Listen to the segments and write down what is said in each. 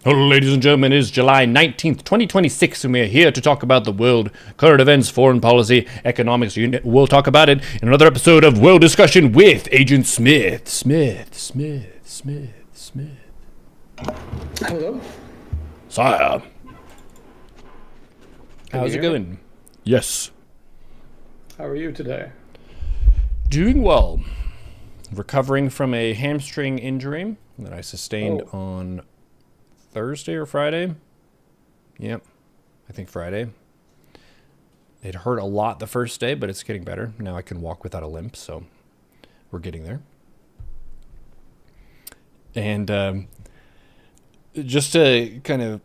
Hello, ladies and gentlemen, it is July 19th, 2026, and we are here to talk about the world, current events, foreign policy, economics. We'll talk about it in another episode of World Discussion with Agent Smith. Smith. Hello? Sire. Can How's you it hear me? going? Yes. How are you today? Doing well. Recovering from a hamstring injury that I sustained on Thursday or Friday. Yep, I think Friday. It hurt a lot the first day, but it's getting better. Now I can walk without a limp, so we're getting there. And just to kind of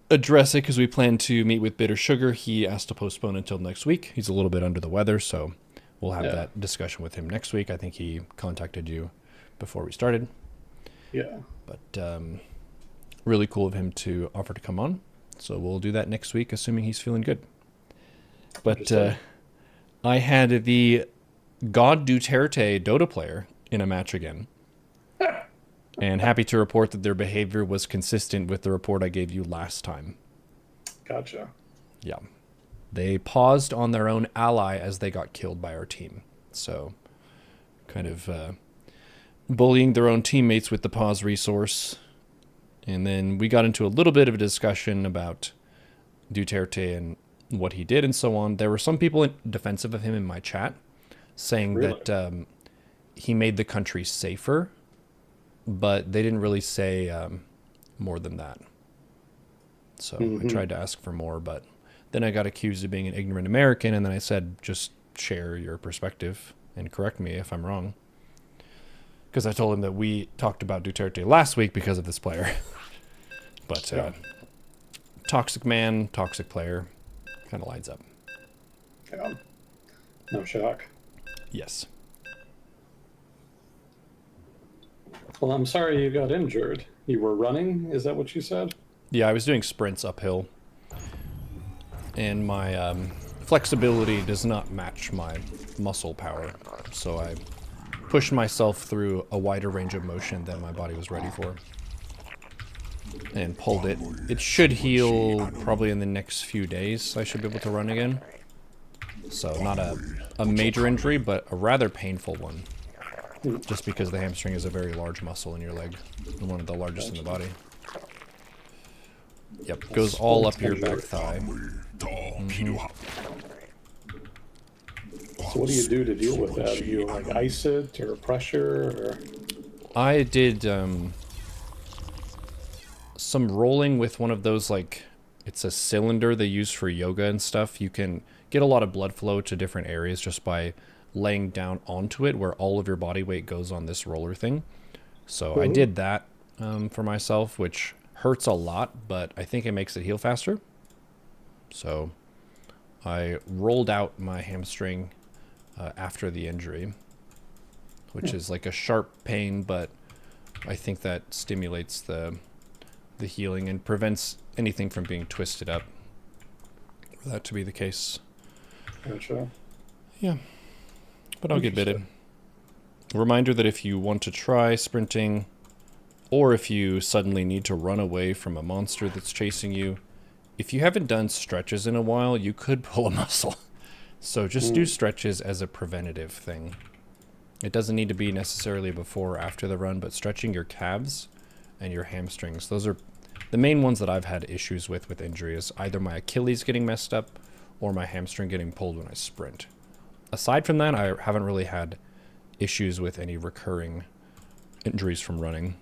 address it, because we plan to meet with Bitter Sugar, he asked to postpone until next week. He's a little bit under the weather, so we'll have that discussion with him next week. I think he contacted you before we started. Yeah. But really cool of him to offer to come on. So we'll do that next week, assuming he's feeling good. But I had the God Duterte Dota player in a match again. And happy to report that their behavior was consistent with the report I gave you last time. Gotcha. Yeah. They paused on their own ally as they got killed by our team. So kind of bullying their own teammates with the pause resource. And then we got into a little bit of a discussion about Duterte and what he did and so on. There were some people defensive of him in my chat saying that he made the country safer, but they didn't really say more than that. So I tried to ask for more, but then I got accused of being an ignorant American, and then I said, just share your perspective and correct me if I'm wrong. Because I told him that we talked about Duterte last week because of this player. But toxic man, toxic player, kind of lines up. Yeah. No shock. Yes. Well, I'm sorry you got injured. You were running? Is that what you said? Yeah, I was doing sprints uphill. And my flexibility does not match my muscle power. So I pushed myself through a wider range of motion than my body was ready for. And pulled it. It should heal probably in the next few days. I should be able to run again. So not a major injury, but a rather painful one. Just because the hamstring is a very large muscle in your leg. And one of the largest in the body. Yep, goes all up your back thigh. So what do you do to deal with that? Do you like ice it or pressure or? I did some rolling with one of those, like, it's a cylinder they use for yoga and stuff. You can get a lot of blood flow to different areas just by laying down onto it, where all of your body weight goes on this roller thing. So I did that for myself, which hurts a lot, but I think it makes it heal faster. So I rolled out my hamstring after the injury, which is like a sharp pain, but I think that stimulates the healing and prevents anything from being twisted up. For that to be the case. Gotcha. Yeah. But I'll get bitted. A reminder that if you want to try sprinting, or if you suddenly need to run away from a monster that's chasing you, if you haven't done stretches in a while, you could pull a muscle. So just do stretches as a preventative thing. It doesn't need to be necessarily before or after the run, but stretching your calves and your hamstrings. Those are the main ones that I've had issues with injury, is either my Achilles getting messed up or my hamstring getting pulled when I sprint. Aside from that, I haven't really had issues with any recurring injuries from running.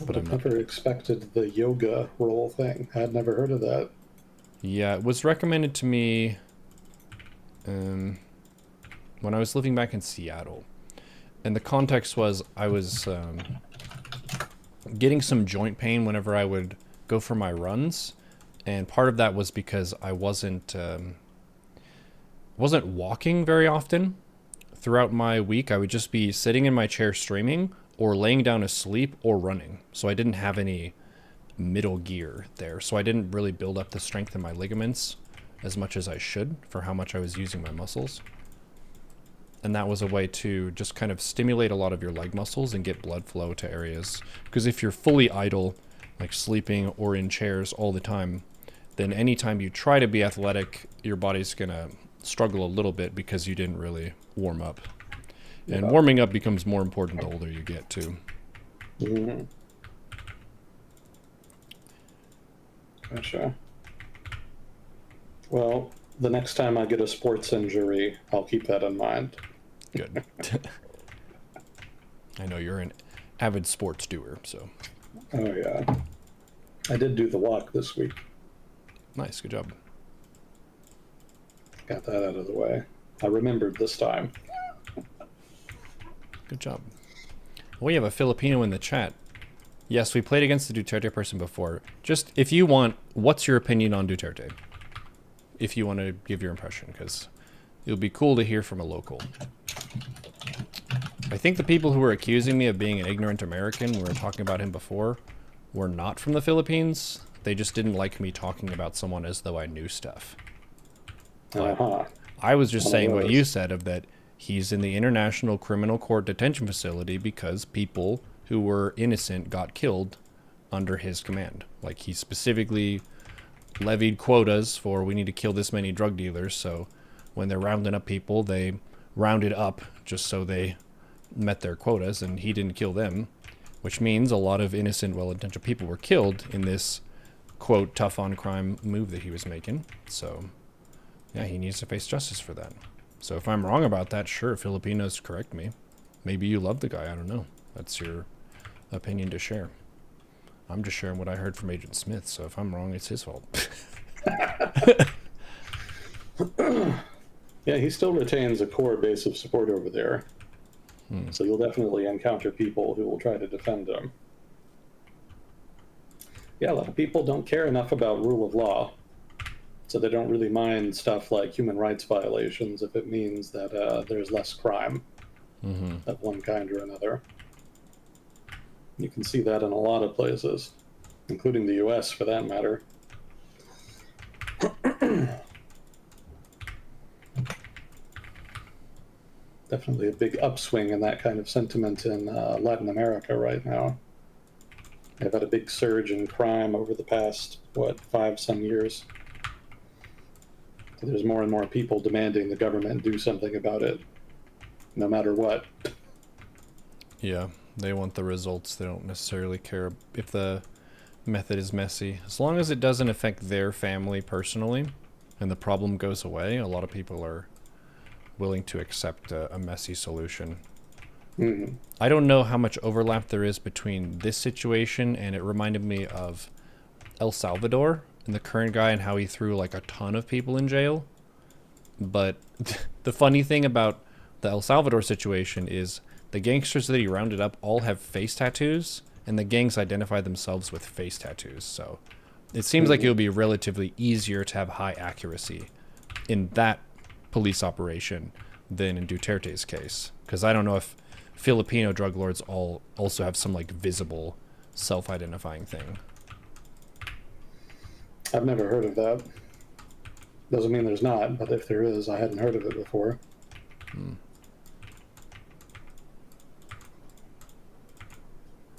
But I've never expected the yoga roll thing. I had never heard of that. Yeah, it was recommended to me when I was living back in Seattle. And the context was I was getting some joint pain whenever I would go for my runs. And part of that was because I wasn't walking very often. Throughout my week, I would just be sitting in my chair streaming or laying down asleep or running. So I didn't have any middle gear there. So I didn't really build up the strength in my ligaments as much as I should for how much I was using my muscles. and that was a way to just kind of stimulate a lot of your leg muscles and get blood flow to areas. Because if you're fully idle, like sleeping or in chairs all the time, then anytime you try to be athletic, your body's going to struggle a little bit because you didn't really warm up. And warming up becomes more important the older you get, too. Mm-hmm. Gotcha. Well, the next time I get a sports injury, I'll keep that in mind. Good. I know you're an avid sports doer, so. Oh, yeah. I did do the walk this week. Nice, good job. Got that out of the way. I remembered this time. Good job. We have a Filipino in the chat. Yes, we played against the Duterte person before. Just, if you want, what's your opinion on Duterte? If you want to give your impression, because it would be cool to hear from a local. I think the people who were accusing me of being an ignorant American, we were talking about him before, were not from the Philippines. They just didn't like me talking about someone as though I knew stuff. I was just saying what you said, of that he's in the International Criminal Court detention facility because people who were innocent got killed under his command. Like, he specifically levied quotas for, we need to kill this many drug dealers, so when they're rounding up people, they rounded up just so they met their quotas, and he didn't kill them, which means a lot of innocent, well-intentioned people were killed in this, quote, tough on crime move that he was making. So yeah, he needs to face justice for that. So if I'm wrong about that, sure, Filipinos, correct me. Maybe you love the guy, I don't know. That's your opinion to share. I'm just sharing what I heard from Agent Smith, so if I'm wrong, it's his fault. Yeah, he still retains a core base of support over there. So you'll definitely encounter people who will try to defend him. Yeah, a lot of people don't care enough about rule of law, so they don't really mind stuff like human rights violations if it means that there's less crime of one kind or another. You can see that in a lot of places, including the US for that matter. Definitely a big upswing in that kind of sentiment in Latin America right now. They've had a big surge in crime over the past, 5-some years. So there's more and more people demanding the government do something about it, no matter what. Yeah, they want the results. They don't necessarily care if the method is messy. As long as it doesn't affect their family personally and the problem goes away, a lot of people are willing to accept a messy solution. I don't know how much overlap there is between this situation, and it reminded me of El Salvador and the current guy and how he threw like a ton of people in jail. But the funny thing about the El Salvador situation is the gangsters that he rounded up all have face tattoos, and the gangs identify themselves with face tattoos. So it seems like it would be relatively easier to have high accuracy in that police operation than in Duterte's case. Because I don't know if Filipino drug lords all also have some like visible self-identifying thing. I've never heard of that. Doesn't mean there's not, but if there is, I hadn't heard of it before.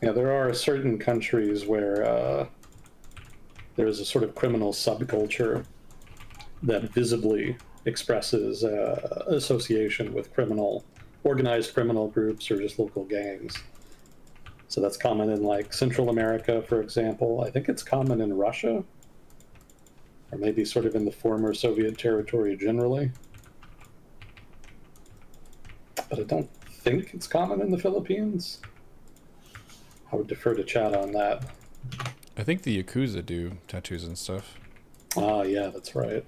Yeah, there are certain countries where there's a sort of criminal subculture that visibly expresses association with organized criminal groups or just local gangs. So that's common in like Central America, for example. I think it's common in Russia, or maybe sort of in the former Soviet territory generally. But I don't think it's common in the Philippines. I would defer to chat on that. I think the Yakuza do tattoos and stuff. Ah, yeah, that's right.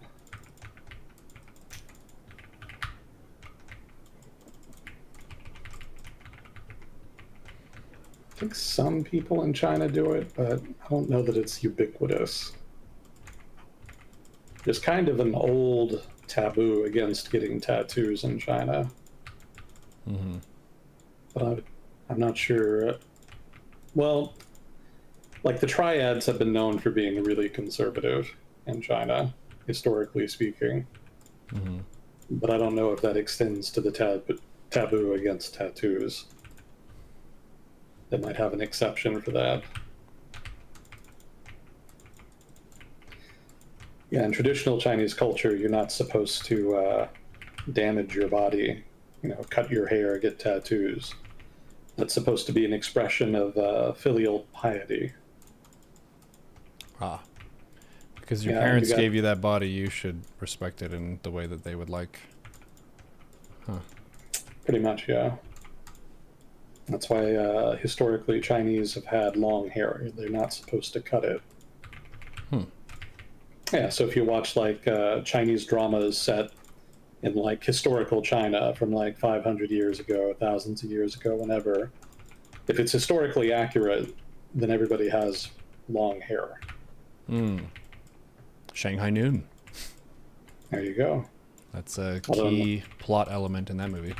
I think some people in China do it, but I don't know that it's ubiquitous. There's kind of an old taboo against getting tattoos in China. But I'm not sure. Well, like the triads have been known for being really conservative in China, historically speaking. But I don't know if that extends to the taboo against tattoos. They might have an exception for that. Yeah, in traditional Chinese culture, you're not supposed to damage your body, cut your hair, get tattoos. That's supposed to be an expression of filial piety. Ah, because your Yeah, and you parents got gave you that body, you should respect it in the way that they would like. Huh. pretty much, yeah. That's why historically Chinese have had long hair. They're not supposed to cut it. Hmm. Yeah, so if you watch like Chinese dramas set in like historical China from like 500 years ago, thousands of years ago, whenever, if it's historically accurate, then everybody has long hair. Shanghai Noon. There you go. That's a Although, key plot element in that movie.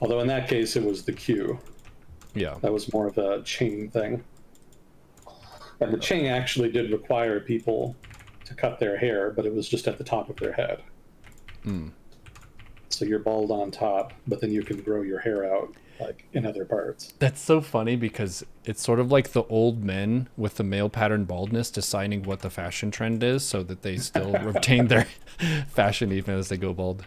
although in that case, it was the Q. Yeah. That was more of a Qing thing. And the Qing actually did require people to cut their hair, but it was just at the top of their head. So you're bald on top, but then you can grow your hair out like in other parts. That's so funny because it's sort of like the old men with the male pattern baldness deciding what the fashion trend is so that they still retain their fashion even as they go bald.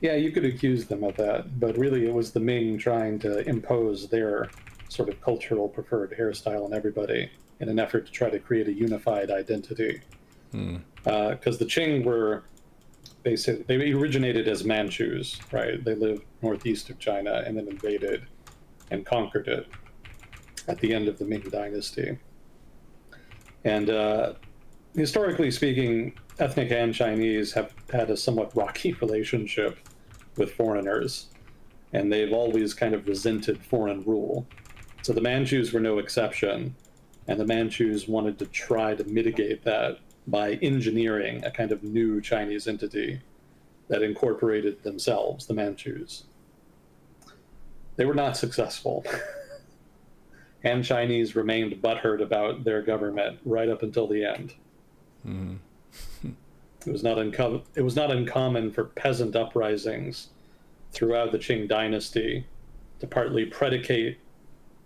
Yeah, you could accuse them of that, but really it was the Ming trying to impose their sort of cultural preferred hairstyle on everybody in an effort to try to create a unified identity. Because the Qing were basically, they originated as Manchus, right? They lived northeast of China and then invaded and conquered it at the end of the Ming Dynasty. And historically speaking, ethnic Han Chinese have had a somewhat rocky relationship with foreigners, and they've always kind of resented foreign rule. So the Manchus were no exception, and the Manchus wanted to try to mitigate that by engineering a kind of new Chinese entity that incorporated themselves, the Manchus. They were not successful. Han Chinese remained butthurt about their government right up until the end. It was not uncommon for peasant uprisings throughout the Qing dynasty to partly predicate,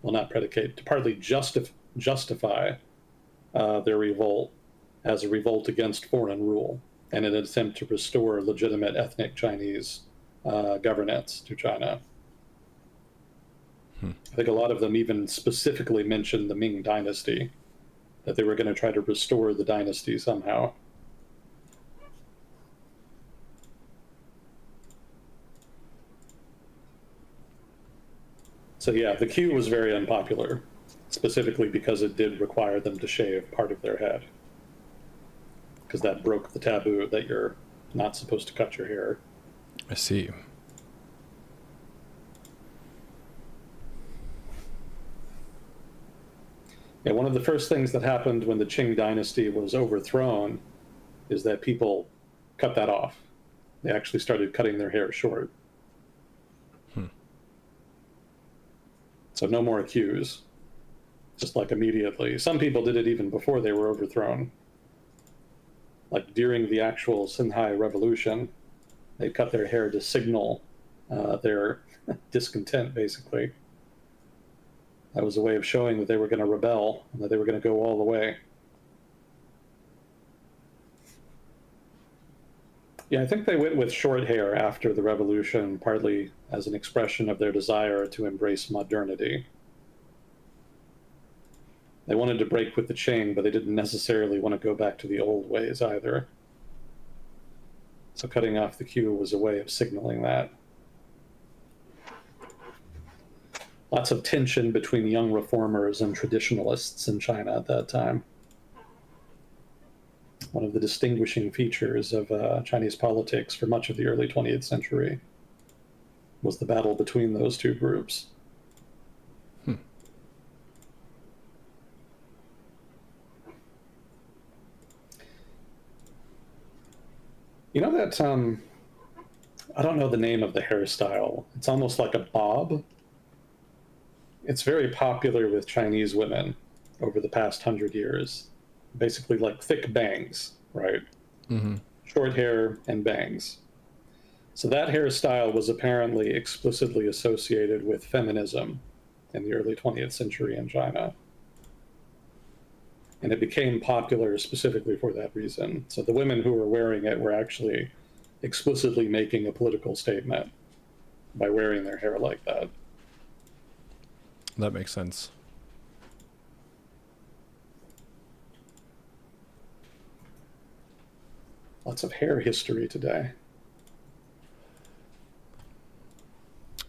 well, not predicate, to partly justify their revolt as a revolt against foreign rule and an attempt to restore legitimate ethnic Chinese governance to China. I think a lot of them even specifically mentioned the Ming Dynasty, that they were going to try to restore the dynasty somehow. So yeah, the Q was very unpopular, specifically because it did require them to shave part of their head, because that broke the taboo that you're not supposed to cut your hair. I see. Yeah, one of the first things that happened when the Qing dynasty was overthrown is that people cut that off. They actually started cutting their hair short. So no more queues, just like immediately. Some people did it even before they were overthrown. Like during the actual Xinhai Revolution, they cut their hair to signal their discontent, basically. That was a way of showing that they were going to rebel and that they were going to go all the way. Yeah, I think they went with short hair after the revolution, partly as an expression of their desire to embrace modernity. They wanted to break with the Qing, but they didn't necessarily want to go back to the old ways either. So cutting off the queue was a way of signaling that. Lots of tension between young reformers and traditionalists in China at that time. One of the distinguishing features of Chinese politics for much of the early 20th century was the battle between those two groups. You know that, I don't know the name of the hairstyle. It's almost like a bob. It's very popular with Chinese women over the past 100 years. Basically, like thick bangs, right? Short hair and bangs. So that hairstyle was apparently explicitly associated with feminism in the early 20th century in China. And it became popular specifically for that reason. So the women who were wearing it were actually explicitly making a political statement by wearing their hair like that. That makes sense. Lots of hair history today.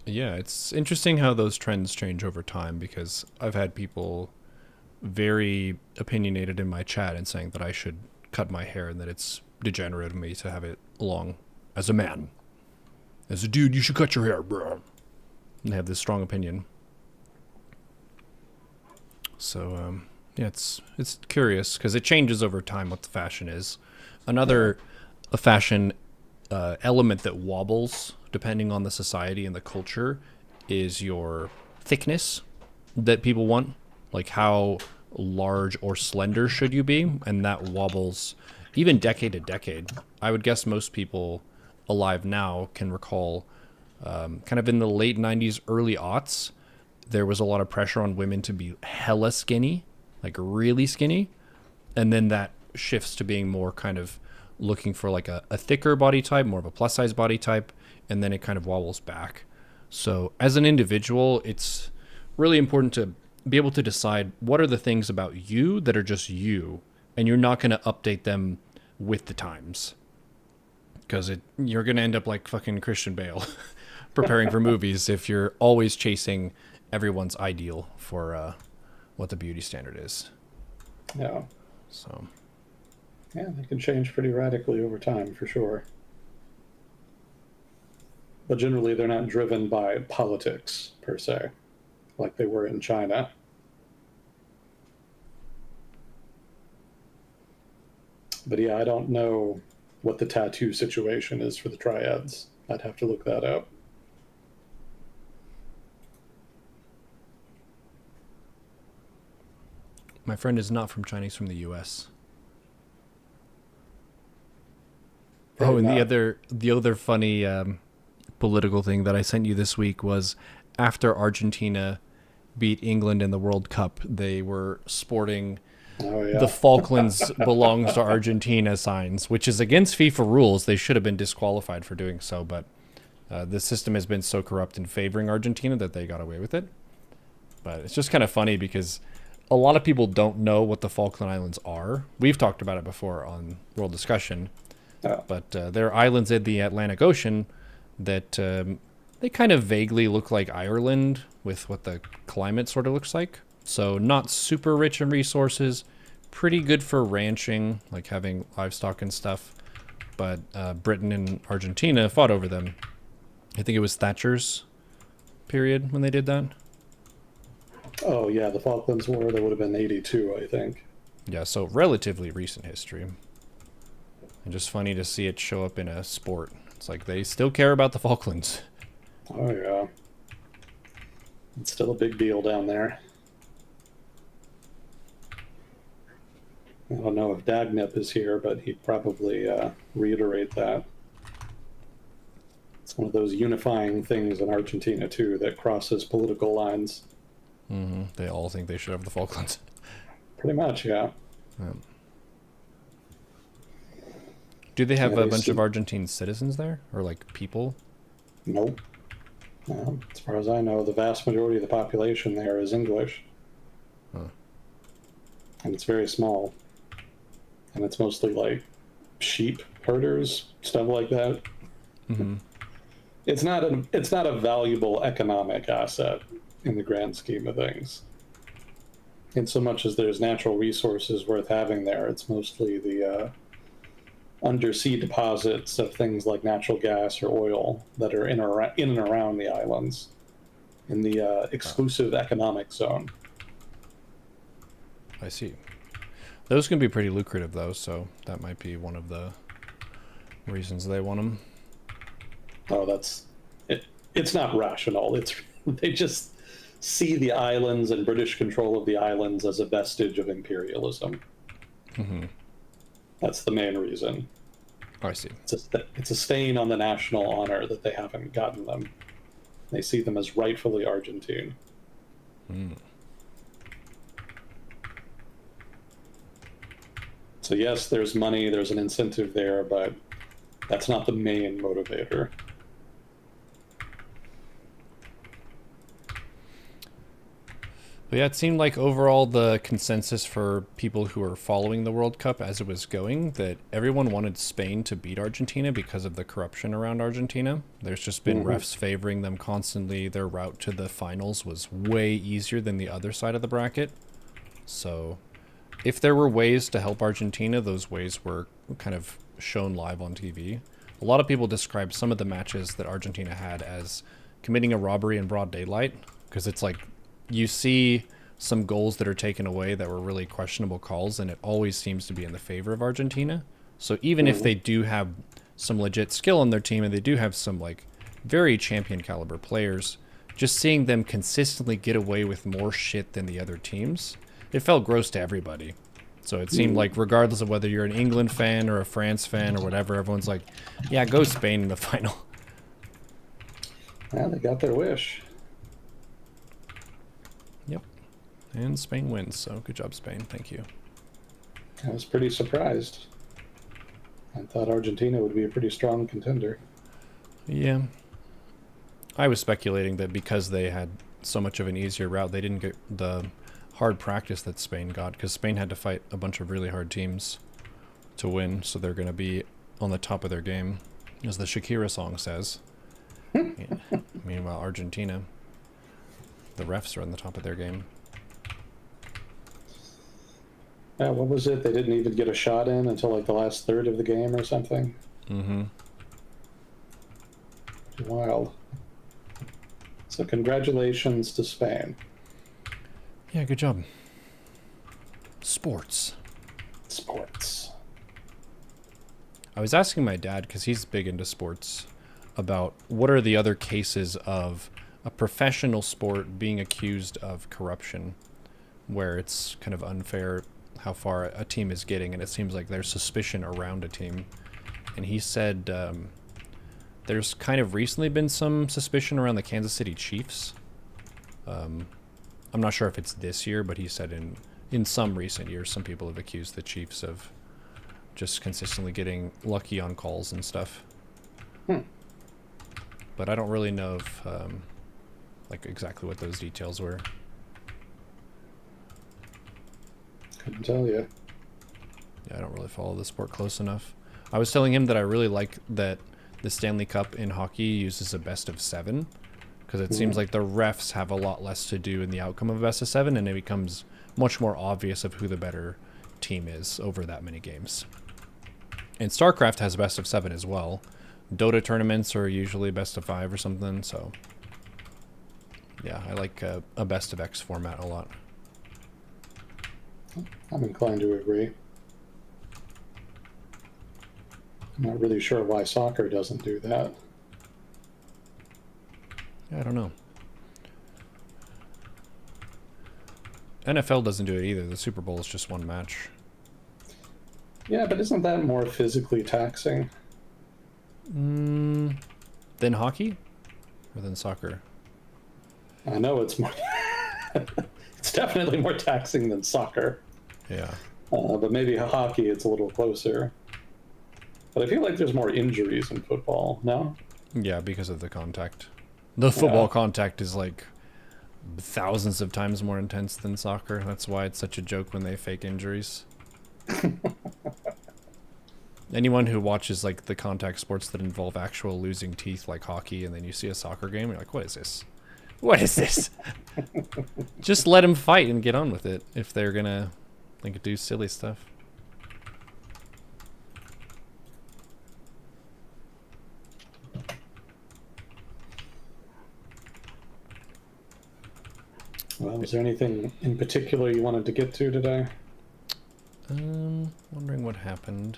Yeah, it's interesting how those trends change over time because I've had people very opinionated in my chat and saying that I should cut my hair and that it's degenerate of me to have it long as a man. As a dude, you should cut your hair, bro. And they have this strong opinion. So, yeah, it's curious because it changes over time what the fashion is. Another a fashion element that wobbles depending on the society and the culture is your thickness that people want. Like how large or slender should you be? And that wobbles even decade to decade. I would guess most people alive now can recall kind of in the late 90s, early aughts, there was a lot of pressure on women to be hella skinny, like really skinny. And then that shifts to being more kind of looking for like a thicker body type, more of a plus size body type. And then it kind of wobbles back. So as an individual, it's really important to be able to decide what are the things about you that are just you, and you're not going to update them with the times because you're going to end up like fucking Christian Bale preparing for movies if you're always chasing everyone's ideal for what the beauty standard is. Yeah. So Yeah, they can change pretty radically over time for sure. But generally, they're not driven by politics per se, like they were in China. But yeah, I don't know what the tattoo situation is for the triads. I'd have to look that up. my friend is not from China, he's from the US. Oh, Probably and not. the other funny political thing that I sent you this week was after Argentina beat England in the World Cup, they were sporting Oh the yeah. Falklands belongs to Argentina signs, which is against FIFA rules. They should have been disqualified for doing so, but the system has been so corrupt in favoring Argentina that they got away with it. But it's just kind of funny because a lot of people don't know what the Falkland Islands are. We've talked about it before on World Discussion, Yeah. but they're islands in the Atlantic Ocean that they kind of vaguely look like Ireland with what the climate sort of looks like. So not super rich in resources, pretty good for ranching, like having livestock and stuff. But Britain and Argentina fought over them. I think it was Thatcher's period when they did that. Oh yeah, the Falklands War. That would have been '82, I think. Yeah, so relatively recent history. And just funny to see it show up in a sport. It's like they still care about the Falklands. Oh yeah, it's still a big deal down there. I don't know if Dagnip is here, but he'd probably reiterate that. It's one of those unifying things in Argentina too that crosses political lines. They all think they should have the Falklands. Pretty much, yeah. Um, do they Yeah, have a they bunch of see. Argentine citizens there? Or like people? Nope. As far as I know, the vast majority of the population there is English, Huh. and it's very small. And it's mostly like sheep herders, stuff like that. Mm-hmm. It's not a valuable economic asset in the grand scheme of things. In so much as there's natural resources worth having there, it's mostly the undersea deposits of things like natural gas or oil that are in and around the islands in the exclusive economic zone. I see. Those can be pretty lucrative, though, so that might be one of the reasons they want them. Oh, it's not rational. It's they just see the islands and British control of the islands as a vestige of imperialism. Mm-hmm. That's the main reason. Oh, I see. It's a stain on the national honor that they haven't gotten them. They see them as rightfully Argentine. Mm. So yes, there's money, there's an incentive there, but that's not the main motivator. But yeah, it seemed like overall the consensus for people who were following the World Cup as it was going, that everyone wanted Spain to beat Argentina because of the corruption around Argentina. There's just been refs favoring them constantly. Their route to the finals was way easier than the other side of the bracket. So if there were ways to help Argentina, those ways were kind of shown live on TV. A lot of people describe some of the matches that Argentina had as committing a robbery in broad daylight, because it's like you see some goals that are taken away that were really questionable calls, and it always seems to be in the favor of Argentina. So even if they do have some legit skill on their team and they do have some like very champion caliber players, just seeing them consistently get away with more shit than the other teams, it felt gross to everybody. So it seemed like regardless of whether you're an England fan or a France fan or whatever, everyone's like, yeah, go Spain in the final. Yeah, they got their wish. Yep. And Spain wins, so good job, Spain. Thank you. I was pretty surprised. I thought Argentina would be a pretty strong contender. Yeah. I was speculating that because they had so much of an easier route, they didn't get the hard practice that Spain got, because Spain had to fight a bunch of really hard teams to win, so they're going to be on the top of their game, as the Shakira song says. Yeah. Meanwhile, Argentina, the refs are on the top of their game. Yeah, what was it? They didn't even get a shot in until like the last third of the game or something. Mm-hmm. Wild. So congratulations to Spain. Yeah, good job. Sports. Sports. I was asking my dad, because he's big into sports, about what are the other cases of a professional sport being accused of corruption, where it's kind of unfair how far a team is getting, and it seems like there's suspicion around a team. And he said there's kind of recently been some suspicion around the Kansas City Chiefs. I'm not sure if it's this year, but he said in some recent years, some people have accused the Chiefs of just consistently getting lucky on calls and stuff. But I don't really know if, like exactly what those details were. Couldn't tell you. Yeah, I don't really follow the sport close enough. I was telling him that I really like that the Stanley Cup in hockey uses a best of 7, because it seems like the refs have a lot less to do in the outcome of a best of 7, and it becomes much more obvious of who the better team is over that many games. And StarCraft has a best of 7 as well. Dota tournaments are usually best of 5 or something, so yeah, I like a best of X format a lot. I'm inclined to agree. I'm not really sure why soccer doesn't do that. Yeah, I don't know. NFL doesn't do it either. The Super Bowl is just one match. Yeah, but isn't that more physically taxing? Than hockey? Or than soccer? I know it's more. It's definitely more taxing than soccer. Yeah. But maybe hockey, it's a little closer. But I feel like there's more injuries in football, no? Yeah, because of the contact. The football contact is like thousands of times more intense than soccer. That's why it's such a joke when they fake injuries. Anyone who watches like the contact sports that involve actual losing teeth, like hockey, and then you see a soccer game, you're like, what is this? What is this? Just let them fight and get on with it if they're gonna like do silly stuff. Well, is there anything in particular you wanted to get to today? Wondering what happened.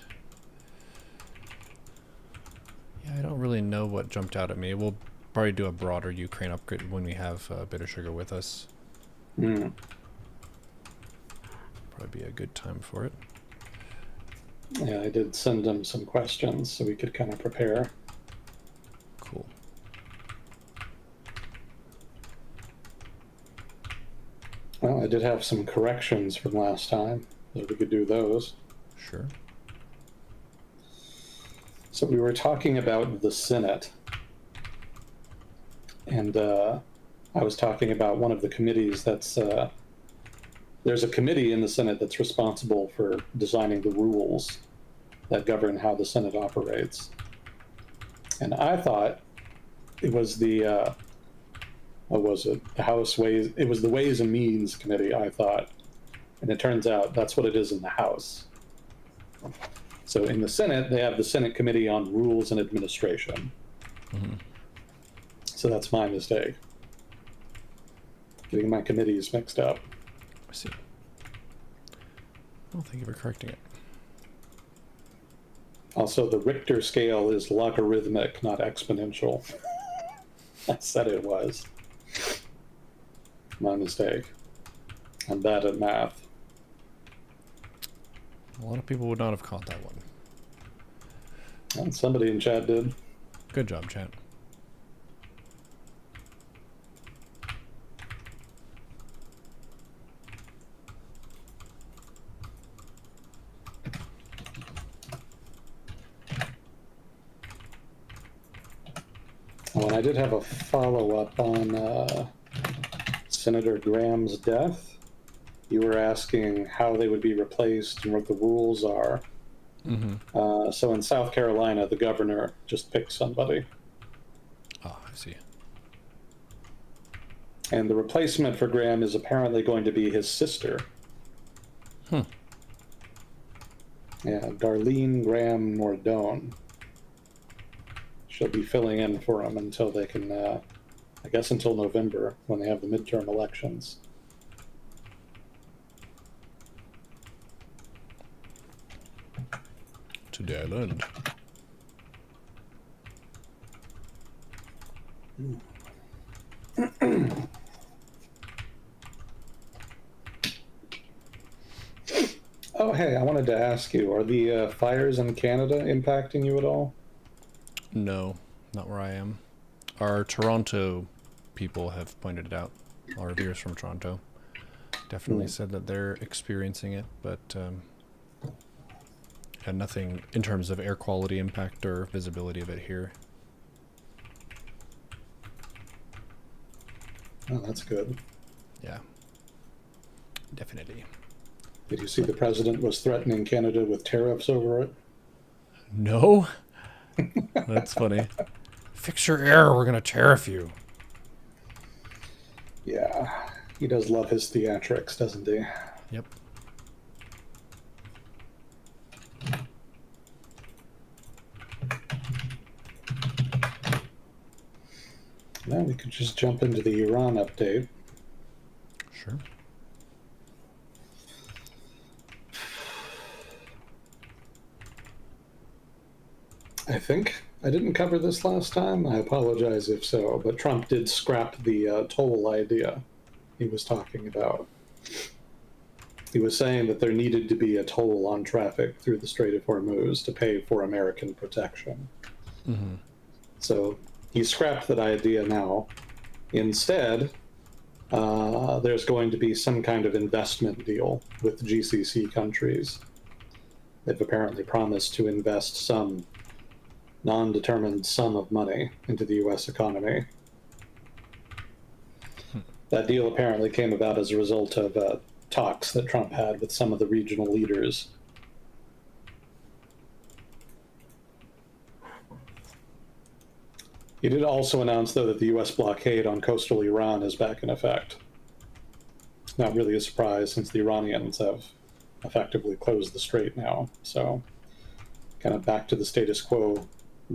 Yeah, I don't really know what jumped out at me. We'll probably do a broader Ukraine upgrade when we have Bitter Sugar with us. Hmm. Probably be a good time for it. Yeah, I did send him some questions so we could kind of prepare. Cool. Well, I did have some corrections from last time, so we could do those. Sure. So we were talking about the Senate, and I was talking about one of the committees that's. There's a committee in the Senate that's responsible for designing the rules that govern how the Senate operates. And I thought it was the what was it? The House Ways. It was the Ways and Means Committee. I thought, and it turns out that's what it is in the House. So in the Senate, they have the Senate Committee on Rules and Administration. Mm-hmm. So that's my mistake. Getting my committees mixed up. I see. Well, thank you for correcting it. Also, the Richter scale is logarithmic, not exponential. I said it was. My mistake. I'm bad at math. A lot of people would not have caught that one. And somebody in chat did. Good job, chat. Oh, and I did have a follow-up on Senator Graham's death. You were asking how they would be replaced and what the rules are. Mm-hmm. So in South Carolina, the governor just picks somebody. Ah, I see. And the replacement for Graham is apparently going to be his sister. Hmm. Yeah, Darlene Graham Nordone. She'll be filling in for him until they can, I guess until November when they have the midterm elections. Today I learned. Oh, hey, I wanted to ask you, are the fires in Canada impacting you at all? No, not where I am. Our Toronto people have pointed it out. Our viewers from Toronto definitely said that they're experiencing it, but had nothing in terms of air quality impact or visibility of it here. Oh, that's good. Yeah, definitely. Did you see the president was threatening Canada with tariffs over it? No? That's funny. Fix your air, we're gonna tariff you. Yeah, he does love his theatrics, doesn't he? Yep. Now we could just jump into the Iran update. Sure. I think I didn't cover this last time. I apologize if so, but Trump did scrap the toll idea he was talking about. He was saying that there needed to be a toll on traffic through the Strait of Hormuz to pay for American protection. Mm-hmm. So he scrapped that idea now. Instead, there's going to be some kind of investment deal with GCC countries. They've apparently promised to invest some non-determined sum of money into the U.S. economy. That deal apparently came about as a result of talks that Trump had with some of the regional leaders. He did also announce, though, that the U.S. blockade on coastal Iran is back in effect. It's not really a surprise since the Iranians have effectively closed the strait now. So, kind of back to the status quo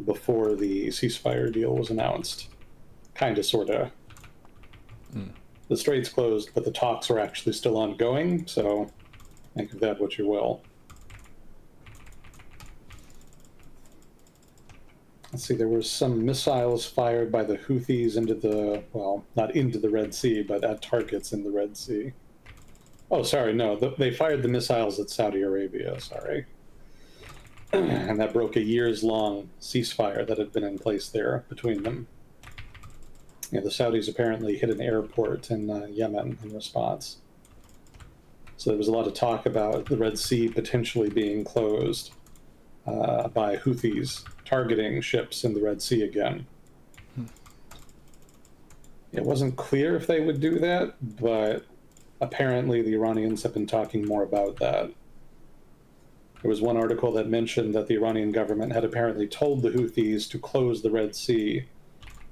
before the ceasefire deal was announced. Kind of, sort of. The strait's closed, but the talks are actually still ongoing, so think of that what you will. Let's see, there were some missiles fired by the Houthis into the, well, not into the Red Sea, but at targets in the Red Sea. Oh, sorry, no, they fired the missiles at Saudi Arabia, sorry. and that broke a years-long ceasefire that had been in place there between them. The Saudis apparently hit an airport in Yemen in response. So there was a lot of talk about the Red Sea potentially being closed by Houthis targeting ships in the Red Sea again. It wasn't clear if they would do that, but apparently the Iranians have been talking more about that. There was one article that mentioned that the Iranian government had apparently told the Houthis to close the Red Sea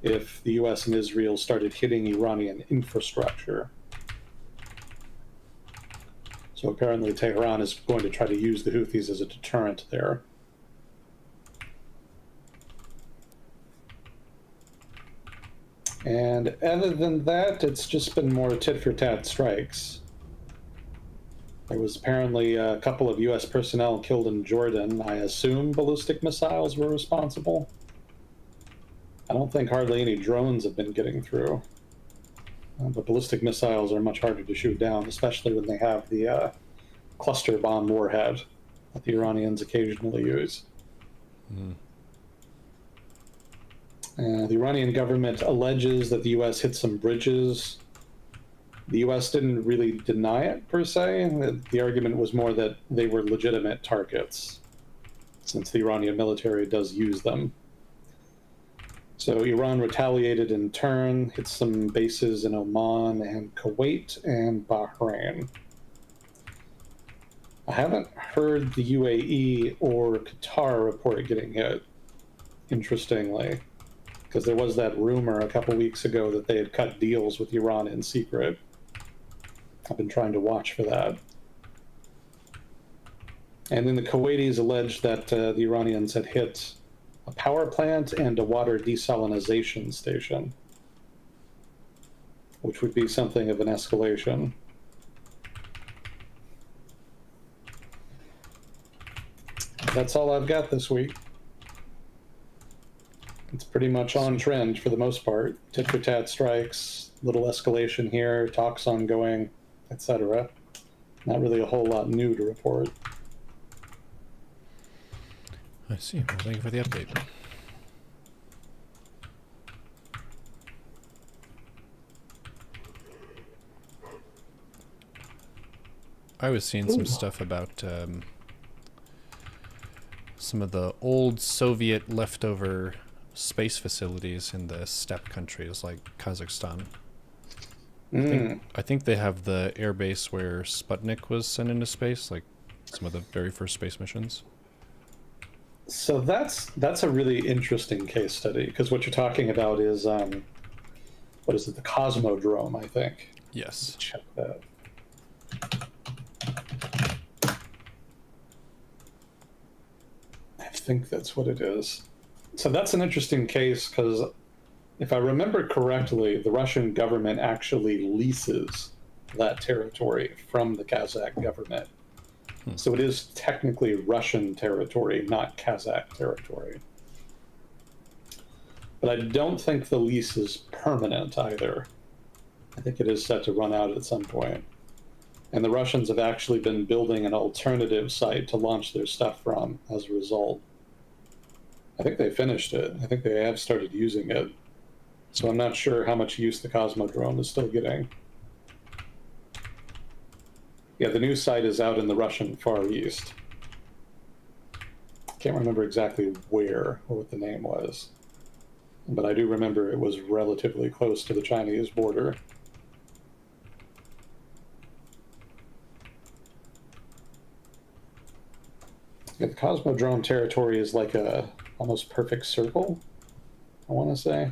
if the US and Israel started hitting Iranian infrastructure. So apparently Tehran is going to try to use the Houthis as a deterrent there. And other than that, it's just been more tit-for-tat strikes. There was apparently a couple of US personnel killed in Jordan. I assume ballistic missiles were responsible. I don't think hardly any drones have been getting through. But ballistic missiles are much harder to shoot down, especially when they have the cluster bomb warhead that the Iranians occasionally use. The Iranian government alleges that the US hit some bridges. The US didn't really deny it, per se. The argument was more that they were legitimate targets, since the Iranian military does use them. So Iran retaliated in turn, hit some bases in Oman and Kuwait and Bahrain. I haven't heard the UAE or Qatar report getting hit, interestingly, because there was that rumor a couple weeks ago that they had cut deals with Iran in secret. I've been trying to watch for that. And then the Kuwaitis alleged that the Iranians had hit a power plant and a water desalination station, which would be something of an escalation. That's all I've got this week. It's pretty much on trend for the most part. Tit-for-tat strikes, little escalation here, talks ongoing, etc. Not really a whole lot new to report. I see. Well, thank you for the update. I was seeing some stuff about some of the old Soviet leftover space facilities in the steppe countries like Kazakhstan. I think they have the air base where Sputnik was sent into space, like some of the very first space missions. So that's a really interesting case study, because what you're talking about is what is it, the Cosmodrome, I think. Yes. Let's check that. I think that's what it is. So that's an interesting case, because if I remember correctly, the Russian government actually leases that territory from the Kazakh government. So it is technically Russian territory, not Kazakh territory. But I don't think the lease is permanent either. I think it is set to run out at some point. And the Russians have actually been building an alternative site to launch their stuff from as a result. I think they finished it. I think they have started using it. So I'm not sure how much use the Cosmodrome is still getting. Yeah, the new site is out in the Russian Far East. Can't remember exactly where or what the name was. But I do remember it was relatively close to the Chinese border. Yeah, the Cosmodrome territory is like a almost perfect circle, I want to say.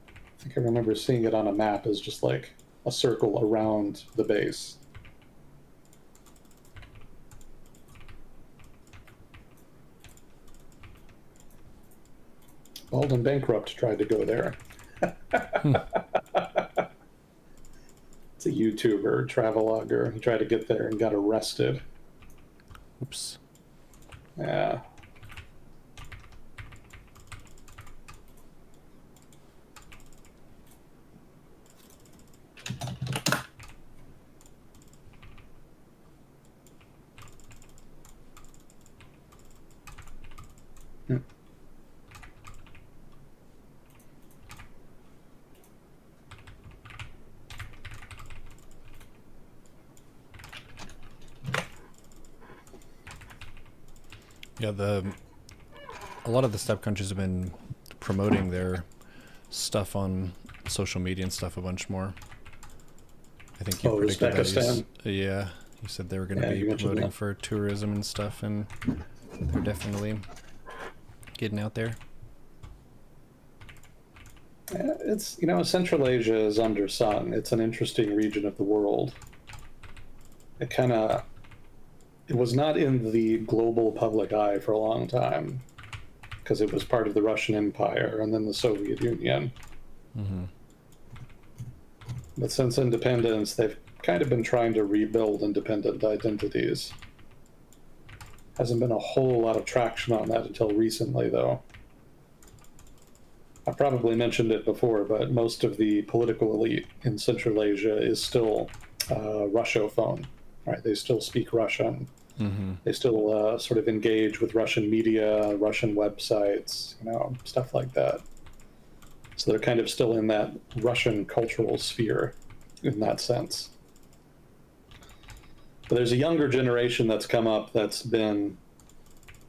I think I remember seeing it on a map as just like a circle around the base. Bald Bankrupt tried to go there. It's a YouTuber, traveloguer. He tried to get there and got arrested. Oops. Yeah. Yeah, the a lot of the steppe countries have been promoting their stuff on social media and stuff a bunch more. I think you Oh, predicted that. Uzbekistan. Yeah, you said they were going to Yeah, be you mentioned promoting that. for tourism and stuff, and they're definitely getting out there. It's, Central Asia is undersung. It's an interesting region of the world. It kind of it was not in the global public eye for a long time because it was part of the Russian Empire and then the Soviet Union. Mm-hmm. But since independence, they've kind of been trying to rebuild independent identities. Hasn't been a whole lot of traction on that until recently, though. I probably mentioned it before, but most of the political elite in Central Asia is still Russophone, right? They still speak Russian. Mm-hmm. They still sort of engage with Russian media, Russian websites, stuff like that. So they're kind of still in that Russian cultural sphere in that sense. But there's a younger generation that's come up that's been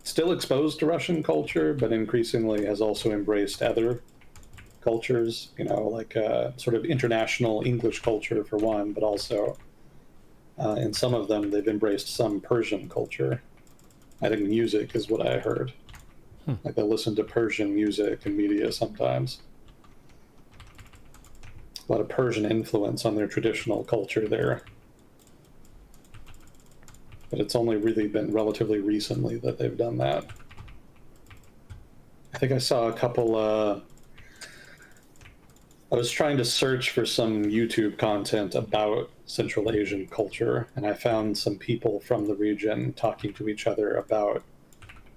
still exposed to Russian culture, but increasingly has also embraced other cultures, like sort of international English culture for one, but also in some of them, they've embraced some Persian culture. I think music is what I heard. Hmm. Like they listen to Persian music and media sometimes. A lot of Persian influence on their traditional culture there. But it's only really been relatively recently that they've done that. I think I saw a couple. I was trying to search for some YouTube content about Central Asian culture, and I found some people from the region talking to each other about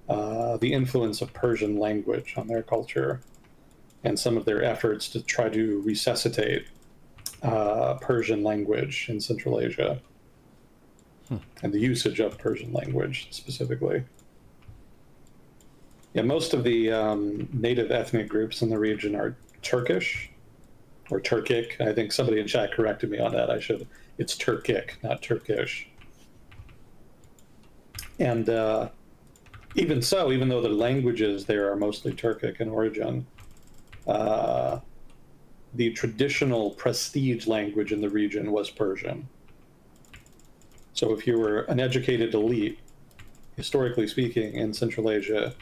the influence of Persian language on their culture and some of their efforts to try to resuscitate Persian language in Central Asia and the usage of Persian language specifically. Yeah, most of the native ethnic groups in the region are Turkish or Turkic. I think somebody in chat corrected me on that. It's Turkic, not Turkish. And even so, even though the languages there are mostly Turkic in origin, uh, the traditional prestige language in the region was Persian. So if you were an educated elite, historically speaking, in Central Asia,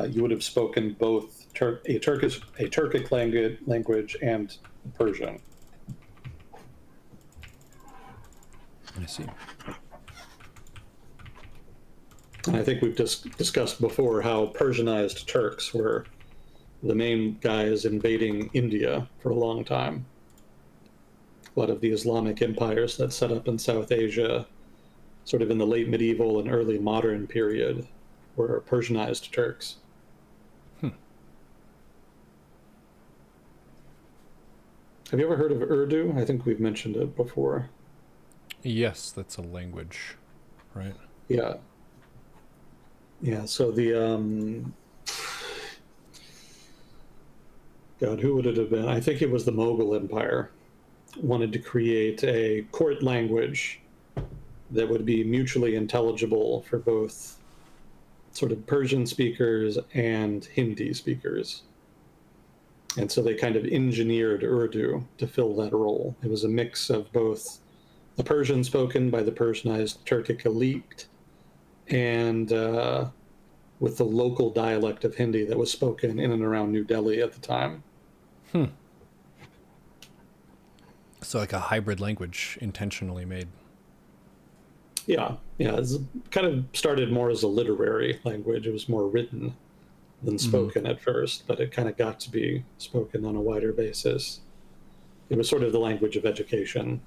you would have spoken both a Turkic language and Persian. I see. And I think we've just discussed before how Persianized Turks were the main guys invading India for a long time. A lot of the Islamic empires that set up in South Asia, sort of in the late medieval and early modern period, were Persianized Turks. Have you ever heard of Urdu? I think we've mentioned it before. Yes, that's a language, right? Yeah. Yeah, so the God, who would it have been? I think it was the Mughal Empire wanted to create a court language that would be mutually intelligible for both sort of Persian speakers and Hindi speakers. And so they kind of engineered Urdu to fill that role. It was a mix of both the Persian spoken by the Persianized Turkic elite and with the local dialect of Hindi that was spoken in and around New Delhi at the time. So like a hybrid language intentionally made. Yeah, it's kind of started more as a literary language. It was more written than spoken at first, but it kind of got to be spoken on a wider basis. It was sort of the language of education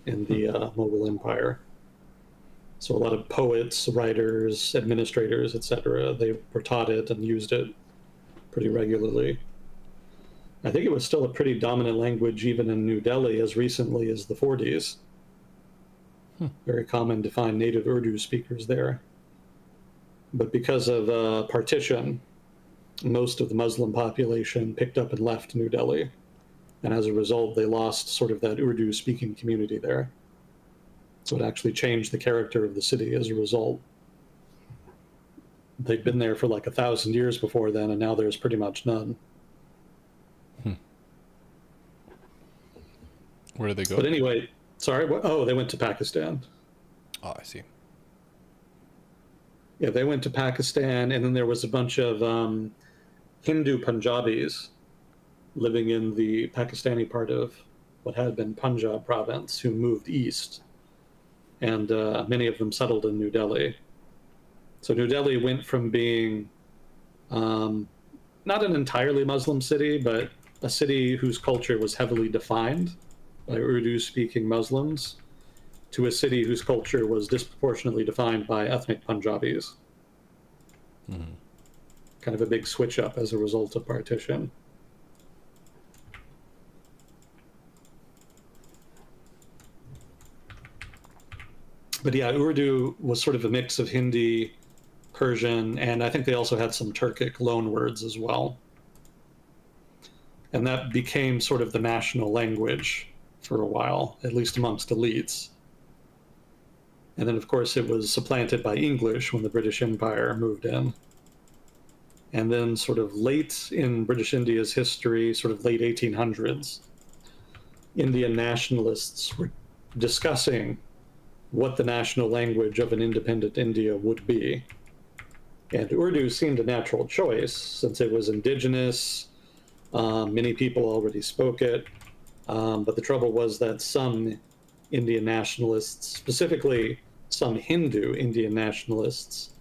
in the Mughal Empire. So a lot of poets, writers, administrators, etc., they were taught it and used it pretty regularly. I think it was still a pretty dominant language even in New Delhi as recently as the 40s. Very common to find native Urdu speakers there. But because of partition, most of the Muslim population picked up and left New Delhi. And as a result, they lost sort of that Urdu speaking community there. So it actually changed the character of the city as a result. they'd been there for like 1,000 years before then, and now there's pretty much none. Where did they go? But anyway, sorry. Oh, they went to Pakistan. Oh, I see. Yeah, they went to Pakistan, and then there was a bunch of Hindu Punjabis living in the Pakistani part of what had been Punjab province who moved east, and many of them settled in New Delhi. So New Delhi went from being not an entirely Muslim city, but a city whose culture was heavily defined by Urdu-speaking Muslims, to a city whose culture was disproportionately defined by ethnic Punjabis. Kind of a big switch up as a result of partition. But yeah, Urdu was sort of a mix of Hindi, Persian, and I think they also had some Turkic loan words as well. And that became sort of the national language for a while, at least amongst elites. And then, of course, it was supplanted by English when the British Empire moved in. And then, sort of late in British India's history, sort of late 1800s, Indian nationalists were discussing what the national language of an independent India would be. And Urdu seemed a natural choice since it was indigenous. Many people already spoke it. But the trouble was that some Indian nationalists, specifically some Hindu Indian nationalists,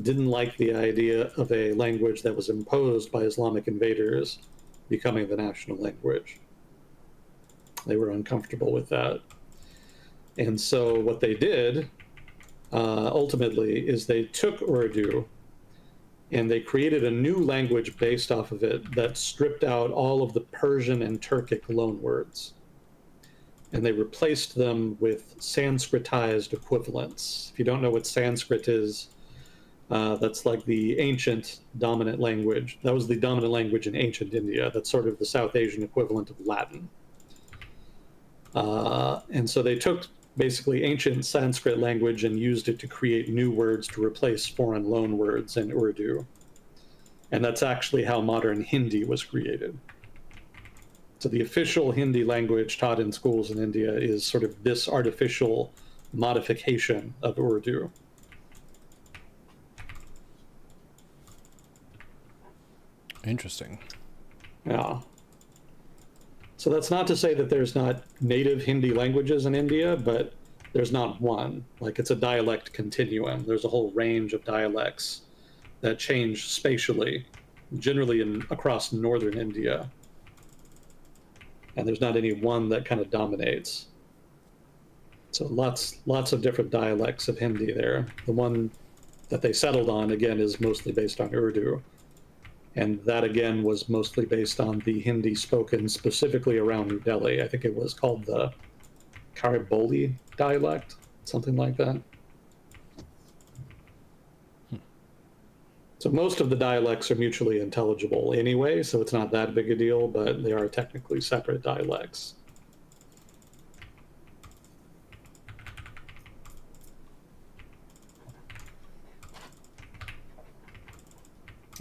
didn't like the idea of a language that was imposed by Islamic invaders becoming the national language. They were uncomfortable with that. And so what they did ultimately is they took Urdu and they created a new language based off of it that stripped out all of the Persian and Turkic loanwords. And they replaced them with Sanskritized equivalents. If you don't know what Sanskrit is, that's like the ancient dominant language. That was the dominant language in ancient India. That's sort of the South Asian equivalent of Latin. And so they took basically ancient Sanskrit language and used it to create new words to replace foreign loan words in Urdu. And that's actually how modern Hindi was created. So the official Hindi language taught in schools in India is sort of this artificial modification of Urdu. Interesting. Yeah. So that's not to say that there's not native Hindi languages in India, but there's not one. Like, it's a dialect continuum. There's a whole range of dialects that change spatially, generally across northern India. And there's not any one that kind of dominates. So lots of different dialects of Hindi there. The one that they settled on, again, is mostly based on Urdu. And that, again, was mostly based on the Hindi spoken specifically around New Delhi. I think it was called the Kariboli dialect, something like that. So most of the dialects are mutually intelligible anyway, so it's not that big a deal, but they are technically separate dialects.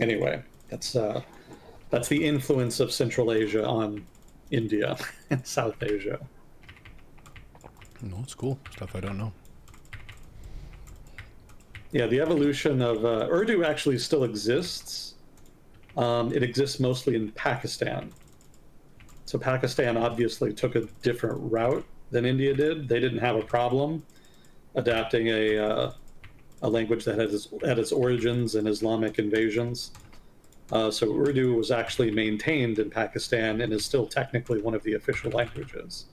Anyway, that's the influence of Central Asia on India and South Asia. No, it's cool. Stuff I don't know. Yeah, the evolution of Urdu actually still exists. It exists mostly in Pakistan. So Pakistan obviously took a different route than India did. They didn't have a problem adapting a language that had its origins in Islamic invasions. So Urdu was actually maintained in Pakistan and is still technically one of the official languages.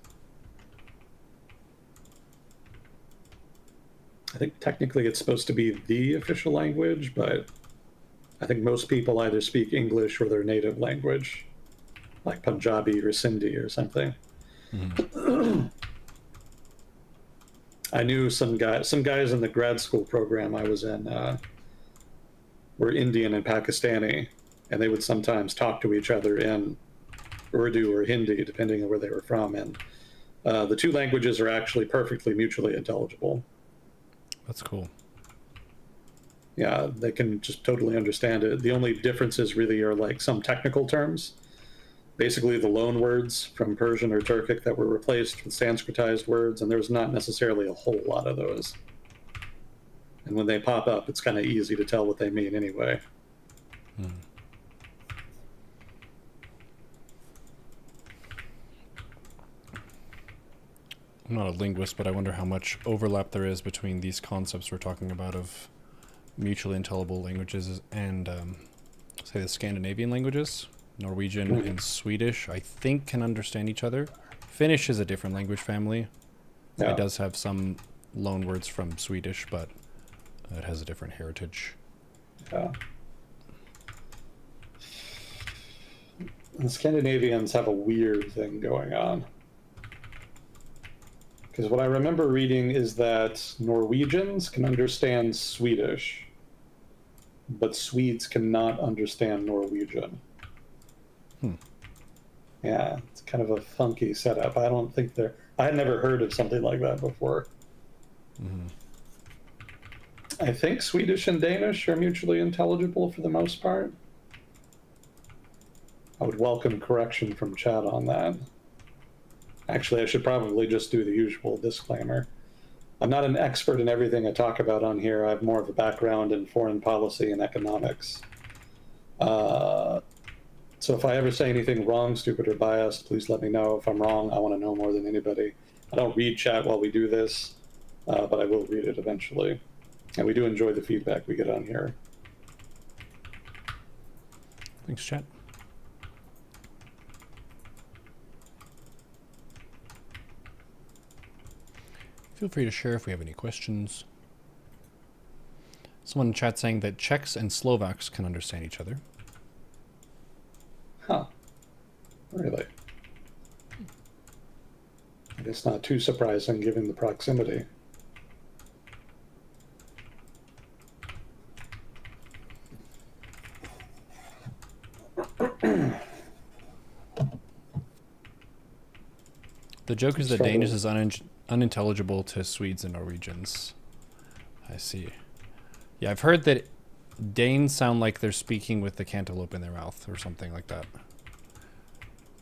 I think technically it's supposed to be the official language, but I think most people either speak English or their native language, like Punjabi or Sindhi or something. Mm-hmm. I knew some guys in the grad school program I was in were Indian and Pakistani, and they would sometimes talk to each other in Urdu or Hindi, depending on where they were from. And the two languages are actually perfectly mutually intelligible. That's cool. Yeah, they can just totally understand it. The only differences really are like some technical terms, basically the loan words from Persian or Turkic that were replaced with Sanskritized words, and there's not necessarily a whole lot of those. And when they pop up, it's kind of easy to tell what they mean anyway. I'm not a linguist, but I wonder how much overlap there is between these concepts we're talking about of mutually intelligible languages and, say, the Scandinavian languages. Norwegian and Swedish, I think, can understand each other. Finnish is a different language family. Yeah. It does have some loan words from Swedish, but it has a different heritage. Yeah. The Scandinavians have a weird thing going on. Because what I remember reading is that Norwegians can understand Swedish, but Swedes cannot understand Norwegian. Yeah, it's kind of a funky setup. I don't think I had never heard of something like that before. I think Swedish and Danish are mutually intelligible for the most part. I would welcome correction from chat on that. Actually, I should probably just do the usual disclaimer. I'm not an expert in everything I talk about on here. I have more of a background in foreign policy and economics. So if I ever say anything wrong, stupid, or biased, please let me know. If I'm wrong, I want to know more than anybody. I don't read chat while we do this, but I will read it eventually. And we do enjoy the feedback we get on here. Thanks, chat. Feel free to share if we have any questions. Someone in chat saying that Czechs and Slovaks can understand each other. Huh. Really? I guess not too surprising given the proximity. The joke is that Danish is unintelligible to Swedes and Norwegians. I see. Yeah, I've heard that Danes sound like they're speaking with the cantaloupe in their mouth or something like that.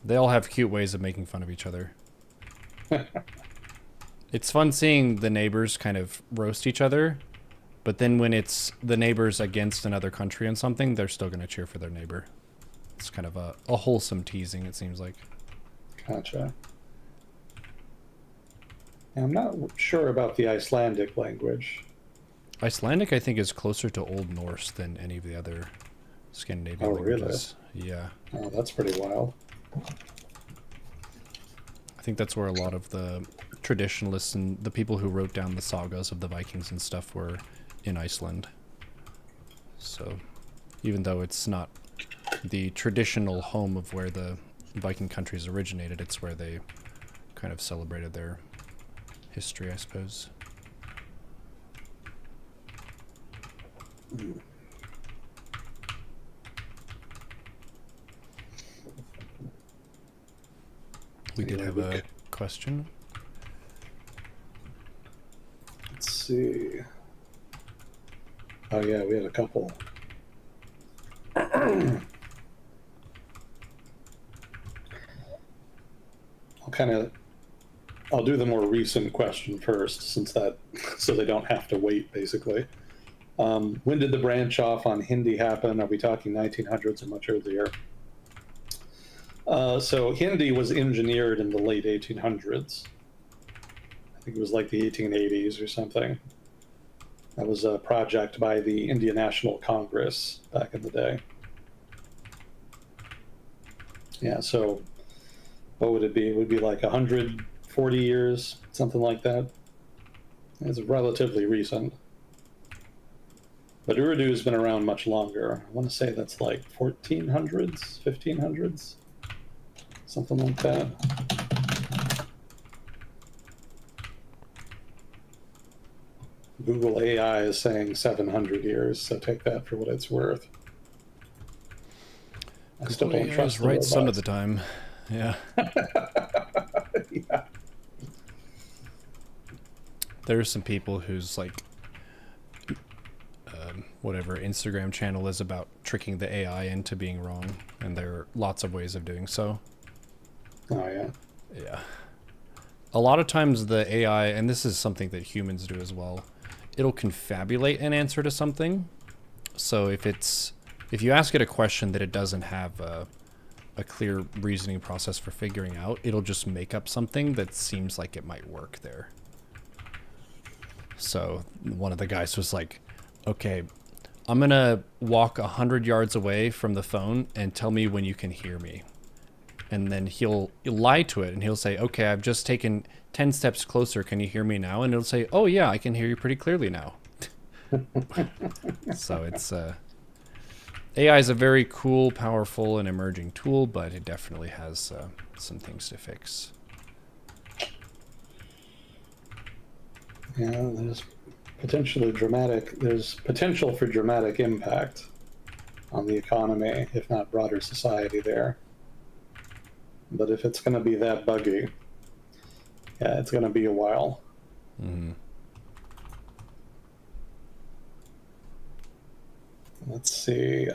They all have cute ways of making fun of each other. It's fun seeing the neighbors kind of roast each other, but then when it's the neighbors against another country and something, they're still going to cheer for their neighbor. It's kind of a wholesome teasing, it seems like. Gotcha. I'm not sure about the Icelandic language. Icelandic, I think, is closer to Old Norse than any of the other Scandinavian languages. Really? Yeah. Oh, that's pretty wild. I think that's where a lot of the traditionalists and the people who wrote down the sagas of the Vikings and stuff were in Iceland. So even though it's not the traditional home of where the Viking countries originated, it's where they kind of celebrated their history, I suppose. We did have a question. Let's see. Oh yeah, we had a couple. I'll do the more recent question first, since that, so they don't have to wait, basically. When did the branch off on Hindi happen? Are we talking 1900s or much earlier? So Hindi was engineered in the late 1800s. I think it was like the 1880s or something. That was a project by the Indian National Congress back in the day. Yeah, so what would it be? It would be like 140 years, something like that. It's relatively recent. But Urdu has been around much longer. I want to say that's like 1400s, 1500s, something like that. Google AI is saying 700 years, so take that for what it's worth. I still don't trust the right robots. some of the time. Yeah. Yeah. There's some people whose like whatever Instagram channel is about tricking the AI into being wrong, and there are lots of ways of doing so. Oh yeah. Yeah. A lot of times the AI, and this is something that humans do as well, it'll confabulate an answer to something. So if you ask it a question that it doesn't have a clear reasoning process for figuring out, it'll just make up something that seems like it might work there. So one of the guys was like, okay, I'm going to walk 100 yards away from the phone and tell me when you can hear me. And then he'll lie to it and he'll say, okay, I've just taken 10 steps closer. Can you hear me now? And it'll say, oh yeah, I can hear you pretty clearly now. So it's, AI is a very cool, powerful, and emerging tool, but it definitely has some things to fix. Yeah, there's potential for dramatic impact on the economy, if not broader society there. But if it's going to be that buggy, yeah, it's going to be a while. Mm-hmm. Let's see.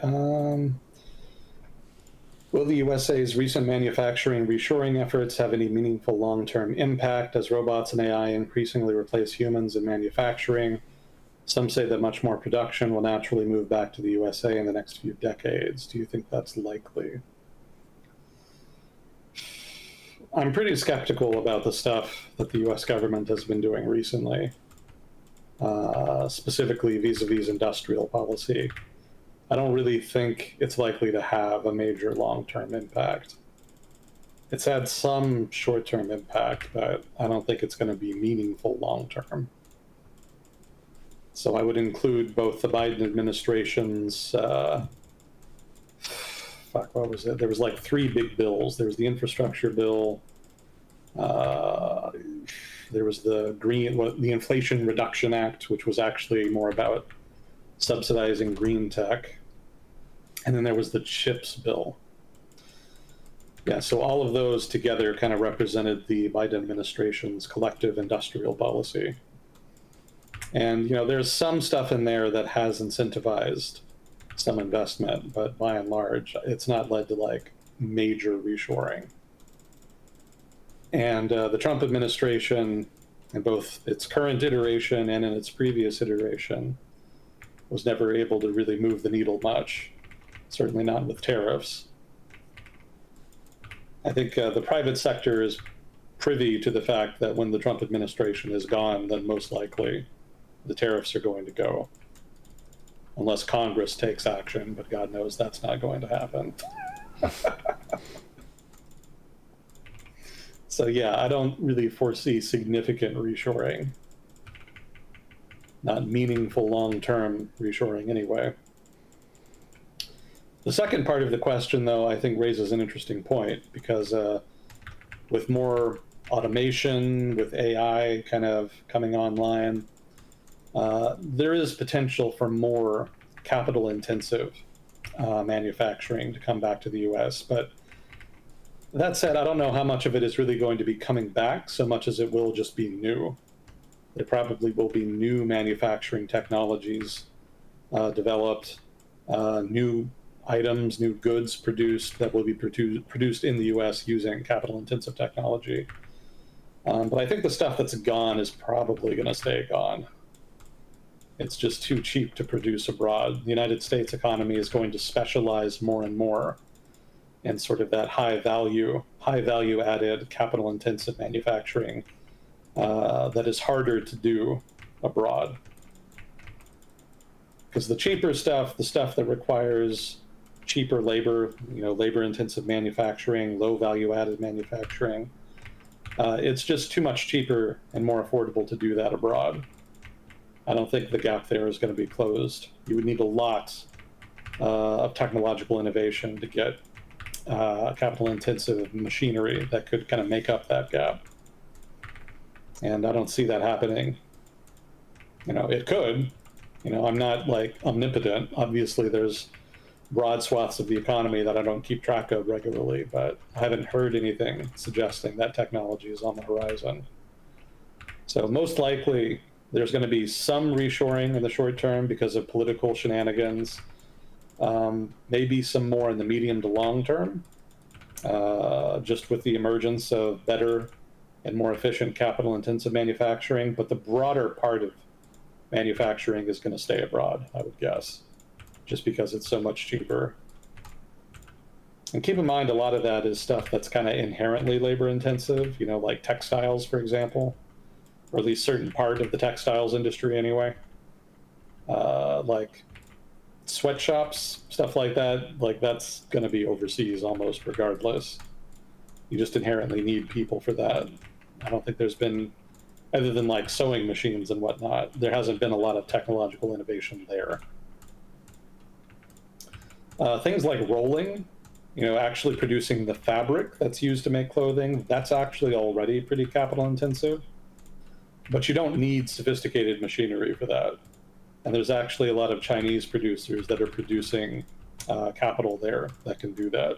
Will the USA's recent manufacturing reshoring efforts have any meaningful long-term impact as robots and AI increasingly replace humans in manufacturing? Some say that much more production will naturally move back to the USA in the next few decades. Do you think that's likely? I'm pretty skeptical about the stuff that the US government has been doing recently, specifically vis-a-vis industrial policy. I don't really think it's likely to have a major long-term impact. It's had some short-term impact, but I don't think it's going to be meaningful long-term. So I would include both the Biden administration's, what was it? There was like 3 big bills. There was the infrastructure bill, there was the Inflation Reduction Act, which was actually more about subsidizing green tech. And then there was the CHIPS bill. Yeah, so all of those together kind of represented the Biden administration's collective industrial policy. And, there's some stuff in there that has incentivized some investment, but by and large, it's not led to like major reshoring. And the Trump administration, in both its current iteration and in its previous iteration, was never able to really move the needle much. Certainly not with tariffs. I think the private sector is privy to the fact that when the Trump administration is gone, then most likely the tariffs are going to go. Unless Congress takes action, but God knows that's not going to happen. So yeah, I don't really foresee significant reshoring. Not meaningful long-term reshoring anyway. The second part of the question, though, I think raises an interesting point, because with more automation, with AI kind of coming online, there is potential for more capital-intensive manufacturing to come back to the US. But that said, I don't know how much of it is really going to be coming back so much as it will just be new. There probably will be new manufacturing technologies developed, new items, new goods produced that will be produced in the US using capital-intensive technology. But I think the stuff that's gone is probably going to stay gone. It's just too cheap to produce abroad. The United States economy is going to specialize more and more in sort of that high value added, capital-intensive manufacturing that is harder to do abroad. Because the cheaper stuff, the stuff that requires cheaper labor, labor-intensive manufacturing, low value-added manufacturing, it's just too much cheaper and more affordable to do that abroad. I don't think the gap there is going to be closed. You would need a lot of technological innovation to get capital-intensive machinery that could kind of make up that gap. And I don't see that happening. It could. I'm not like omnipotent. Obviously, there's broad swaths of the economy that I don't keep track of regularly, but I haven't heard anything suggesting that technology is on the horizon. So most likely, There's going to be some reshoring in the short term because of political shenanigans. Maybe some more in the medium to long term, just with the emergence of better and more efficient capital intensive manufacturing. But the broader part of manufacturing is going to stay abroad, I would guess, just because it's so much cheaper. And keep in mind, a lot of that is stuff that's kind of inherently labor intensive, like textiles, for example, or at least certain part of the textiles industry anyway. Like sweatshops, stuff like that, like that's going to be overseas almost regardless. You just inherently need people for that. I don't think there's been, other than like sewing machines and whatnot, there hasn't been a lot of technological innovation there. Things like rolling, actually producing the fabric that's used to make clothing, that's actually already pretty capital intensive. But you don't need sophisticated machinery for that. And there's actually a lot of Chinese producers that are producing capital there that can do that.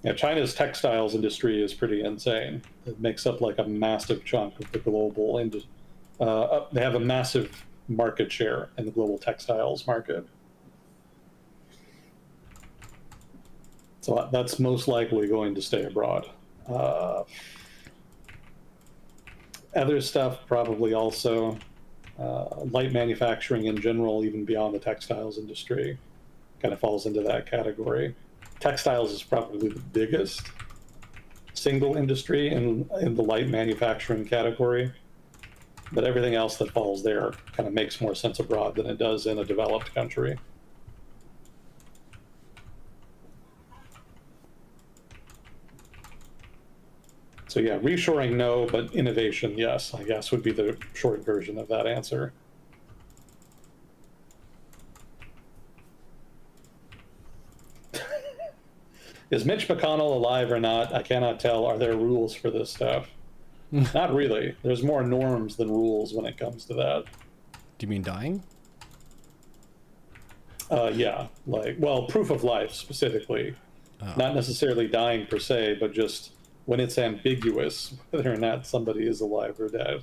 Yeah, China's textiles industry is pretty insane. It makes up like a massive chunk of the global industry. They have a massive market share in the global textiles market. So that's most likely going to stay abroad. Other stuff probably also. Light manufacturing in general, even beyond the textiles industry, kind of falls into that category. Textiles is probably the biggest single industry in the light manufacturing category, but everything else that falls there kind of makes more sense abroad than it does in a developed country. So yeah, reshoring, no, but innovation, yes, I guess would be the short version of that answer. Is Mitch McConnell alive or not? I cannot tell. Are there rules for this stuff? Not really. There's more norms than rules when it comes to that. Do you mean dying? Yeah, proof of life specifically. Oh. Not necessarily dying per se, but just when it's ambiguous whether or not somebody is alive or dead.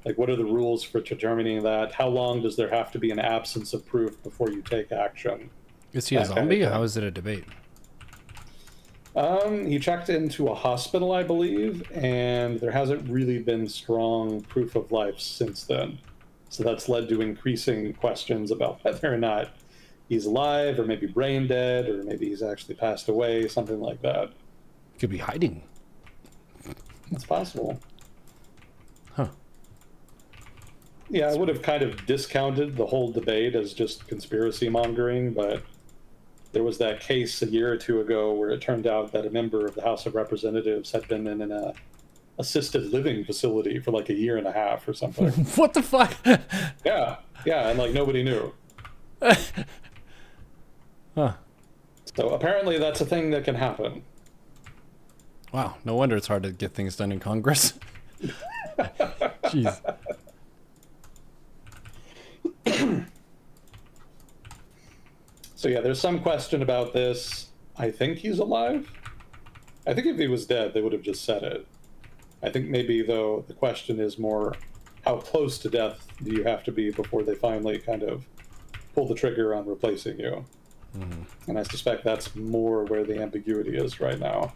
Like, what are the rules for determining that? How long does there have to be an absence of proof before you take action? Is he a zombie? How is it a debate? He checked into a hospital, I believe, and there hasn't really been strong proof of life since then. So that's led to increasing questions about whether or not he's alive, or maybe brain dead, or maybe he's actually passed away, something like that. Could be hiding. It's possible. Huh. Yeah, I would have kind of discounted the whole debate as just conspiracy mongering, but there was that case a year or two ago where it turned out that a member of the House of Representatives had been in an assisted living facility for like a year and a half or something. What the fuck? Yeah, and like nobody knew. Huh. So apparently that's a thing that can happen. Wow, no wonder it's hard to get things done in Congress. Jeez. So yeah, there's some question about this. I think he's alive. I think if he was dead, they would have just said it. I think maybe, though, the question is more, how close to death do you have to be before they finally kind of pull the trigger on replacing you? Mm-hmm. And I suspect that's more where the ambiguity is right now.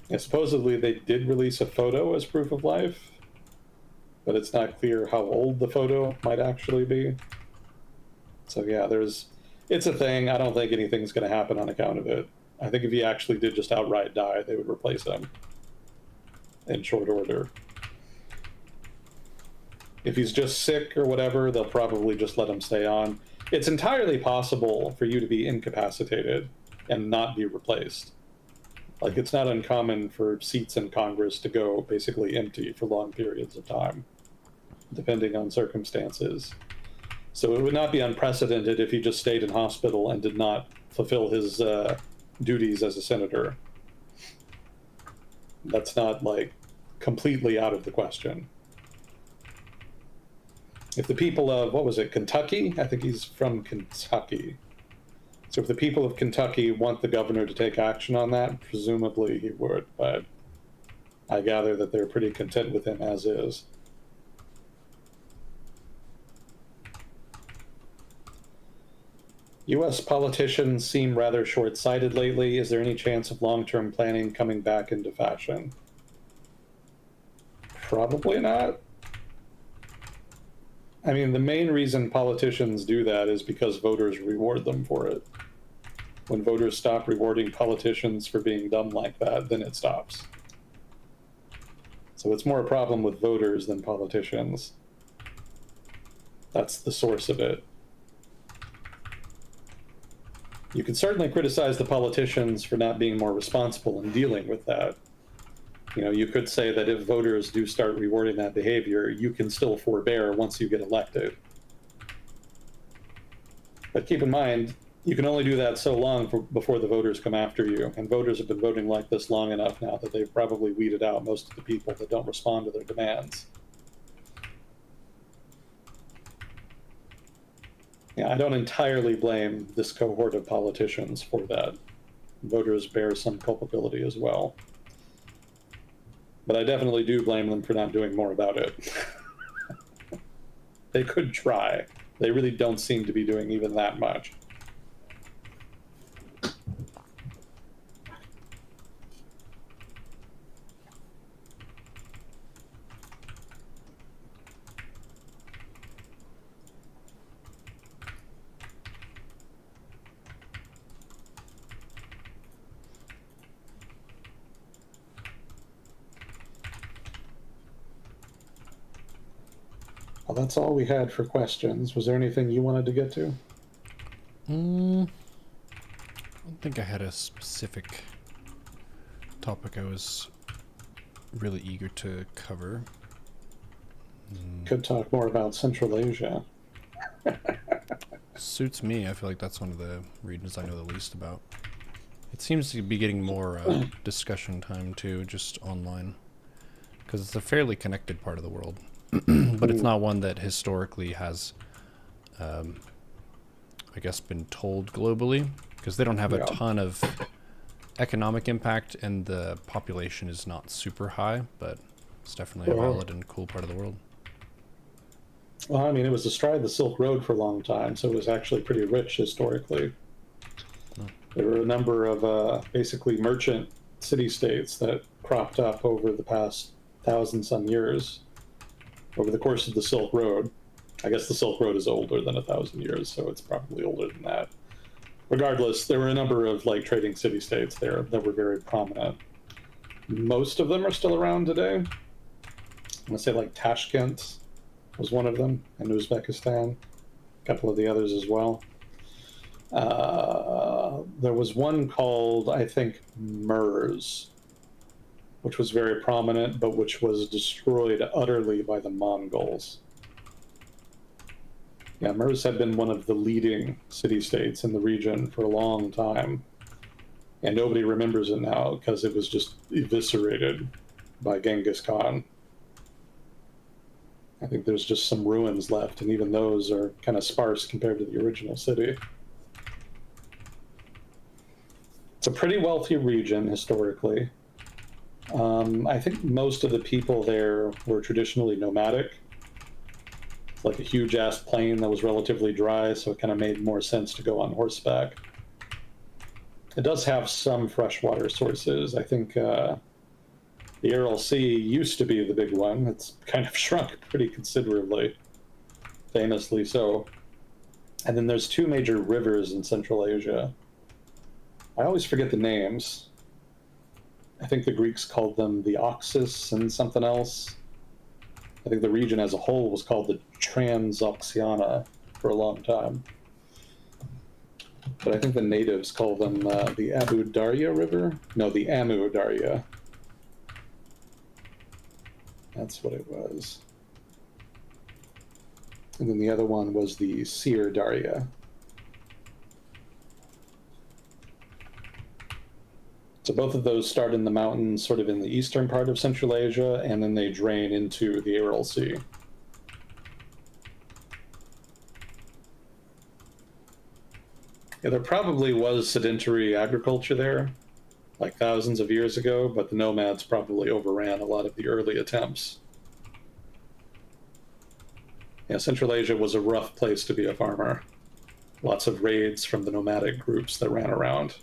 Yeah, supposedly they did release a photo as proof of life, but it's not clear how old the photo might actually be. So yeah, it's a thing. I don't think anything's going to happen on account of it. I think if he actually did just outright die, they would replace him in short order. If he's just sick or whatever, they'll probably just let him stay on. It's entirely possible for you to be incapacitated and not be replaced. Like, it's not uncommon for seats in Congress to go basically empty for long periods of time, depending on circumstances. So it would not be unprecedented if he just stayed in hospital and did not fulfill his duties as a senator. That's not, like, completely out of the question. If the people of, what was it, Kentucky? I think he's from Kentucky. So if the people of Kentucky want the governor to take action on that, presumably he would, but I gather that they're pretty content with him as is. US politicians seem rather short sighted lately. Is there any chance of long term planning coming back into fashion? Probably not. I mean, the main reason politicians do that is because voters reward them for it. When voters stop rewarding politicians for being dumb like that, then it stops. So it's more a problem with voters than politicians. That's the source of it. You can certainly criticize the politicians for not being more responsible in dealing with that. You know, you could say that if voters do start rewarding that behavior, you can still forbear once you get elected. But keep in mind, you can only do that so long before the voters come after you. And voters have been voting like this long enough now that they've probably weeded out most of the people that don't respond to their demands. Yeah, I don't entirely blame this cohort of politicians for that. Voters bear some culpability as well. But I definitely do blame them for not doing more about it. They could try. They really don't seem to be doing even that much. Well, that's all we had for questions. Was there anything you wanted to get to? I don't think I had a specific topic I was really eager to cover. Could talk more about Central Asia. Suits me. I feel like that's one of the regions I know the least about. It seems to be getting more discussion time too, just online, because it's a fairly connected part of the world, but it's not one that historically has, I guess, been told globally, because they don't have a ton of economic impact and the population is not super high, but it's definitely a valid and cool part of the world. Well, I mean, it was astride the Silk Road for a long time, so it was actually pretty rich historically. There were a number of basically merchant city-states that cropped up over the past 1,000-some years over the course of the Silk Road. I guess the Silk Road is older than 1,000 years, so it's probably older than that. Regardless, there were a number of like trading city-states there that were very prominent. Most of them are still around today. I'm gonna say like Tashkent was one of them, in Uzbekistan. A couple of the others as well. There was one called, I think, Mers, which was very prominent, but which was destroyed utterly by the Mongols. Yeah, Mers had been one of the leading city-states in the region for a long time, and nobody remembers it now because it was just eviscerated by Genghis Khan. I think there's just some ruins left, and even those are kind of sparse compared to the original city. It's a pretty wealthy region historically. I think most of the people there were traditionally nomadic. It's like a huge ass plain that was relatively dry, so it kind of made more sense to go on horseback. It does have some freshwater sources. I think the Aral Sea used to be the big one. It's kind of shrunk pretty considerably, famously so. And then there's two major rivers in Central Asia. I always forget the names. I think the Greeks called them the Oxus and something else. I think the region as a whole was called the Transoxiana for a long time. But I think the natives call them the Abu Darya River. No, the Amu Darya. That's what it was. And then the other one was the Seer Darya. So both of those start in the mountains, sort of in the eastern part of Central Asia, and then they drain into the Aral Sea. Yeah, there probably was sedentary agriculture there, like thousands of years ago, but the nomads probably overran a lot of the early attempts. Yeah, Central Asia was a rough place to be a farmer. Lots of raids from the nomadic groups that ran around.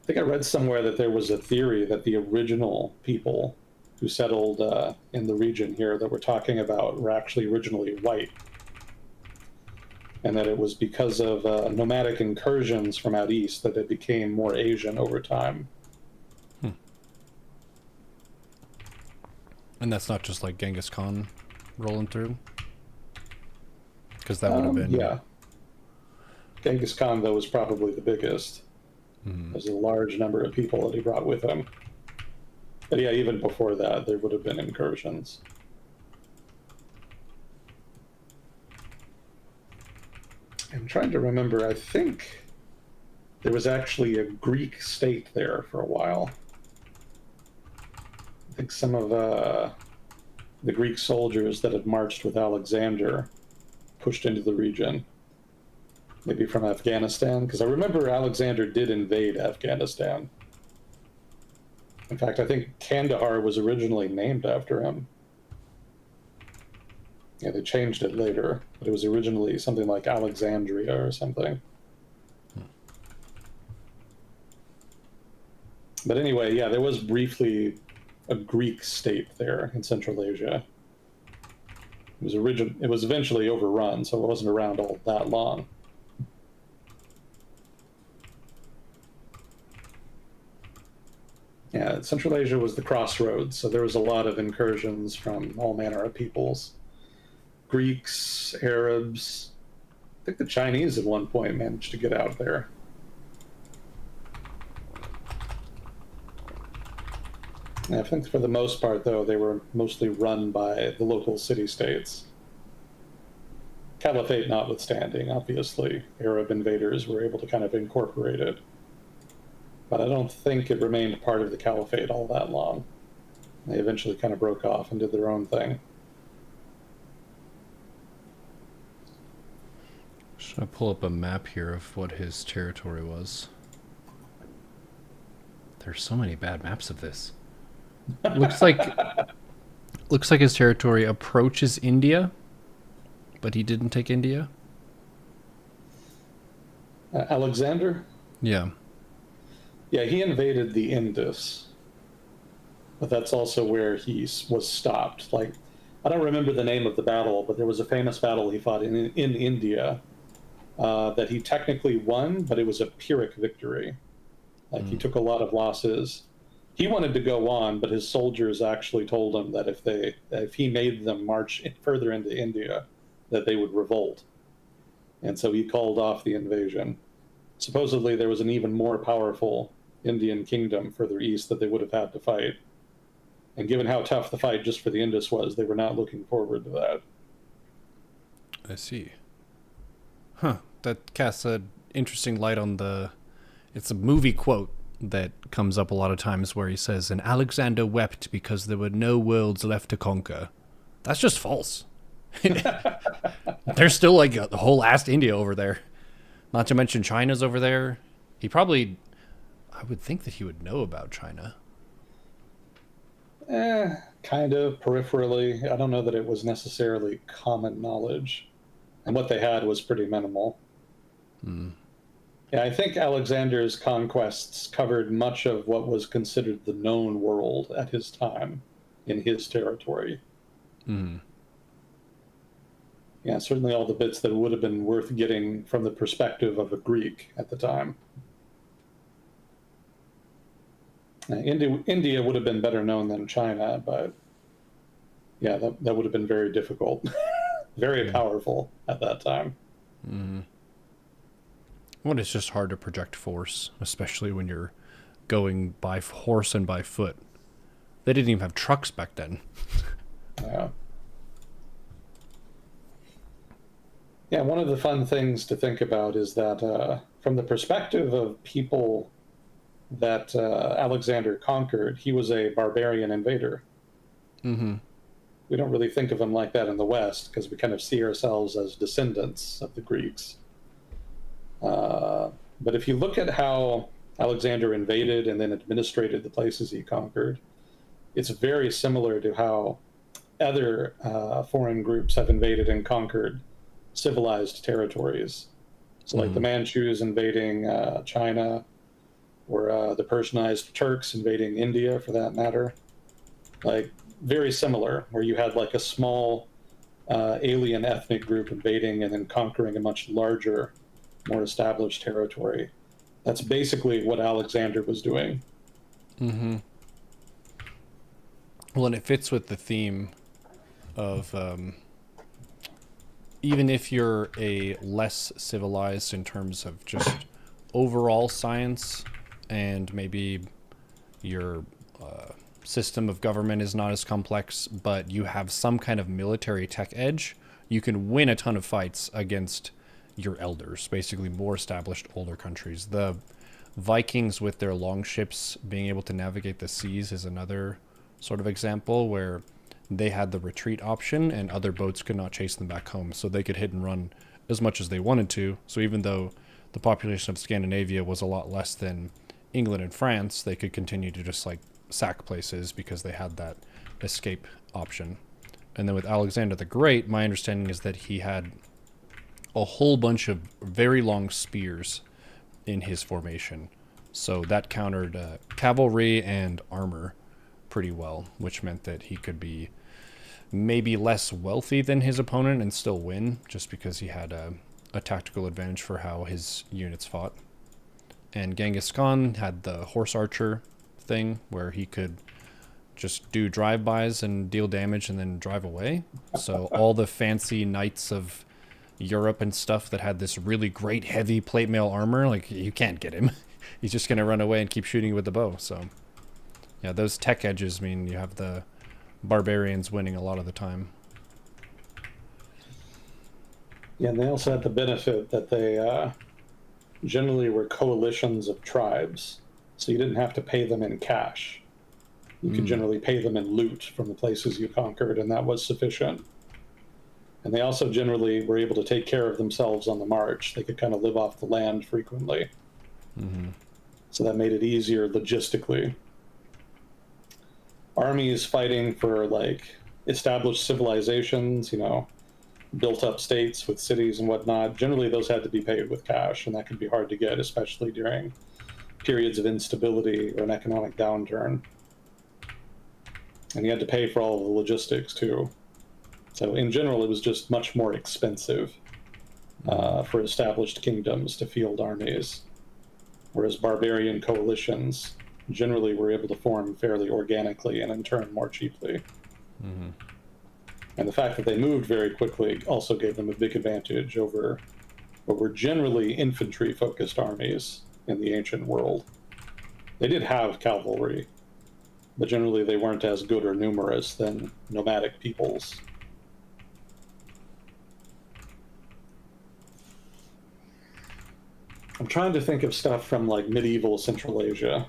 I think I read somewhere that there was a theory that the original people who settled in the region here that we're talking about were actually originally white, and that it was because of nomadic incursions from out east that it became more Asian over time. And that's not just like Genghis Khan rolling through, because that would have been. Yeah, Genghis Khan, though, was probably the biggest. There's a large number of people that he brought with him. But yeah, even before that, there would have been incursions. I'm trying to remember. I think there was actually a Greek state there for a while. I think some of the Greek soldiers that had marched with Alexander pushed into the region, maybe from Afghanistan, because I remember Alexander did invade Afghanistan. In fact, I think Kandahar was originally named after him. Yeah, they changed it later, but it was originally something like Alexandria or something. But anyway, yeah, there was briefly a Greek state there in Central Asia. It was eventually overrun, so it wasn't around all that long. Yeah, Central Asia was the crossroads, so there was a lot of incursions from all manner of peoples. Greeks, Arabs. I think the Chinese at one point managed to get out there. I think for the most part, though, they were mostly run by the local city-states. Caliphate notwithstanding, obviously, Arab invaders were able to kind of incorporate it. But I don't think it remained part of the Caliphate all that long. They eventually kind of broke off and did their own thing. Should I pull up a map here of what his territory was? There's so many bad maps of this. Looks like his territory approaches India, but he didn't take India. Alexander? Yeah. Yeah, he invaded the Indus, but that's also where he was stopped. Like, I don't remember the name of the battle, but there was a famous battle he fought in India that he technically won, but it was a Pyrrhic victory. Like, he took a lot of losses. He wanted to go on, but his soldiers actually told him that if he made them march further into India, that they would revolt. And so he called off the invasion. Supposedly, there was an even more powerful Indian kingdom further east that they would have had to fight. And given how tough the fight just for the Indus was, they were not looking forward to that. I see. Huh. That casts an interesting light on the. It's a movie quote that comes up a lot of times where he says, "And Alexander wept because there were no worlds left to conquer." That's just false. There's still like the whole last India over there. Not to mention China's over there. He probably, I would think that he would know about China. Kind of peripherally. I don't know that it was necessarily common knowledge. And what they had was pretty minimal. Yeah, I think Alexander's conquests covered much of what was considered the known world at his time in his territory. Yeah, certainly all the bits that would have been worth getting from the perspective of a Greek at the time. India would have been better known than China, but yeah, that would have been very difficult. Very powerful at that time. Well, it's just hard to project force, especially when you're going by horse and by foot. They didn't even have trucks back then. Yeah. Yeah, one of the fun things to think about is that from the perspective of people that Alexander conquered, he was a barbarian invader. We don't really think of him like that in the West because we kind of see ourselves as descendants of the Greeks. But if you look at how Alexander invaded and then administrated the places he conquered, it's very similar to how other foreign groups have invaded and conquered civilized territories. So, like the Mm-hmm. Manchus invading China, or the Persianized Turks invading India, for that matter. Like, very similar, where you had like a small alien ethnic group invading and then conquering a much larger, more established territory. That's basically what Alexander was doing. Mm-hmm. Well, and it fits with the theme of even if you're a less civilized in terms of just overall science, and maybe your system of government is not as complex, but you have some kind of military tech edge, you can win a ton of fights against your elders, basically more established older countries. The Vikings with their longships being able to navigate the seas is another sort of example where they had the retreat option and other boats could not chase them back home, so they could hit and run as much as they wanted to. So even though the population of Scandinavia was a lot less than England and France, they could continue to just like sack places because they had that escape option. And then with Alexander the Great, my understanding is that he had a whole bunch of very long spears in his formation. So that countered cavalry and armor pretty well, which meant that he could be maybe less wealthy than his opponent and still win, just because he had a tactical advantage for how his units fought. And Genghis Khan had the horse archer thing where he could just do drive-bys and deal damage and then drive away. So all the fancy knights of Europe and stuff that had this really great heavy plate mail armor, like you can't get him. He's just gonna run away and keep shooting with the bow. So yeah, those tech edges mean you have the barbarians winning a lot of the time. Yeah, and they also had the benefit that they generally were coalitions of tribes, so you didn't have to pay them in cash. You could Mm. generally pay them in loot from the places you conquered, and that was sufficient. And they also generally were able to take care of themselves on the march. They could kind of live off the land frequently. Mm-hmm. So that made it easier logistically. Armies fighting for like established civilizations, built up states with cities and whatnot, generally those had to be paid with cash, and that could be hard to get, especially during periods of instability or an economic downturn. And you had to pay for all of the logistics too. So, in general, it was just much more expensive Mm-hmm. for established kingdoms to field armies, whereas barbarian coalitions generally were able to form fairly organically and in turn more cheaply. Mm-hmm. And the fact that they moved very quickly also gave them a big advantage over what were generally infantry focused armies in the ancient world. They did have cavalry, but generally they weren't as good or numerous than nomadic peoples. I'm trying to think of stuff from like medieval Central Asia,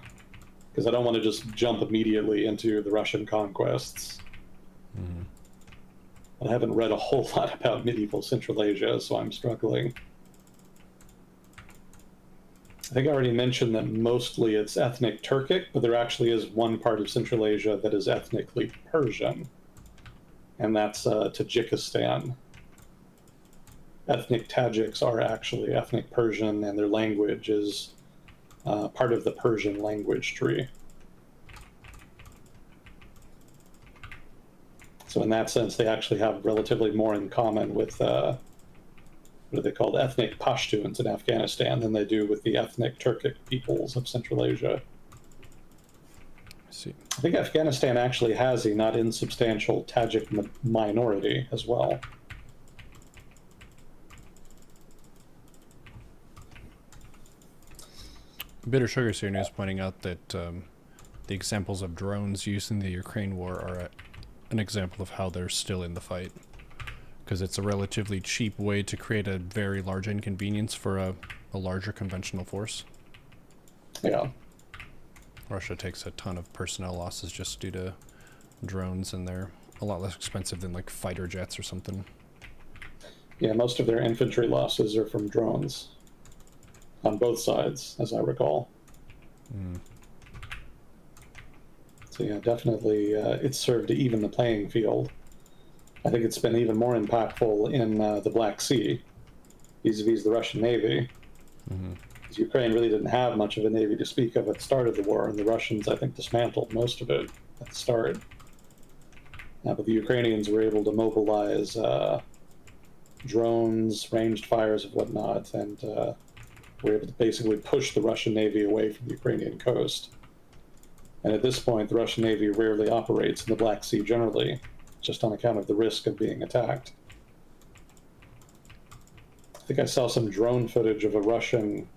because I don't want to just jump immediately into the Russian conquests. Mm-hmm. I haven't read a whole lot about medieval Central Asia, so I'm struggling. I think I already mentioned that mostly it's ethnic Turkic, but there actually is one part of Central Asia that is ethnically Persian, and that's Tajikistan. Ethnic Tajiks are actually ethnic Persian, and their language is part of the Persian language tree. So, in that sense, they actually have relatively more in common with what are they called, ethnic Pashtuns in Afghanistan than they do with the ethnic Turkic peoples of Central Asia. I see. I think Afghanistan actually has a not insubstantial Tajik minority as well. Bitter Sugar Series is pointing out that the examples of drones used in the Ukraine war are an example of how they're still in the fight, because it's a relatively cheap way to create a very large inconvenience for a larger conventional force. Yeah. Russia takes a ton of personnel losses just due to drones, and they're a lot less expensive than like fighter jets or something. Yeah, most of their infantry losses are from drones. on both sides, as I recall. So yeah, definitely, it's served to even the playing field. I think it's been even more impactful in the Black Sea, vis-a-vis the Russian Navy. Because Ukraine really didn't have much of a navy to speak of at the start of the war, and the Russians, I think, dismantled most of it at the start. But the Ukrainians were able to mobilize drones, ranged fires, and whatnot, and were able to basically push the Russian Navy away from the Ukrainian coast. And at this point, the Russian Navy rarely operates in the Black Sea generally, just on account of the risk of being attacked. I think I saw some drone footage of a Russian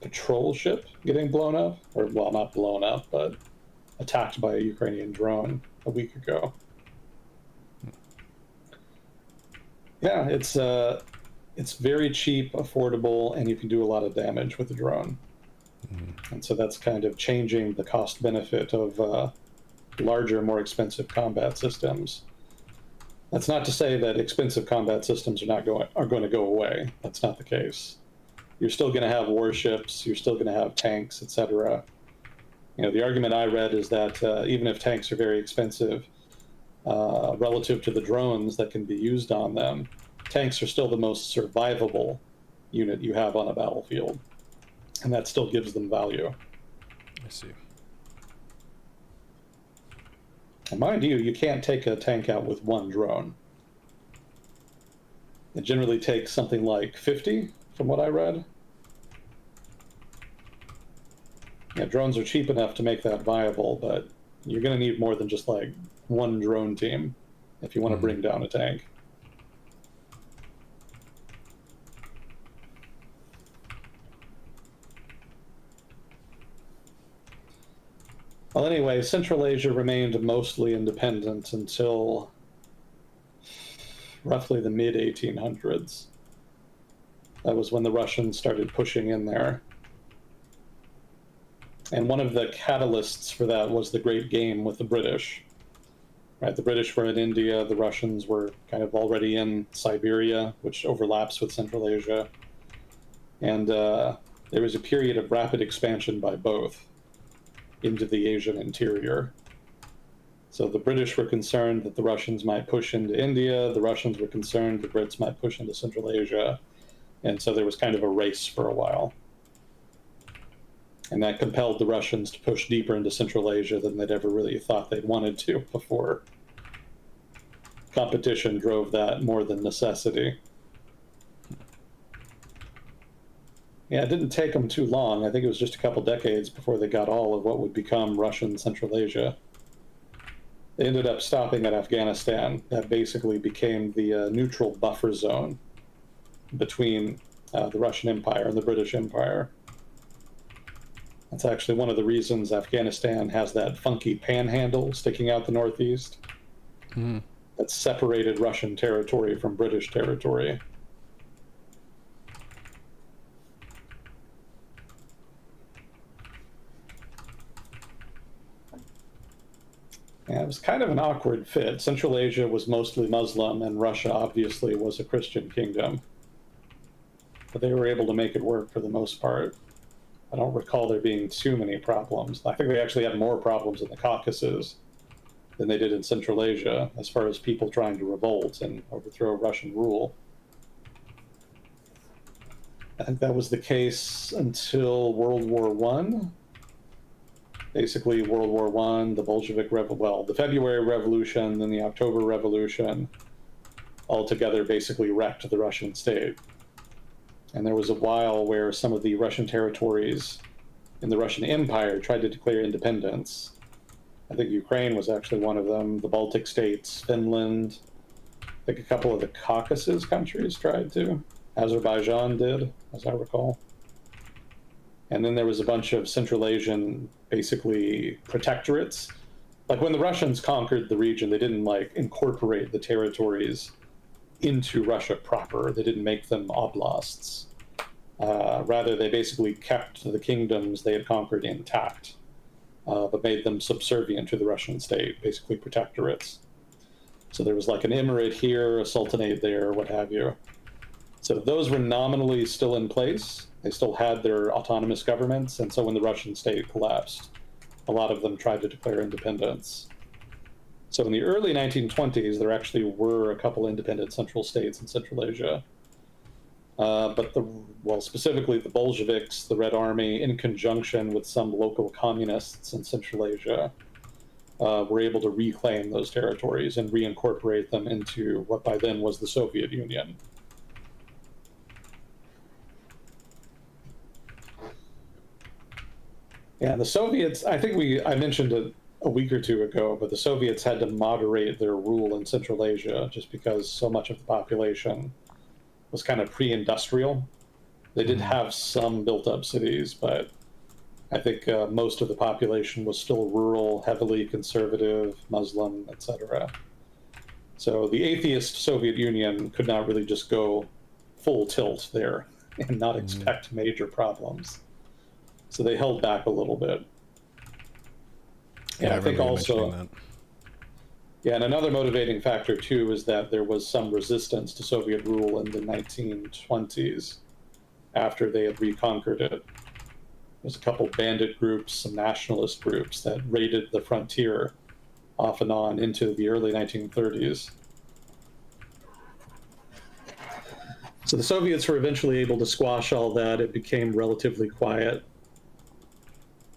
patrol ship getting blown up, or, well, not blown up, but attacked by a Ukrainian drone a week ago. Yeah, it's very cheap, affordable, and you can do a lot of damage with the drone. And so that's kind of changing the cost benefit of larger, more expensive combat systems. That's not to say that expensive combat systems are going to go away. That's not the case. You're still going to have warships. You're still going to have tanks, etc. You know, the argument I read is that even if tanks are very expensive, relative to the drones that can be used on them, tanks are still the most survivable unit you have on a battlefield, and that still gives them value. I see. And mind you can't take a tank out with one drone. It generally takes something like 50, from what I read. Yeah, drones are cheap enough to make that viable, but you're going to need more than just like one drone team if you want to bring down a tank. Well, anyway, Central Asia remained mostly independent until roughly the mid-1800s. That was when the Russians started pushing in there. And one of the catalysts for that was the Great Game with the British. Right, the British were in India, the Russians were kind of already in Siberia, which overlaps with Central Asia. And there was a period of rapid expansion by both into the Asian interior. So the British were concerned that the Russians might push into India, the Russians were concerned the Brits might push into Central Asia, and so there was kind of a race for a while. And that compelled the Russians to push deeper into Central Asia than they'd ever really thought they'd wanted to before. Competition drove that more than necessity. Yeah, it didn't take them too long. I think it was just a couple decades before they got all of what would become Russian Central Asia. They ended up stopping at Afghanistan. That basically became the neutral buffer zone between the Russian Empire and the British Empire. That's actually one of the reasons Afghanistan has that funky panhandle sticking out the northeast. That separated Russian territory from British territory. Yeah, it was kind of an awkward fit. Central Asia was mostly Muslim, and Russia obviously was a Christian kingdom. But they were able to make it work for the most part. I don't recall there being too many problems. I think they actually had more problems in the Caucasus than they did in Central Asia, as far as people trying to revolt and overthrow Russian rule. I think that was the case until World War I. Basically, World War I, the Bolshevik Revolution, the February Revolution, then the October Revolution, altogether basically wrecked the Russian state. And there was a while where some of the Russian territories in the Russian Empire tried to declare independence. I think Ukraine was actually one of them, the Baltic states, Finland, I think a couple of the Caucasus countries tried to. Azerbaijan did, as I recall. And then there was a bunch of Central Asian, basically, protectorates. Like when the Russians conquered the region, they didn't like incorporate the territories into Russia proper. They didn't make them oblasts. Rather, they basically kept the kingdoms they had conquered intact, but made them subservient to the Russian state, basically protectorates. So there was like an emirate here, a sultanate there, what have you. So those were nominally still in place. They still had their autonomous governments. And so when the Russian state collapsed, a lot of them tried to declare independence. So in the early 1920s, there actually were a couple independent central states in Central Asia. But specifically the Bolsheviks, the Red Army, in conjunction with some local communists in Central Asia, were able to reclaim those territories and reincorporate them into what by then was the Soviet Union. Yeah, the Soviets, I think I mentioned it a week or two ago, but the Soviets had to moderate their rule in Central Asia just because so much of the population was kind of pre-industrial. They did have some built-up cities, but I think most of the population was still rural, heavily conservative, Muslim, etc. So the atheist Soviet Union could not really just go full tilt there and not expect major problems. So they held back a little bit. And Yeah, I I think remember you mentioning also, that. yeah, and another motivating factor too is that there was some resistance to Soviet rule in the 1920s after they had reconquered it. There's a couple bandit groups, some nationalist groups that raided the frontier off and on into the early 1930s. So the Soviets were eventually able to squash all that. It became relatively quiet.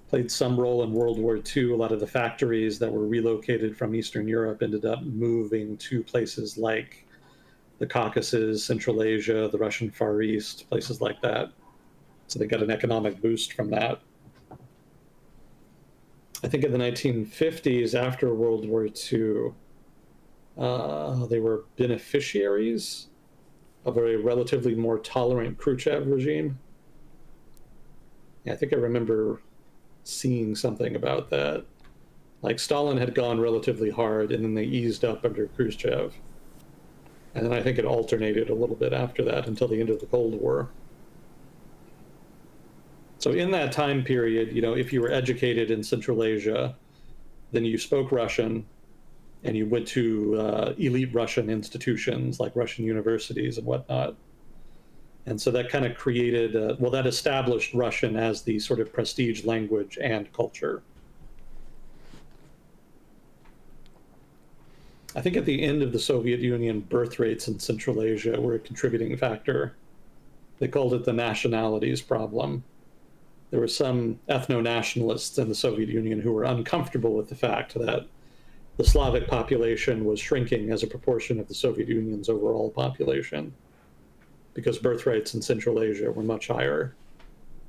Played some role in World War II. A lot of the factories that were relocated from Eastern Europe ended up moving to places like the Caucasus, Central Asia, the Russian Far East, places like that. So they got an economic boost from that. I think in the 1950s, after World War II, they were beneficiaries of a relatively more tolerant Khrushchev regime. Yeah, I think I remember seeing something about that. Like Stalin had gone relatively hard, and then they eased up under Khrushchev. And then I think it alternated a little bit after that until the end of the Cold War. So in that time period, if you were educated in Central Asia, then you spoke Russian, and you went to elite Russian institutions like Russian universities and whatnot. And so that kind of created, that established Russian as the sort of prestige language and culture. I think at the end of the Soviet Union, birth rates in Central Asia were a contributing factor. They called it the nationalities problem. There were some ethno-nationalists in the Soviet Union who were uncomfortable with the fact that the Slavic population was shrinking as a proportion of the Soviet Union's overall population because birth rates in Central Asia were much higher.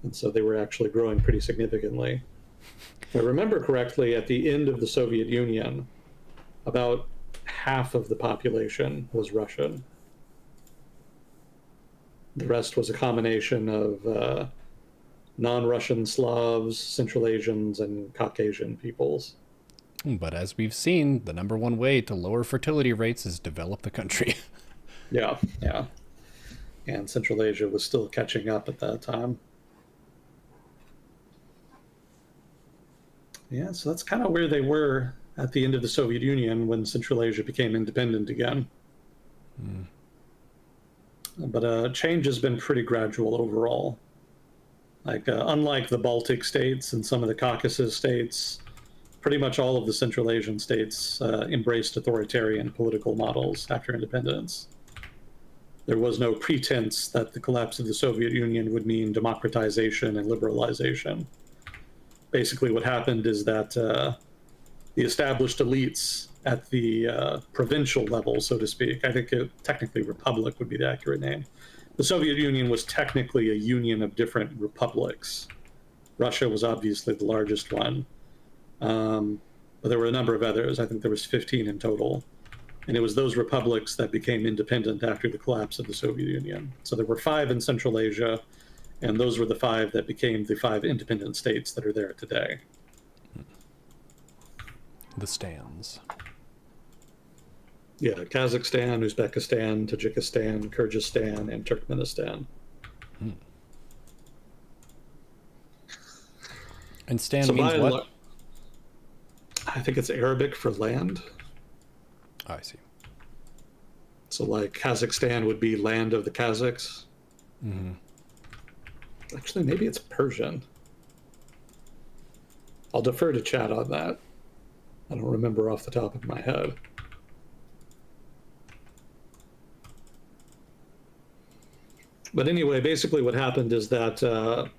And so they were actually growing pretty significantly. If I remember correctly, at the end of the Soviet Union, about half of the population was Russian. The rest was a combination of non-Russian Slavs, Central Asians, and Caucasian peoples. But as we've seen, the number one way to lower fertility rates is develop the country. Yeah, yeah. And Central Asia was still catching up at that time. Yeah, so that's kind of where they were at the end of the Soviet Union when Central Asia became independent again. But change has been pretty gradual overall. Like, unlike the Baltic states and some of the Caucasus states, pretty much all of the Central Asian states embraced authoritarian political models after independence. There was no pretense that the collapse of the Soviet Union would mean democratization and liberalization. Basically, what happened is that the established elites at the provincial level, so to speak, I think technically republic would be the accurate name. The Soviet Union was technically a union of different republics. Russia was obviously the largest one. But there were a number of others. I think there was 15 in total. And it was those republics that became independent after the collapse of the Soviet Union. So there were 5 in Central Asia, and those were the 5 that became the 5 independent states that are there today. The stands. Yeah, Kazakhstan, Uzbekistan, Tajikistan, Kyrgyzstan, and Turkmenistan. And stand means what? I think it's Arabic for land. Oh, I see. So, like, Kazakhstan would be land of the Kazakhs. Mm-hmm. Actually, maybe it's Persian. I'll defer to chat on that. I don't remember off the top of my head. But anyway, basically what happened is that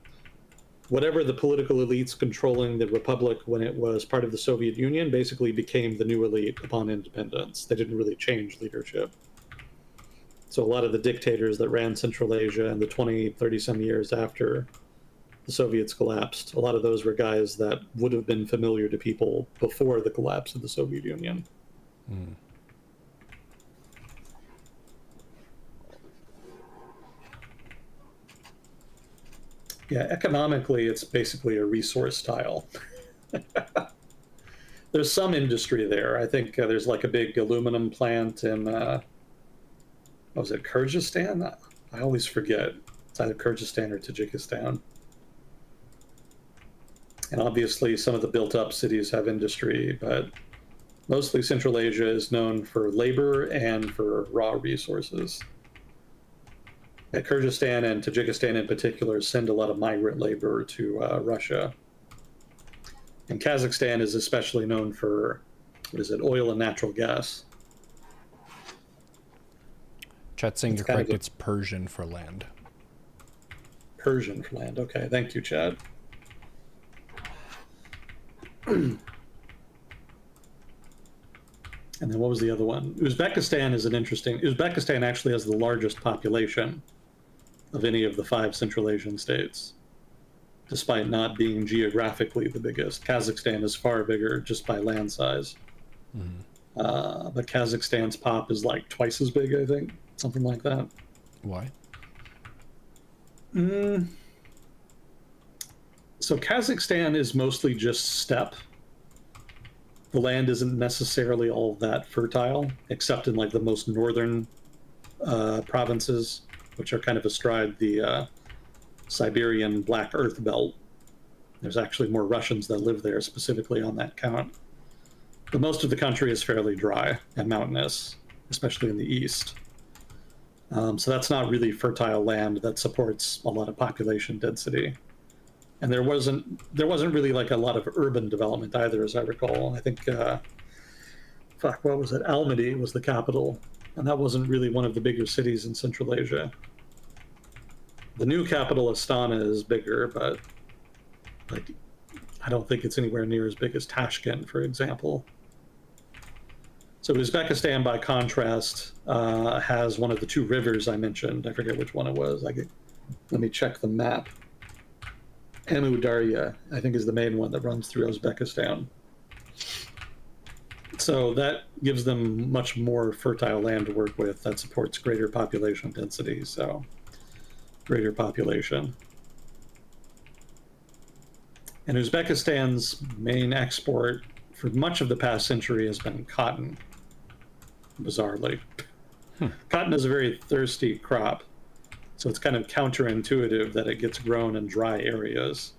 whatever the political elites controlling the republic when it was part of the Soviet Union basically became the new elite upon independence. They didn't really change leadership. So a lot of the dictators that ran Central Asia in the 20, 30 some years after the Soviets collapsed, a lot of those were guys that would have been familiar to people before the collapse of the Soviet Union. Mm. Yeah, economically, it's basically a resource tile. There's some industry there. I think there's like a big aluminum plant in, what was it, Kyrgyzstan? I always forget. It's either Kyrgyzstan or Tajikistan. And obviously, some of the built up cities have industry, but mostly Central Asia is known for labor and for raw resources. Kyrgyzstan and Tajikistan in particular send a lot of migrant labor to Russia. And Kazakhstan is especially known for, what is it, oil and natural gas. Chat saying you're correct. It's Persian for land. Persian for land. Okay, thank you, Chad. And then what was the other one? Uzbekistan is an interesting. Uzbekistan actually has the largest population of any of the 5 Central Asian states, despite not being geographically the biggest. Kazakhstan is far bigger just by land size. Mm-hmm. But Kazakhstan's pop is like twice as big, I think, something like that. Why? So Kazakhstan is mostly just steppe. The land isn't necessarily all that fertile, except in like the most northern provinces, which are kind of astride the Siberian Black Earth Belt. There's actually more Russians that live there specifically on that count. But most of the country is fairly dry and mountainous, especially in the east. So that's not really fertile land that supports a lot of population density. And there wasn't really like a lot of urban development either, as I recall. I think, what was it? Almaty was the capital, and that wasn't really one of the bigger cities in Central Asia. The new capital, Astana, is bigger, but like I don't think it's anywhere near as big as Tashkent, for example. So Uzbekistan, by contrast, has one of the 2 rivers I mentioned. I forget which one it was. Let me check the map. Amu Darya, I think, is the main one that runs through Uzbekistan. So that gives them much more fertile land to work with that supports greater population density, so greater population. And Uzbekistan's main export for much of the past century has been cotton, bizarrely. Cotton is a very thirsty crop, so it's kind of counterintuitive that it gets grown in dry areas.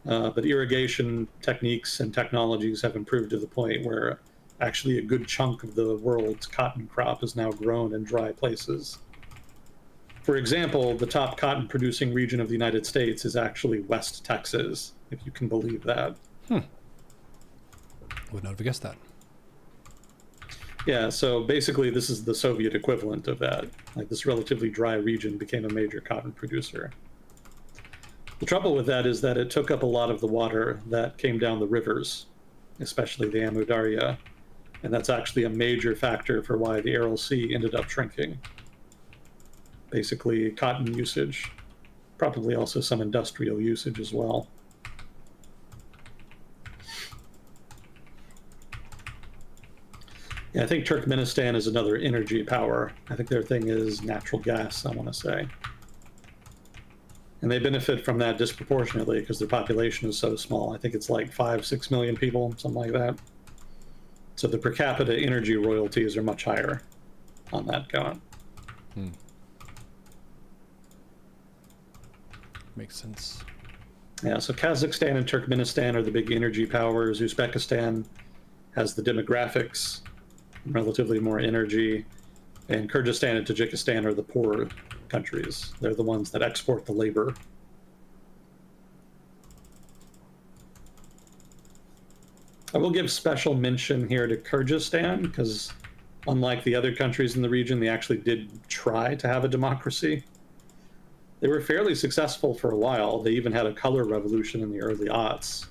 But irrigation techniques and technologies have improved to the point where actually a good chunk of the world's cotton crop is now grown in dry places. For example, the top cotton producing region of the United States is actually West Texas, if you can believe that. Would not have guessed that. Yeah, so basically this is the Soviet equivalent of that. Like, this relatively dry region became a major cotton producer. The trouble with that is that it took up a lot of the water that came down the rivers, especially the Amu Darya, and that's actually a major factor for why the Aral Sea ended up shrinking. Basically, cotton usage, probably also some industrial usage as well. Yeah, I think Turkmenistan is another energy power. I think their thing is natural gas, I want to say. And they benefit from that disproportionately because their population is so small. I think it's like 5-6 million people, something like that. So the per capita energy royalties are much higher on that count. Makes sense. Yeah, so Kazakhstan and Turkmenistan are the big energy powers. Uzbekistan has the demographics, relatively more energy. And Kyrgyzstan and Tajikistan are the poor countries. They're the ones that export the labor. I will give special mention here to Kyrgyzstan because, unlike the other countries in the region, they actually did try to have a democracy. They were fairly successful for a while. They even had a color revolution in the early aughts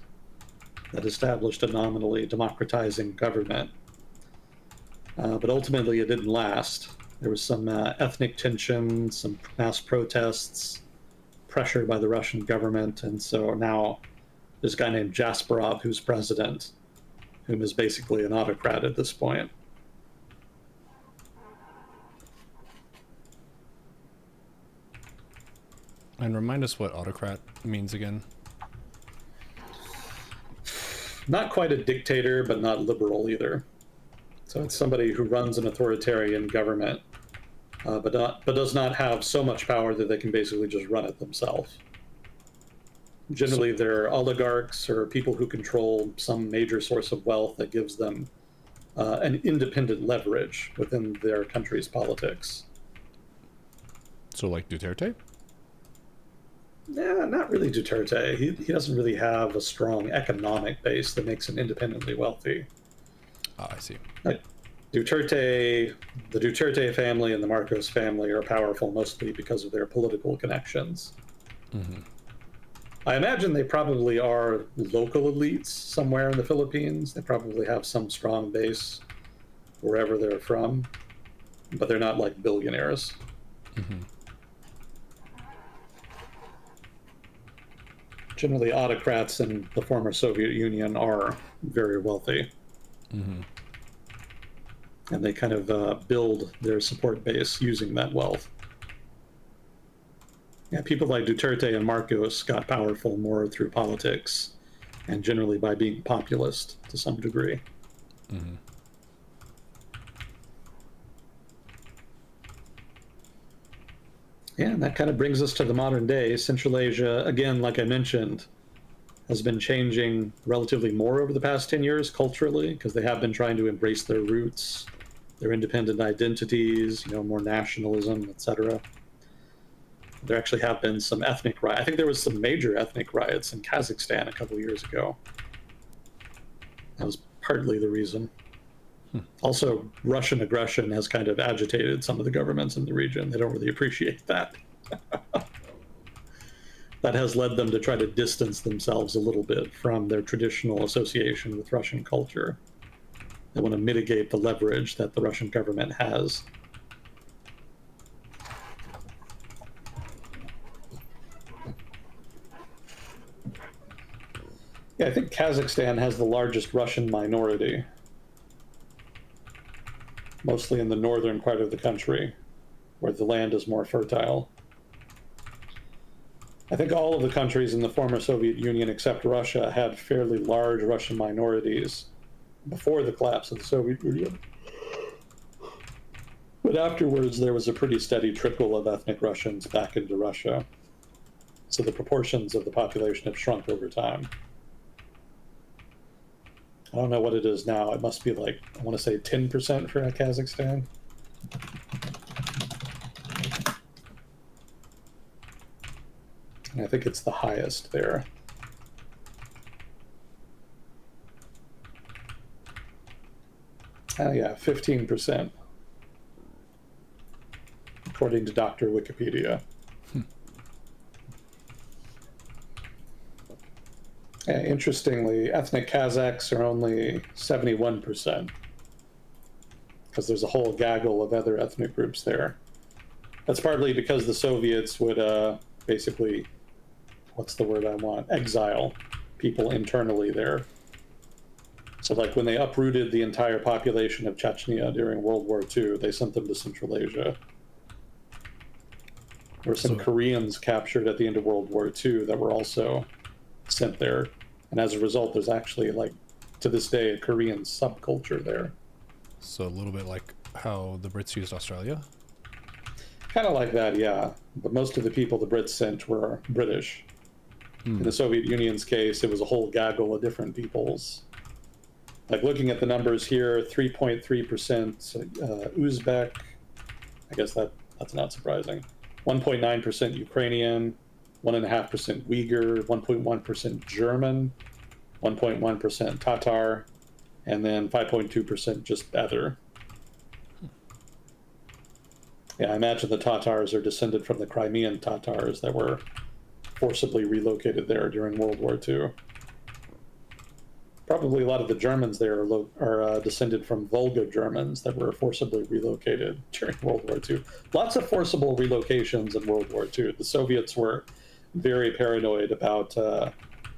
that established a nominally democratizing government. But ultimately, it didn't last. There was some ethnic tension, some mass protests, pressure by the Russian government, and so now there's a guy named Jasparov who's president, whom is basically an autocrat at this point. And remind us what autocrat means again. Not quite a dictator, but not liberal either. So it's somebody who runs an authoritarian government, but does not have so much power that they can basically just run it themselves. Generally, they're oligarchs or people who control some major source of wealth that gives them an independent leverage within their country's politics. So like Duterte? Yeah, not really Duterte. He doesn't really have a strong economic base that makes him independently wealthy. Ah, I see. Duterte, the Duterte family and the Marcos family are powerful mostly because of their political connections. Mm-hmm. I imagine they probably are local elites somewhere in the Philippines. They probably have some strong base wherever they're from, but they're not like billionaires. Mm-hmm. Generally, autocrats in the former Soviet Union are very wealthy. Mm-hmm. And they kind of build their support base using that wealth. Yeah, people like Duterte and Marcos got powerful more through politics and generally by being populist to some degree. Mm-hmm. Yeah, and that kind of brings us to the modern day. Central Asia, again, like I mentioned, has been changing relatively more over the past 10 years culturally because they have been trying to embrace their roots, their independent identities, more nationalism, etc. There actually have been some ethnic riots. I think there was some major ethnic riots in Kazakhstan a couple of years ago. That was partly the reason. Also, Russian aggression has kind of agitated some of the governments in the region. They don't really appreciate that. That has led them to try to distance themselves a little bit from their traditional association with Russian culture. They want to mitigate the leverage that the Russian government has. Yeah, I think Kazakhstan has the largest Russian minority, mostly in the northern part of the country, where the land is more fertile. I think all of the countries in the former Soviet Union, except Russia, had fairly large Russian minorities before the collapse of the Soviet Union. But afterwards, there was a pretty steady trickle of ethnic Russians back into Russia. So the proportions of the population have shrunk over time. I don't know what it is now. It must be like, I want to say 10% for Kazakhstan. And I think it's the highest there. Oh yeah, 15%, according to Dr. Wikipedia. Interestingly, ethnic Kazakhs are only 71%, because there's a whole gaggle of other ethnic groups there. That's partly because the Soviets would basically, what's the word I want, exile people internally there. So like when they uprooted the entire population of Chechnya during World War II, they sent them to Central Asia. There were some Koreans captured at the end of World War II that were also sent there. And as a result, there's actually, like, to this day, a Korean subculture there. So a little bit like how the Brits used Australia? Kind of like that, yeah. But most of the people the Brits sent were British. In the Soviet Union's case, it was a whole gaggle of different peoples. Like looking at the numbers here, 3.3% Uzbek, I guess that's not surprising. 1.9% Ukrainian, 1.5% Uyghur, 1.1% German, 1.1% Tatar, and then 5.2% just other. Yeah, I imagine the Tatars are descended from the Crimean Tatars that were forcibly relocated there during World War II. Probably a lot of the Germans there are descended from Volga Germans that were forcibly relocated during World War II. Lots of forcible relocations in World War II. The Soviets were very paranoid about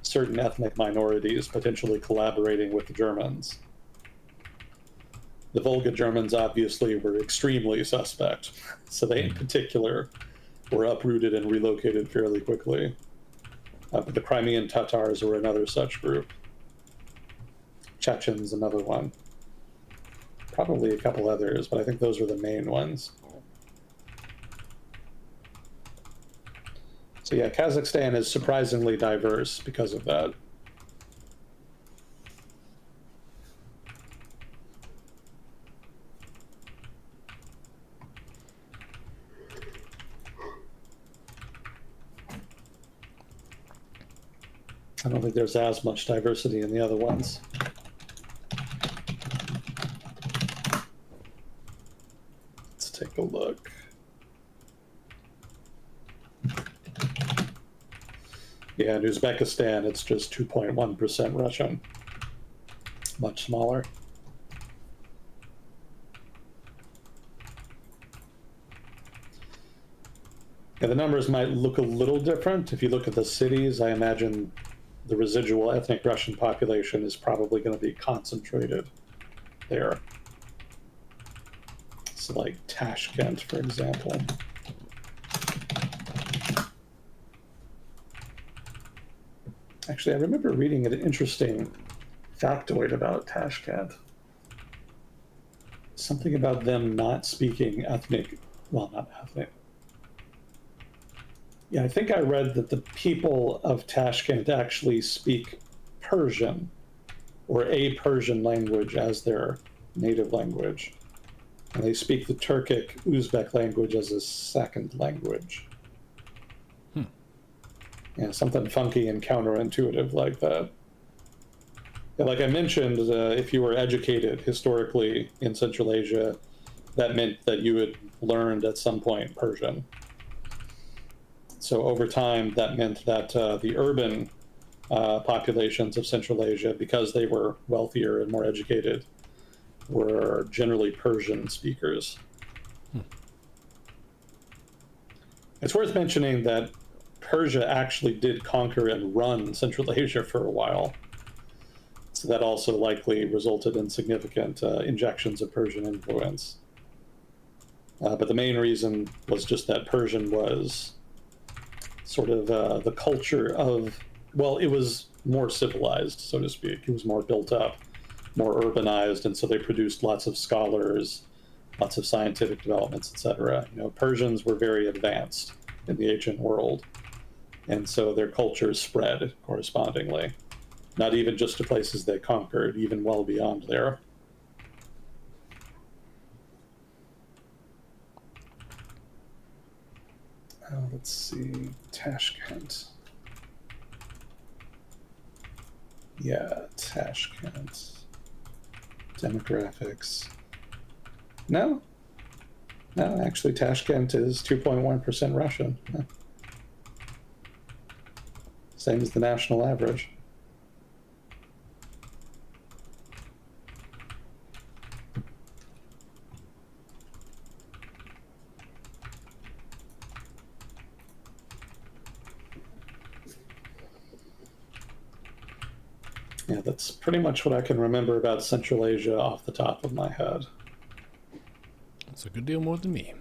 certain ethnic minorities potentially collaborating with the Germans. The Volga Germans obviously were extremely suspect, so they in particular were uprooted and relocated fairly quickly. But the Crimean Tatars were another such group. Chechens, another one. Probably a couple others, but I think those were the main ones. So yeah, Kazakhstan is surprisingly diverse because of that. I don't think there's as much diversity in the other ones. Let's take a look. Yeah, in Uzbekistan, it's just 2.1% Russian. Much smaller. Yeah, the numbers might look a little different. If you look at the cities, I imagine the residual ethnic Russian population is probably going to be concentrated there. So like Tashkent, for example. Actually, I remember reading an interesting factoid about Tashkent. Something about them not speaking ethnic, well, not ethnic. Yeah, I think I read that the people of Tashkent actually speak Persian or a Persian language as their native language. And they speak the Turkic Uzbek language as a second language. Yeah, something funky and counterintuitive like that. Yeah, like I mentioned, if you were educated historically in Central Asia, that meant that you had learned at some point Persian. So over time, that meant that the urban populations of Central Asia, because they were wealthier and more educated, were generally Persian speakers. It's worth mentioning that Persia actually did conquer and run Central Asia for a while. So that also likely resulted in significant injections of Persian influence. But the main reason was just that Persian was sort of the culture of, well, it was more civilized, so to speak. It was more built up, more urbanized, and so they produced lots of scholars, lots of scientific developments, etc. You know, Persians were very advanced in the ancient world, and so their cultures spread correspondingly, not even just to places they conquered, even well beyond there. Let's see, Tashkent. Yeah, Tashkent. Demographics. No. No, actually, Tashkent is 2.1% Russian. Same as the national average. Yeah, that's pretty much what I can remember about Central Asia off the top of my head. That's a good deal more than me.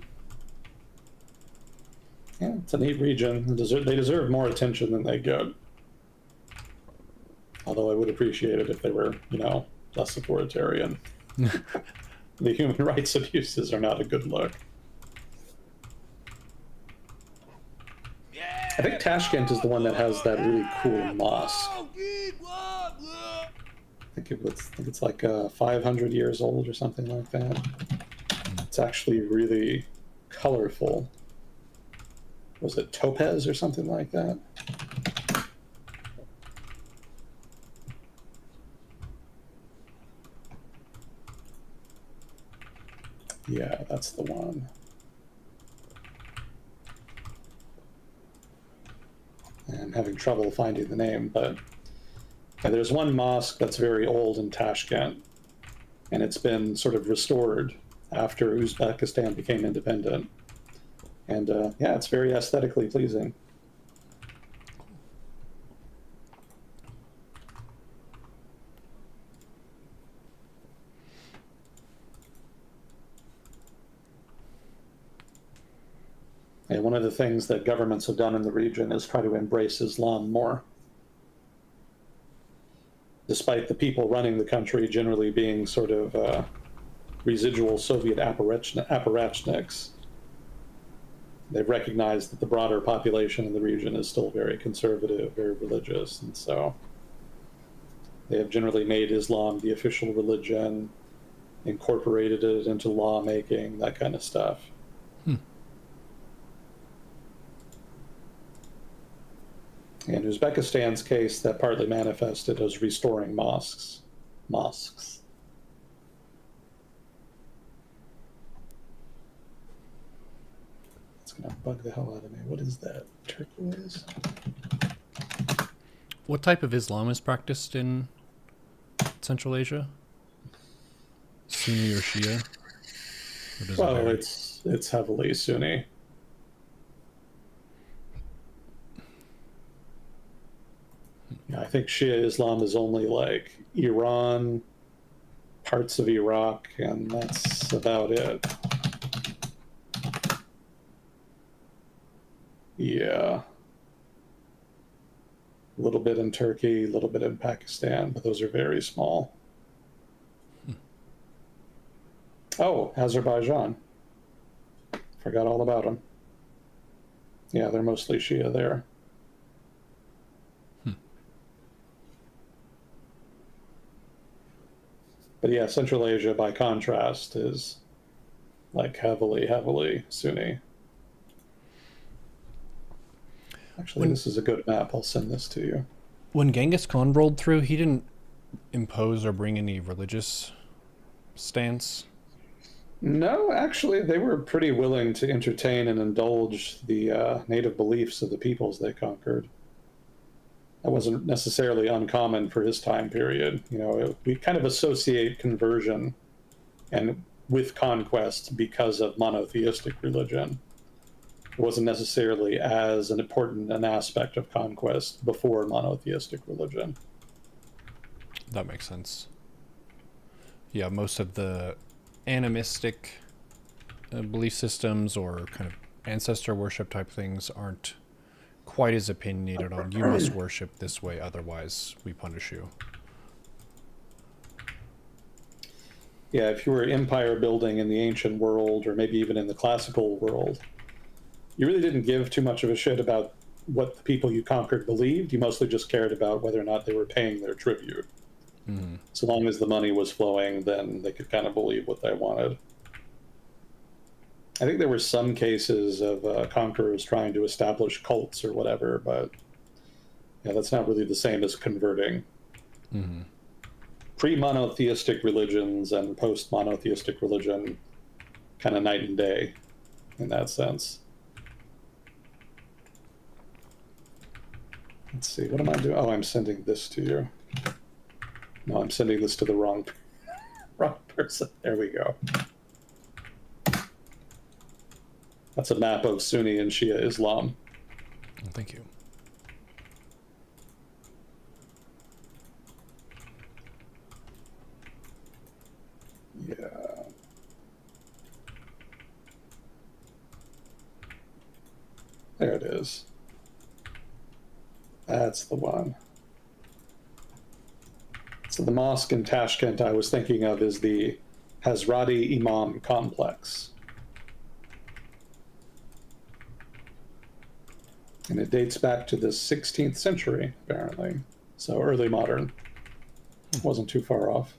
Yeah, it's a neat region. They deserve more attention than they get. Although I would appreciate it if they were, you know, less authoritarian. The human rights abuses are not a good look. I think Tashkent is the one that has that really cool mosque. I think it's like 500 years old or something like that. It's actually really, colorful. Was it topaz or something like that? Yeah, that's the one. I'm having trouble finding the name, but there's one mosque that's very old in Tashkent, and it's been sort of restored after Uzbekistan became independent. And yeah, it's very aesthetically pleasing. And one of the things that governments have done in the region is try to embrace Islam more. Despite the people running the country generally being sort of residual Soviet apparatchiks, they've recognized that the broader population in the region is still very conservative, very religious, and so they have generally made Islam the official religion, incorporated it into lawmaking, that kind of stuff. In Uzbekistan's case, that partly manifested as restoring mosques. It's going to bug the hell out of me. What is that? Turquoise? What type of Islam is practiced in Central Asia? Sunni or Shia? Or does Well, it vary? it's heavily Sunni. I think Shia Islam is only like Iran, parts of Iraq, and that's about it. Yeah. A little bit in Turkey, a little bit in Pakistan, but those are very small. Oh, Azerbaijan. Forgot all about them. Yeah, they're mostly Shia there. But yeah, Central Asia, by contrast, is like heavily Sunni. Actually, this is a good map. I'll send this to you. When Genghis Khan rolled through, he didn't impose or bring any religious stance. No, actually, they were pretty willing to entertain and indulge the native beliefs of the peoples they conquered. That wasn't necessarily uncommon for his time period. You know, we kind of associate conversion and with conquest because of monotheistic religion. It wasn't necessarily as an important an aspect of conquest before monotheistic religion. That makes sense. Yeah, most of the animistic belief systems or kind of ancestor worship type things aren't quite as opinionated on you must worship this way, otherwise we punish you. Yeah, if you were empire building in the ancient world, or maybe even in the classical world, you really didn't give too much of a shit about what the people you conquered believed. You mostly just cared about whether or not they were paying their tribute. So long as the money was flowing, then they could kind of believe what they wanted. I think there were some cases of conquerors trying to establish cults or whatever, but yeah, that's not really the same as converting. Pre-monotheistic religions and post-monotheistic religion, kind of night and day in that sense. Let's see, what am I doing? Oh, I'm sending this to you. No, I'm sending this to the wrong person. There we go. That's a map of Sunni and Shia Islam. Well, thank you. Yeah. There it is. That's the one. So the mosque in Tashkent I was thinking of is the Hazrati Imam complex. And it dates back to the 16th century, apparently. So early modern. Wasn't too far off.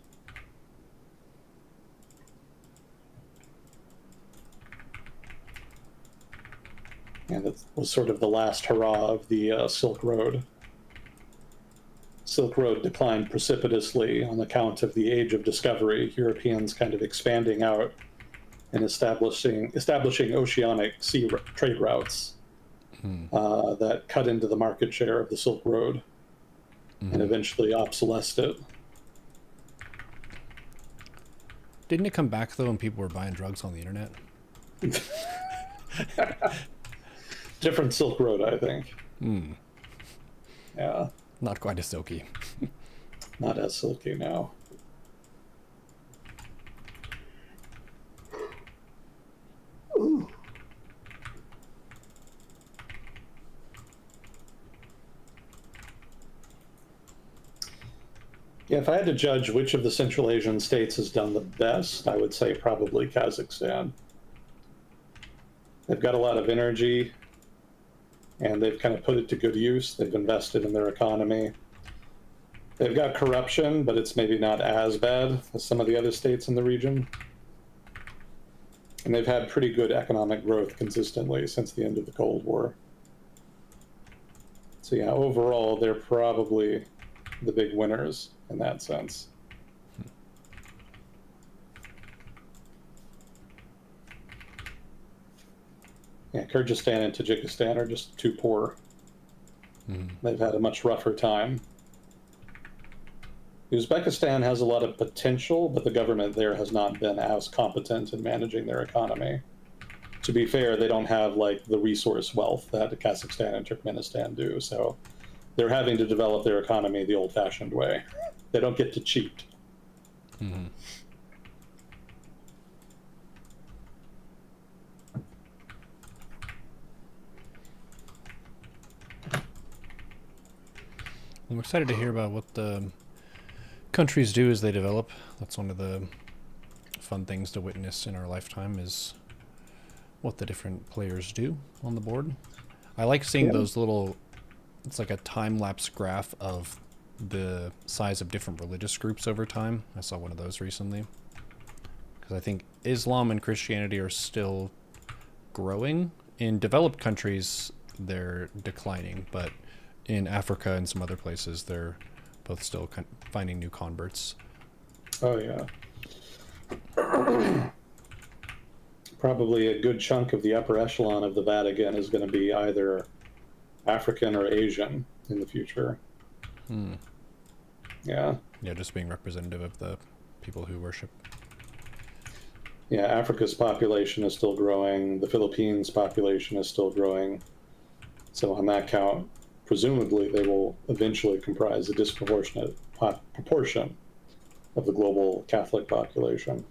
And it was sort of the last hurrah of the Silk Road. Silk Road declined precipitously on account of the age of discovery, Europeans kind of expanding out and establishing oceanic trade routes that cut into the market share of the Silk Road and eventually obsolesced it. Didn't it come back though when people were buying drugs on the internet? Different Silk Road, I think. Yeah, Not quite as silky. not as silky now. Yeah, if I had to judge which of the Central Asian states has done the best, I would say probably Kazakhstan. They've got a lot of energy, and they've kind of put it to good use. They've invested in their economy. They've got corruption, but it's maybe not as bad as some of the other states in the region. And they've had pretty good economic growth consistently since the end of the Cold War. So yeah, overall, they're probably the big winners in that sense. Yeah, Kyrgyzstan and Tajikistan are just too poor. They've had a much rougher time. Uzbekistan has a lot of potential, but the government there has not been as competent in managing their economy. To be fair, they don't have like the resource wealth that Kazakhstan and Turkmenistan do, so they're having to develop their economy the old-fashioned way. They don't get to cheat. I'm excited to hear about what the countries do as they develop. That's one of the fun things to witness in our lifetime is what the different players do on the board. I like seeing those little, it's like a time-lapse graph of the size of different religious groups over time. I saw one of those recently. Because I think Islam and Christianity are still growing. In developed countries, they're declining, but in Africa and some other places, they're both still finding new converts. Oh, yeah. Probably a good chunk of the upper echelon of the Vatican is going to be either African or Asian in the future. Yeah. Yeah, just being representative of the people who worship. Yeah, Africa's population is still growing. The Philippines' population is still growing. So on that count, presumably they will eventually comprise a disproportionate proportion of the global Catholic population.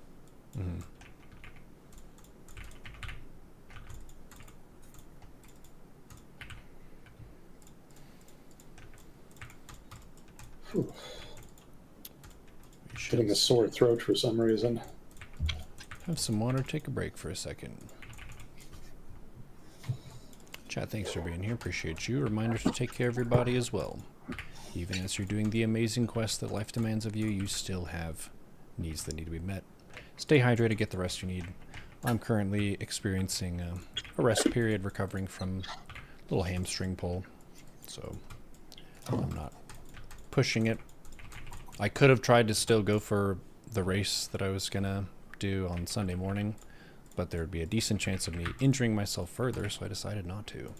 Getting a sore throat for some reason. Have some water, take a break for a second. Chat, thanks for being here. Appreciate you. Reminder to take care of your body as well. Even as you're doing the amazing quest that life demands of you, you still have needs that need to be met. Stay hydrated, get the rest you need. I'm currently experiencing a rest period recovering from a little hamstring pull, so I'm not pushing it. I could have tried to still go for the race that I was gonna do on Sunday morning, but there would be a decent chance of me injuring myself further, so I decided not to.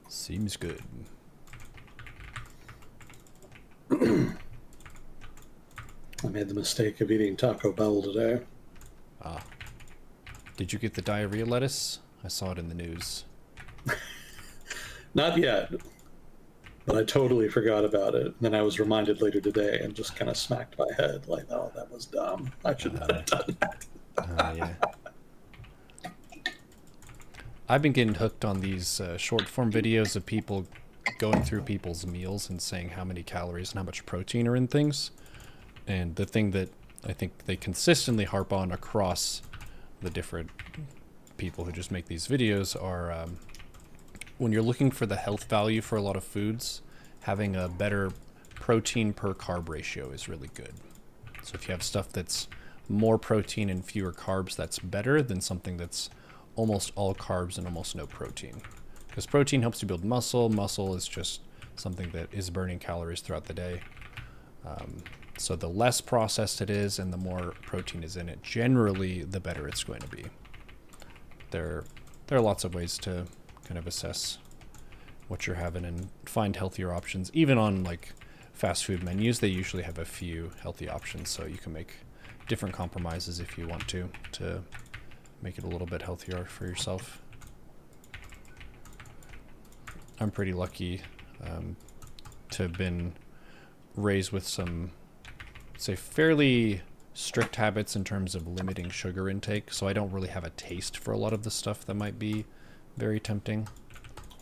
Seems good. I made the mistake of eating Taco Bell today. Did you get the diarrhea lettuce? I saw it in the news. Not yet, but I totally forgot about it. And then I was reminded later today and just kind of smacked my head like, oh, that was dumb. I should not have done that. Yeah. I've been getting hooked on these short form videos of people going through people's meals and saying how many calories and how much protein are in things. And the thing that I think they consistently harp on across the different people who just make these videos are when you're looking for the health value for a lot of foods, having a better protein per carb ratio is really good. So if you have stuff that's more protein and fewer carbs, that's better than something that's almost all carbs and almost no protein. Because protein helps you build muscle. Muscle is just something that is burning calories throughout the day. So the less processed it is and the more protein is in it, generally the better it's going to be. There are lots of ways to kind of assess what you're having and find healthier options. Even on like fast food menus, they usually have a few healthy options, so you can make different compromises if you want to make it a little bit healthier for yourself. I'm pretty lucky to have been raised with some, say, fairly strict habits in terms of limiting sugar intake, so I don't really have a taste for a lot of the stuff that might be very tempting.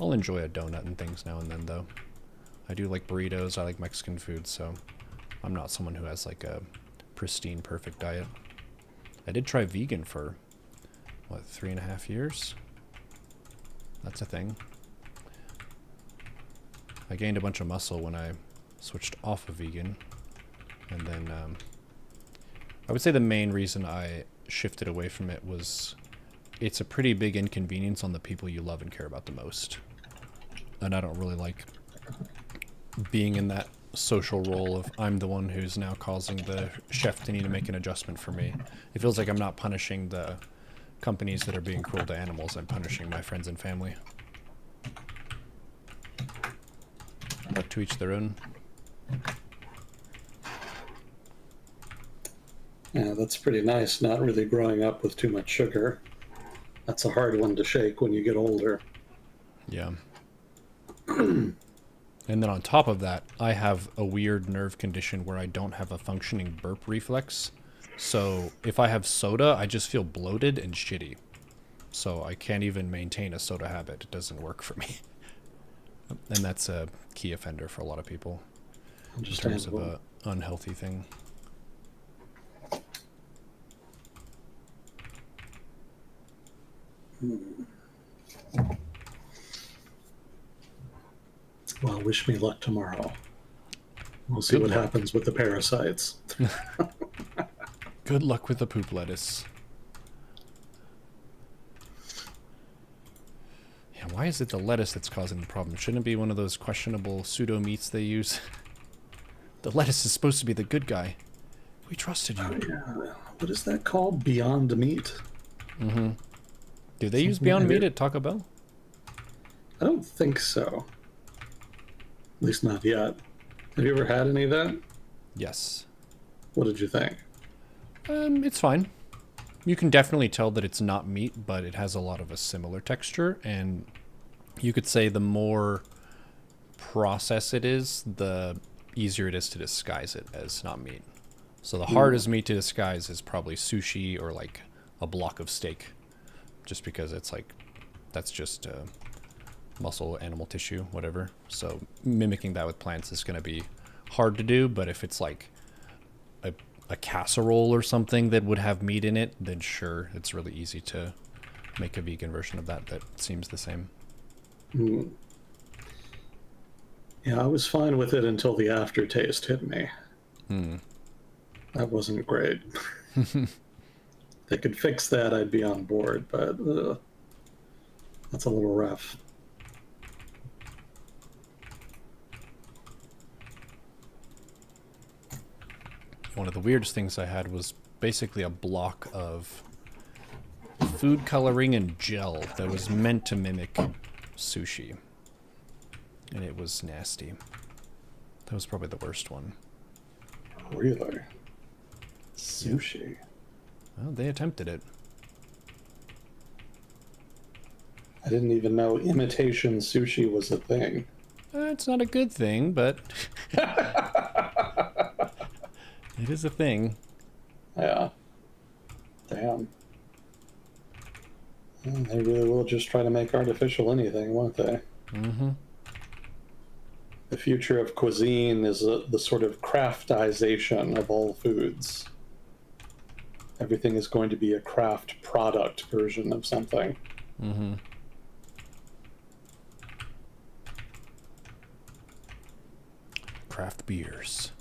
I'll enjoy a donut and things now and then, though. I do like burritos, I like Mexican food, so I'm not someone who has like a pristine, perfect diet. I did try vegan for, 3.5 years? That's a thing. I gained a bunch of muscle when I switched off of vegan, and then I would say the main reason I shifted away from it was it's a pretty big inconvenience on the people you love and care about the most. And I don't really like being in that social role of I'm the one who's now causing the chef to need to make an adjustment for me. It feels like I'm not punishing the companies that are being cruel to animals. I'm punishing my friends and family. But to each their own. Yeah, that's pretty nice, not really growing up with too much sugar. That's a hard one to shake when you get older. Yeah. And then on top of that, I have a weird nerve condition where I don't have a functioning burp reflex. So if I have soda, I just feel bloated and shitty. So I can't even maintain a soda habit. It doesn't work for me. And that's a key offender for a lot of people in terms of a unhealthy thing. Well, wish me luck tomorrow. We'll see what happens with the parasites. Good luck with the poop lettuce. Yeah, why is it the lettuce that's causing the problem? Shouldn't it be one of those questionable pseudo meats they use? The lettuce is supposed to be the good guy. We trusted you. Oh, yeah. What is that called? Beyond Meat? Mm-hmm. Do they use Beyond Meat at Taco Bell? I don't think so. At least not yet. Have you ever had any of that? Yes. What did you think? It's fine. You can definitely tell that it's not meat, but it has a lot of a similar texture, and you could say the more processed it is, the easier it is to disguise it as not meat. So the hardest meat to disguise is probably sushi or like a block of steak, just because it's like, that's just muscle, animal tissue, whatever. So mimicking that with plants is going to be hard to do, but if it's like a casserole or something that would have meat in it, then sure, it's really easy to make a vegan version of that seems the same. Yeah, I was fine with it until the aftertaste hit me. That wasn't great. If they could fix that, I'd be on board, but that's a little rough. One of the weirdest things I had was basically a block of food coloring and gel that was meant to mimic sushi. And it was nasty. That was probably the worst one. Really? Sushi? Well, they attempted it. I didn't even know imitation sushi was a thing. It's not a good thing, but it is a thing. Yeah. Damn. Well, they really will just try to make artificial anything, won't they? Mm-hmm. The future of cuisine is the sort of craftization of all foods. Everything is going to be a craft product version of something. Mm-hmm. Craft beers.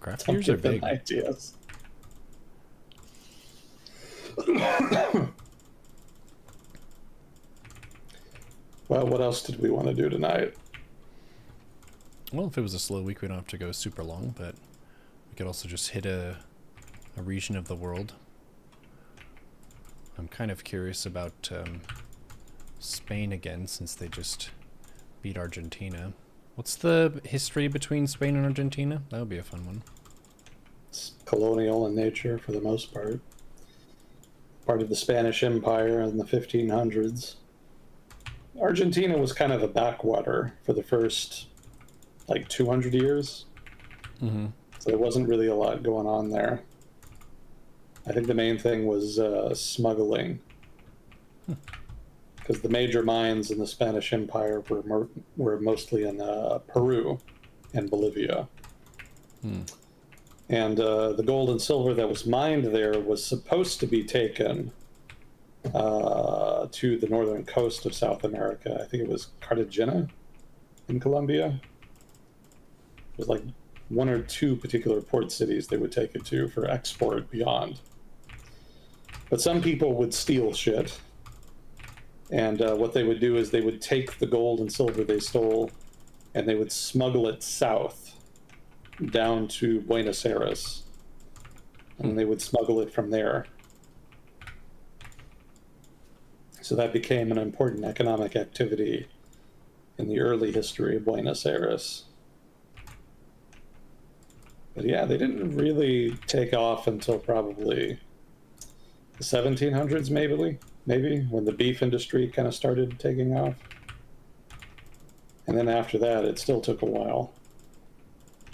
craft Don't beers are give them big. ideas. Well, what else did we want to do tonight? Well, if it was a slow week, we don't have to go super long, but we could also just hit a region of the world. I'm kind of curious about Spain again, since they just beat Argentina. What's the history between Spain and Argentina? That would be a fun one. It's colonial in nature for the most part. Part of the Spanish Empire in the 1500s. Argentina was kind of a backwater for the first like 200 years. Mm-hmm. So there wasn't really a lot going on there. I think the main thing was smuggling, because the major mines in the Spanish Empire were mostly in Peru and Bolivia. And the gold and silver that was mined there was supposed to be taken to the northern coast of South America. I think it was Cartagena in Colombia. It was like one or two particular port cities they would take it to for export beyond. But some people would steal shit. And what they would do is they would take the gold and silver they stole and they would smuggle it south down to Buenos Aires. And they would smuggle it from there. So that became an important economic activity in the early history of Buenos Aires. But yeah, they didn't really take off until probably the 1700s, maybe when the beef industry kind of started taking off. And then after that, it still took a while.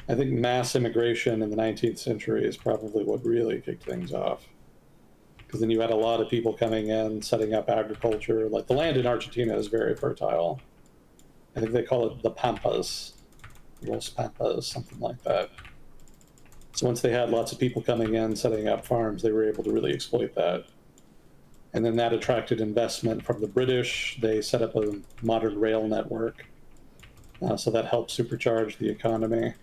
I think mass immigration in the 19th century is probably what really kicked things off. Because then you had a lot of people coming in, setting up agriculture. Like the land in Argentina is very fertile. I think they call it the Pampas, Los Pampas, something like that. So once they had lots of people coming in, setting up farms, they were able to really exploit that. And then that attracted investment from the British. They set up a modern rail network. So that helped supercharge the economy.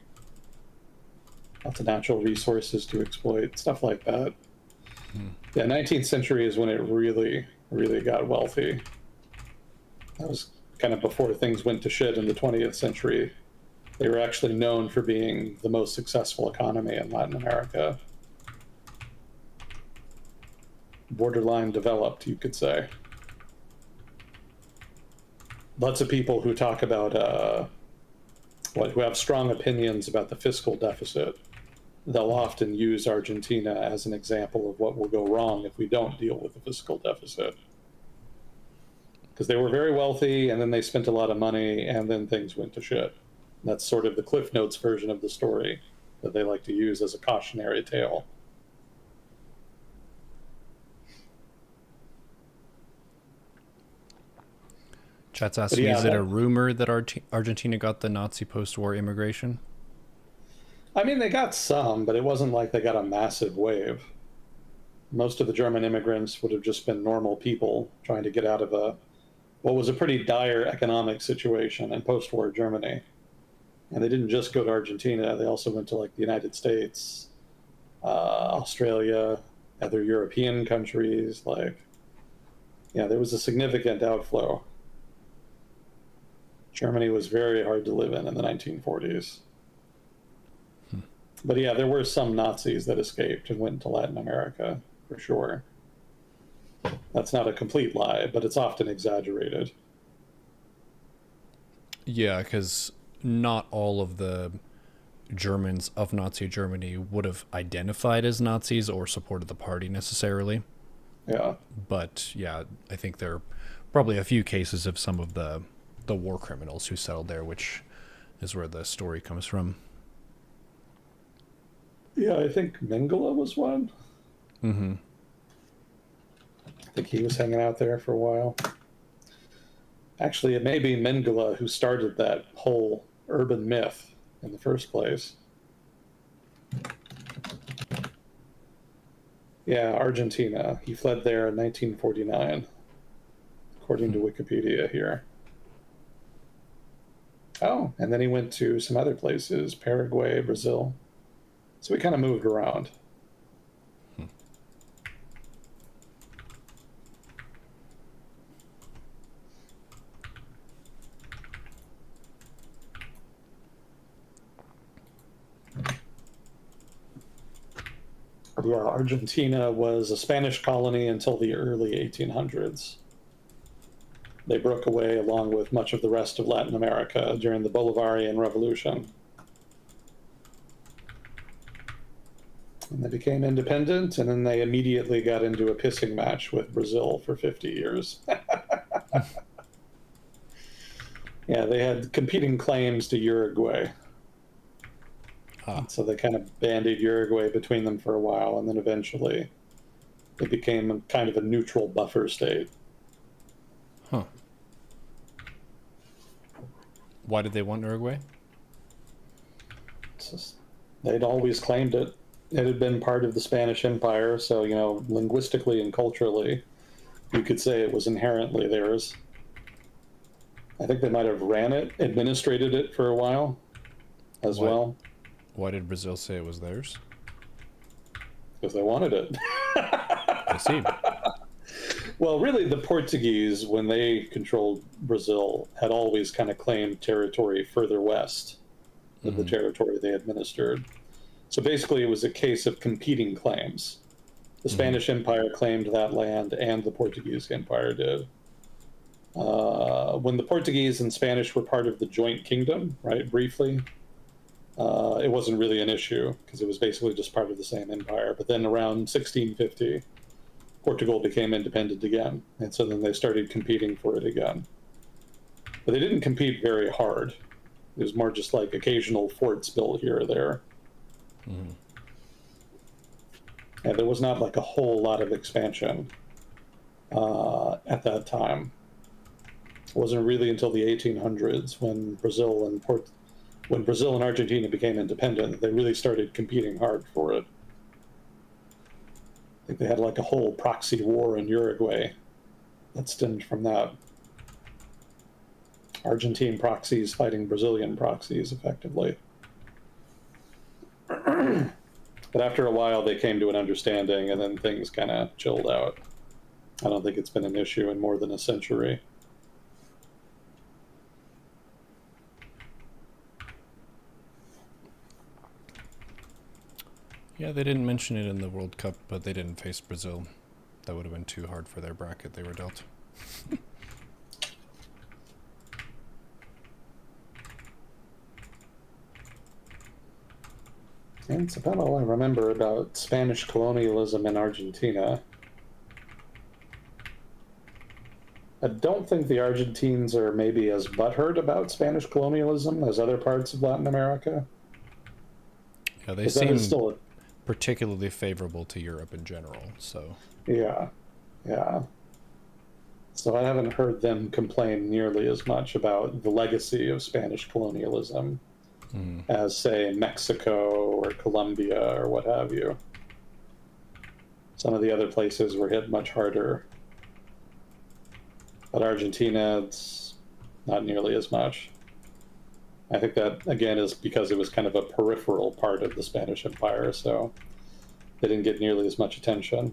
Lots of natural resources to exploit, stuff like that. Yeah, 19th century is when it really, really got wealthy. That was kind of before things went to shit in the 20th century. They were actually known for being the most successful economy in Latin America. Borderline developed, you could say. Lots of people who talk about who have strong opinions about the fiscal deficit, they'll often use Argentina as an example of what will go wrong if we don't deal with the fiscal deficit. Because they were very wealthy, and then they spent a lot of money, and then things went to shit. That's sort of the Cliff Notes version of the story that they like to use as a cautionary tale. Chat's asking, Yeah, is it a rumor that Argentina got the Nazi post-war immigration? I mean, they got some, but it wasn't like they got a massive wave. Most of the German immigrants would have just been normal people trying to get out of what was a pretty dire economic situation in post-war Germany. And they didn't just go to Argentina; they also went to like the United States, Australia, other European countries. Yeah, there was a significant outflow. Germany was very hard to live in the 1940s. But yeah, there were some Nazis that escaped and went to Latin America, for sure. That's not a complete lie, but it's often exaggerated. Yeah, because not all of the Germans of Nazi Germany would have identified as Nazis or supported the party necessarily. Yeah. But yeah, I think there are probably a few cases of some of the war criminals who settled there, which is where the story comes from. Yeah, I think Mengele was one. Mm-hmm. I think he was hanging out there for a while. Actually, it may be Mengele who started that whole urban myth in the first place. Yeah, Argentina. He fled there in 1949, according to Wikipedia here. Oh, and then he went to some other places, Paraguay, Brazil. So we kind of moved around. Yeah, Argentina was a Spanish colony until the early 1800s. They broke away along with much of the rest of Latin America during the Bolivarian Revolution. And they became independent, and then they immediately got into a pissing match with Brazil for 50 years. Yeah, they had competing claims to Uruguay. Ah, So they kind of bandied Uruguay between them for a while, and then eventually it became kind of a neutral buffer state. huh. Why did they want Uruguay? They'd always claimed it. It had been part of the Spanish Empire, so, linguistically and culturally, you could say it was inherently theirs. I think they might have ran it, administrated it for a while as Why? well, Why did Brazil say it was theirs? because they wanted it. I see. Well, really, the Portuguese, when they controlled Brazil, had always kind of claimed territory further west than the territory they administered. So basically, it was a case of competing claims. The Spanish Empire claimed that land, and the Portuguese Empire did. When the Portuguese and Spanish were part of the joint kingdom, right, briefly, it wasn't really an issue because it was basically just part of the same empire. But then around 1650, Portugal became independent again, and so then they started competing for it again. But they didn't compete very hard. It was more just like occasional forts built here or there. And there was not like a whole lot of expansion at that time. It wasn't really until the 1800s when Brazil and Argentina became independent that they really started competing hard for it. I think they had like a whole proxy war in Uruguay that stemmed from that. Argentine proxies fighting Brazilian proxies, effectively. But after a while, they came to an understanding, and then things kind of chilled out. I don't think it's been an issue in more than a century. Yeah, they didn't mention it in the World Cup, but they didn't face Brazil. That would have been too hard for their bracket they were dealt. And it's about all I remember about Spanish colonialism in Argentina. I don't think the Argentines are maybe as butthurt about Spanish colonialism as other parts of Latin America. Yeah, they But that is seem still, particularly favorable to Europe in general. So yeah. So I haven't heard them complain nearly as much about the legacy of Spanish colonialism as, say, Mexico or Colombia or what have you. Some of the other places were hit much harder. But Argentina, it's not nearly as much. I think that, again, is because it was kind of a peripheral part of the Spanish Empire, so they didn't get nearly as much attention.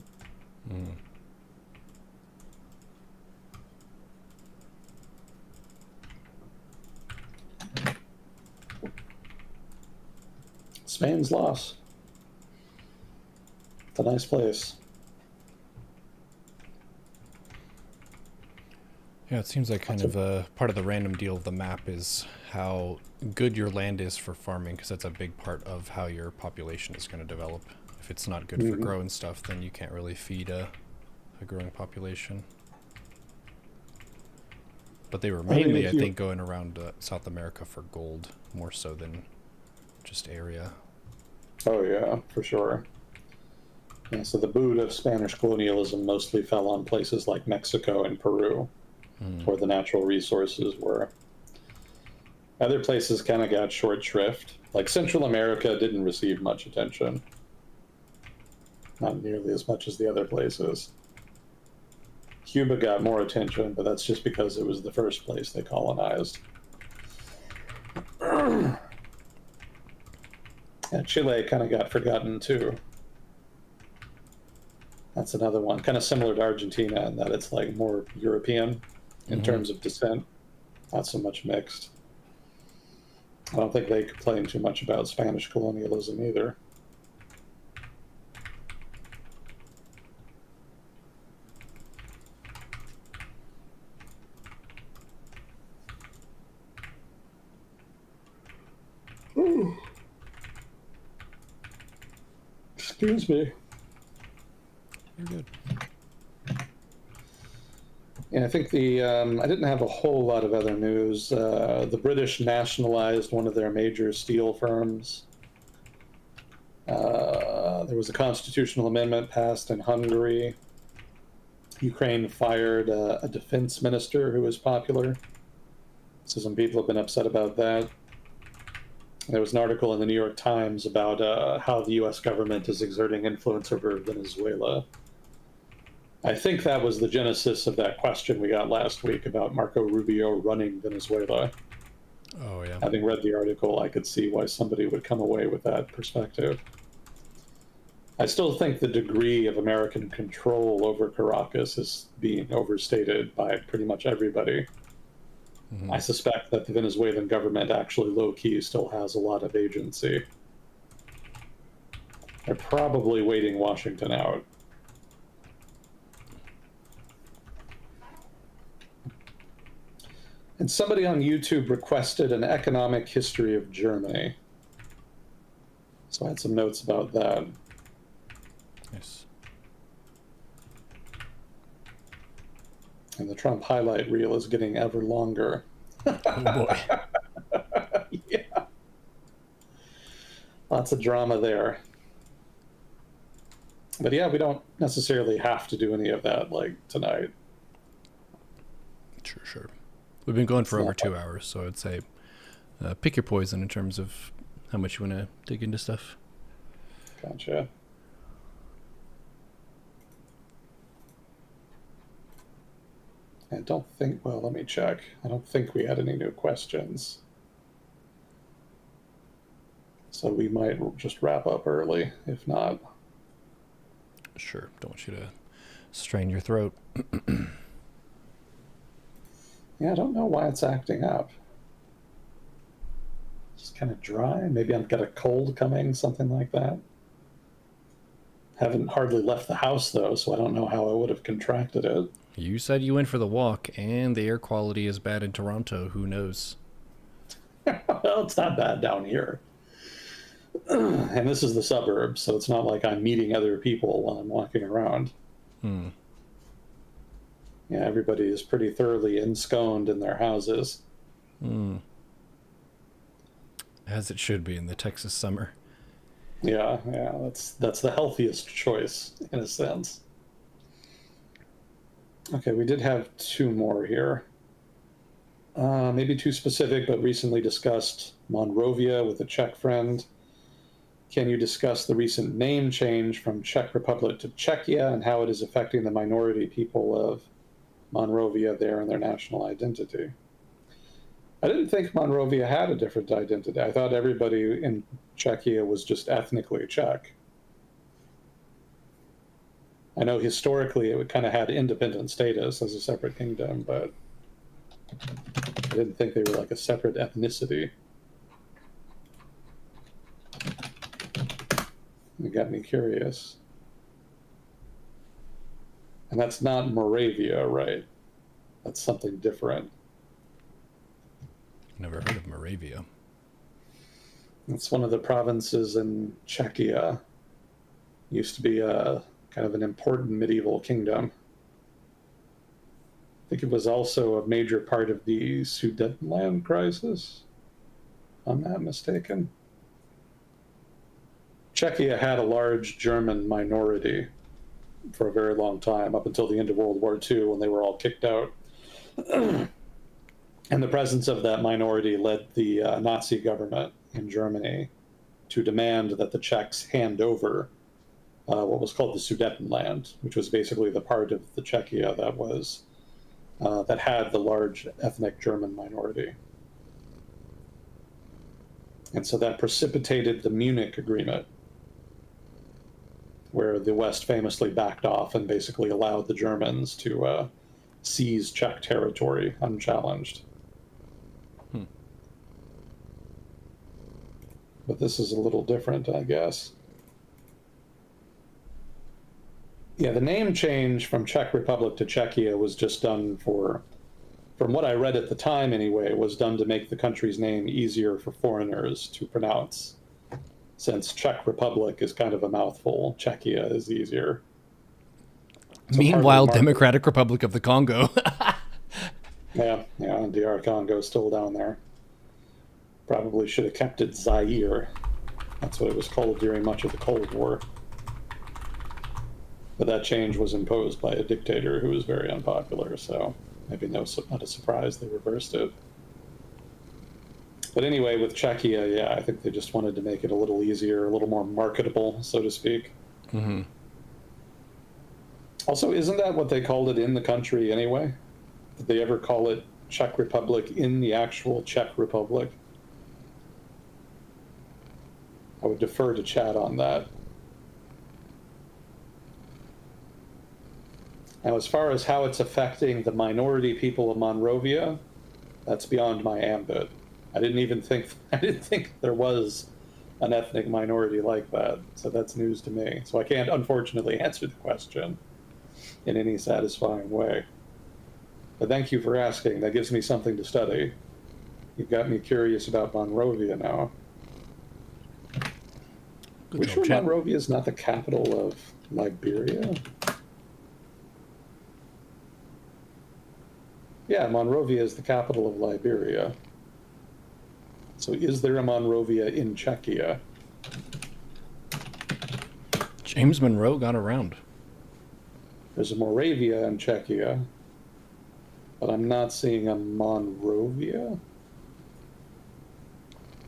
Spain's loss. It's a nice place. yeah, it seems like kind of a part of the random deal of the map is how good your land is for farming, because that's a big part of how your population is going to develop. If it's not good for growing stuff, then you can't really feed a growing population. But they were mainly, I think, going around South America for gold, more so than just area. Oh, yeah, for sure. Yeah, so the boot of Spanish colonialism mostly fell on places like Mexico and Peru, where the natural resources were. Other places kind of got short shrift. Like Central America didn't receive much attention. Not nearly as much as the other places. Cuba got more attention, but that's just because it was the first place they colonized. Yeah, Chile kind of got forgotten too. That's another one, kind of similar to Argentina in that it's like more European in Mm-hmm. terms of descent, not so much mixed. I don't think they complain too much about Spanish colonialism either. Excuse me. You're good. Yeah, I think I didn't have a whole lot of other news. The British nationalized one of their major steel firms. There was a constitutional amendment passed in Hungary. Ukraine fired a defense minister who was popular. So some people have been upset about that. There was an article in the New York Times about how the U.S. government is exerting influence over Venezuela. I think that was the genesis of that question we got last week about Marco Rubio running Venezuela. Oh yeah. Having read the article, I could see why somebody would come away with that perspective. I still think the degree of American control over Caracas is being overstated by pretty much everybody. Mm-hmm. I suspect that the Venezuelan government actually low key still has a lot of agency. They're probably waiting Washington out. And somebody on YouTube requested an economic history of Germany. So I had some notes about that. Nice. And the Trump highlight reel is getting ever longer. Oh boy. Yeah. Lots of drama there. But yeah, we don't necessarily have to do any of that like tonight. Sure. We've been going for It's over not 2 hours, so I'd say pick your poison in terms of how much you want to dig into stuff. Gotcha. I don't think, well, let me check. I don't think we had any new questions. So we might just wrap up early, if not. Sure. Don't want you to strain your throat. Yeah, I don't know why it's acting up. Just kind of dry. Maybe I've got a cold coming, something like that. Haven't hardly left the house though, so I don't know how I would have contracted it. You said you went for the walk, and the air quality is bad in Toronto. Who knows? Well, it's not bad down here. And this is the suburbs, so it's not like I'm meeting other people while I'm walking around. Hmm. Yeah, everybody is pretty thoroughly ensconced in their houses. Hmm. As it should be in the Texas summer. Yeah, that's the healthiest choice in a sense. Okay, we did have two more here. Maybe too specific, but recently discussed Monrovia with a Czech friend. Can you discuss the recent name change from Czech Republic to Czechia and how it is affecting the minority people of Monrovia there and their national identity? I didn't think Monrovia had a different identity. I thought everybody in Czechia was just ethnically Czech. I know historically it kind of had independent status as a separate kingdom, but I didn't think they were like a separate ethnicity. It got me curious. And that's not Moravia, right? That's something different. Never heard of Moravia. It's one of the provinces in Czechia. Used to be a kind of an important medieval kingdom. I think it was also a major part of the Sudetenland crisis, if I'm not mistaken. Czechia had a large German minority for a very long time, up until the end of World War II when they were all kicked out. And the presence of that minority led the Nazi government in Germany to demand that the Czechs hand over what was called the Sudetenland, which was basically the part of the Czechia that had the large ethnic German minority. And so that precipitated the Munich Agreement, where the West famously backed off and basically allowed the Germans to seize Czech territory unchallenged. Hmm. But this is a little different, I guess. Yeah, the name change from Czech Republic to Czechia was just done for, from what I read at the time anyway, was done to make the country's name easier for foreigners to pronounce. Since Czech Republic is kind of a mouthful, Czechia is easier. So partly Meanwhile, market. Democratic Republic of the Congo. Yeah, yeah, DR Congo is still down there. Probably should have kept it Zaire. That's what it was called during much of the Cold War. But that change was imposed by a dictator who was very unpopular, so maybe not a surprise they reversed it. But anyway, with Czechia, yeah, I think they just wanted to make it a little easier, a little more marketable, so to speak. Mm-hmm. Also, isn't that what they called it in the country anyway? Did they ever call it Czech Republic in the actual Czech Republic? I would defer to chat on that. Now, as far as how it's affecting the minority people of Monrovia, that's beyond my ambit. I didn't think there was an ethnic minority like that, so that's news to me. So I can't, unfortunately, answer the question in any satisfying way. But thank you for asking. That gives me something to study. You've got me curious about Monrovia now. Good We job, sure chat. Monrovia is not the capital of Liberia? Yeah, Monrovia is the capital of Liberia. So is there a Monrovia in Czechia? James Monroe got around. There's a Moravia in Czechia, but I'm not seeing a Monrovia.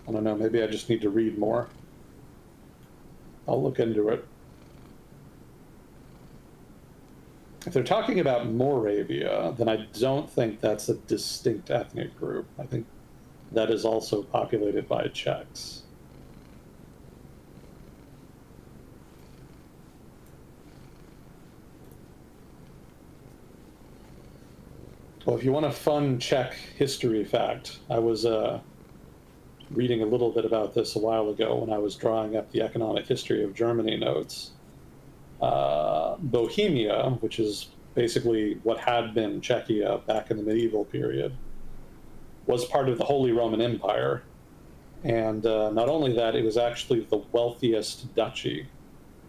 I don't know, maybe I just need to read more. I'll look into it. If they're talking about Moravia, then I don't think that's a distinct ethnic group. I think that is also populated by Czechs. Well, if you want a fun Czech history fact, I was reading a little bit about this a while ago when I was drawing up the economic history of Germany notes. Bohemia, which is basically what had been Czechia back in the medieval period, was part of the Holy Roman Empire. And not only that, it was actually the wealthiest duchy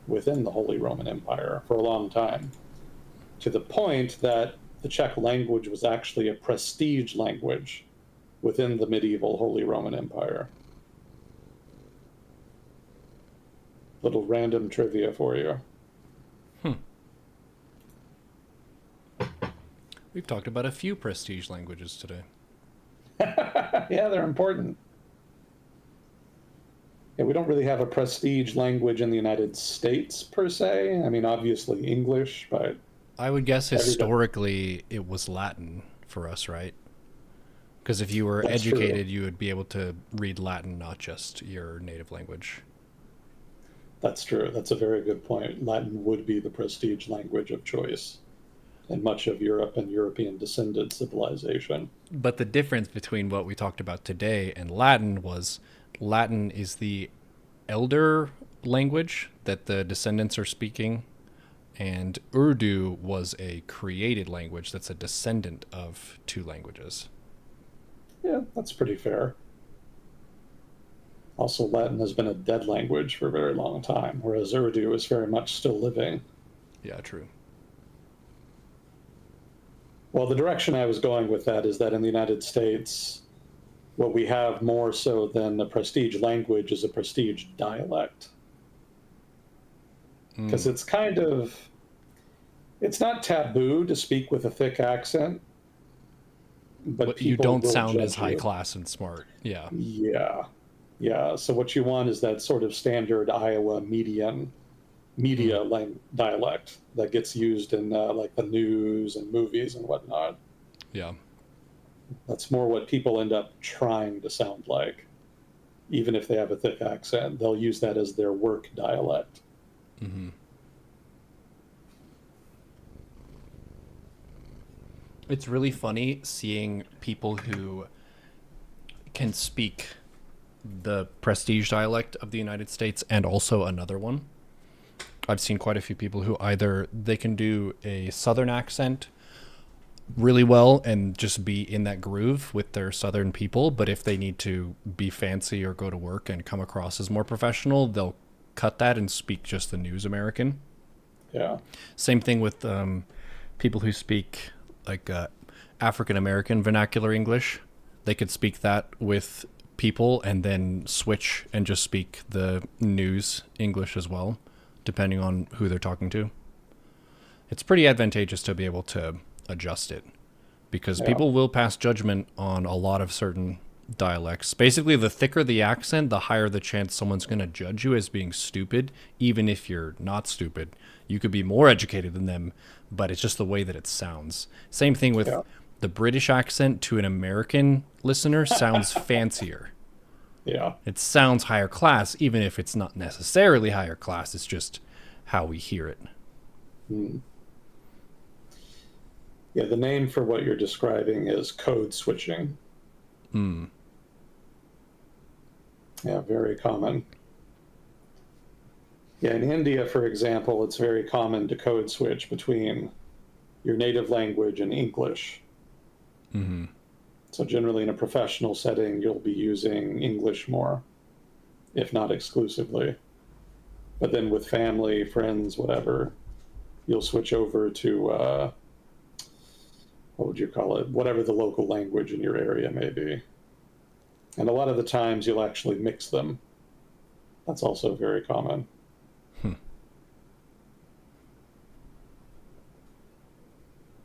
within the Holy Roman Empire for a long time, to the point that the Czech language was actually a prestige language within the medieval Holy Roman Empire. Little random trivia for you. We've talked about a few prestige languages today. Yeah, they're important. Yeah, we don't really have a prestige language in the United States per se. I mean, obviously English, but I would guess everybody, historically it was Latin for us, right? Because if you were that's true. educated, you would be able to read Latin, not just your native language. That's true. That's a very good point. Latin would be the prestige language of choice in much of Europe and European descended civilization. But the difference between what we talked about today and Latin was Latin is the elder language that the descendants are speaking, and Urdu was a created language that's a descendant of two languages. Yeah, that's pretty fair. Also, Latin has been a dead language for a very long time, whereas Urdu is very much still living. Yeah, true. Well, the direction I was going with that is that in the United States, what we have more so than a prestige language is a prestige dialect. Because it's kind of, it's not taboo to speak with a thick accent, but But you people don't will sound as judge high you. class and smart. Yeah. Yeah. Yeah. So what you want is that sort of standard Iowa media dialect that gets used in like the news and movies and whatnot. Yeah. That's more what people end up trying to sound like. even if they have a thick accent. They'll use that as their work dialect. Mm-hmm. It's really funny seeing people who can speak the prestige dialect of the United States and also another one. I've seen quite a few people who either they can do a southern accent really well and just be in that groove with their southern people, but if they need to be fancy or go to work and come across as more professional, they'll cut that and speak just the news American. Yeah. Same thing with people who speak like African American vernacular English. They could speak that with people and then switch and just speak the news English as well, depending on who they're talking to. It's pretty advantageous to be able to adjust it because Yeah. people will pass judgment on a lot of certain dialects. Basically, the thicker the accent, the higher the chance someone's going to judge you as being stupid, even if you're not stupid. You could be more educated than them, but it's just the way that it sounds. Same thing with Yeah. the British accent to an American listener sounds fancier. Yeah. It sounds higher class, even if it's not necessarily higher class. It's just how we hear it. Mm. Yeah, the name for what you're describing is code switching. Hmm. Yeah, very common. Yeah, in India, for example, it's very common to code switch between your native language and English. Mm-hmm. So, generally, in a professional setting, you'll be using English more, if not exclusively. But then with family, friends, whatever, you'll switch over to what would you call it? Whatever the local language in your area may be. And a lot of the times, you'll actually mix them. That's also very common. Hmm.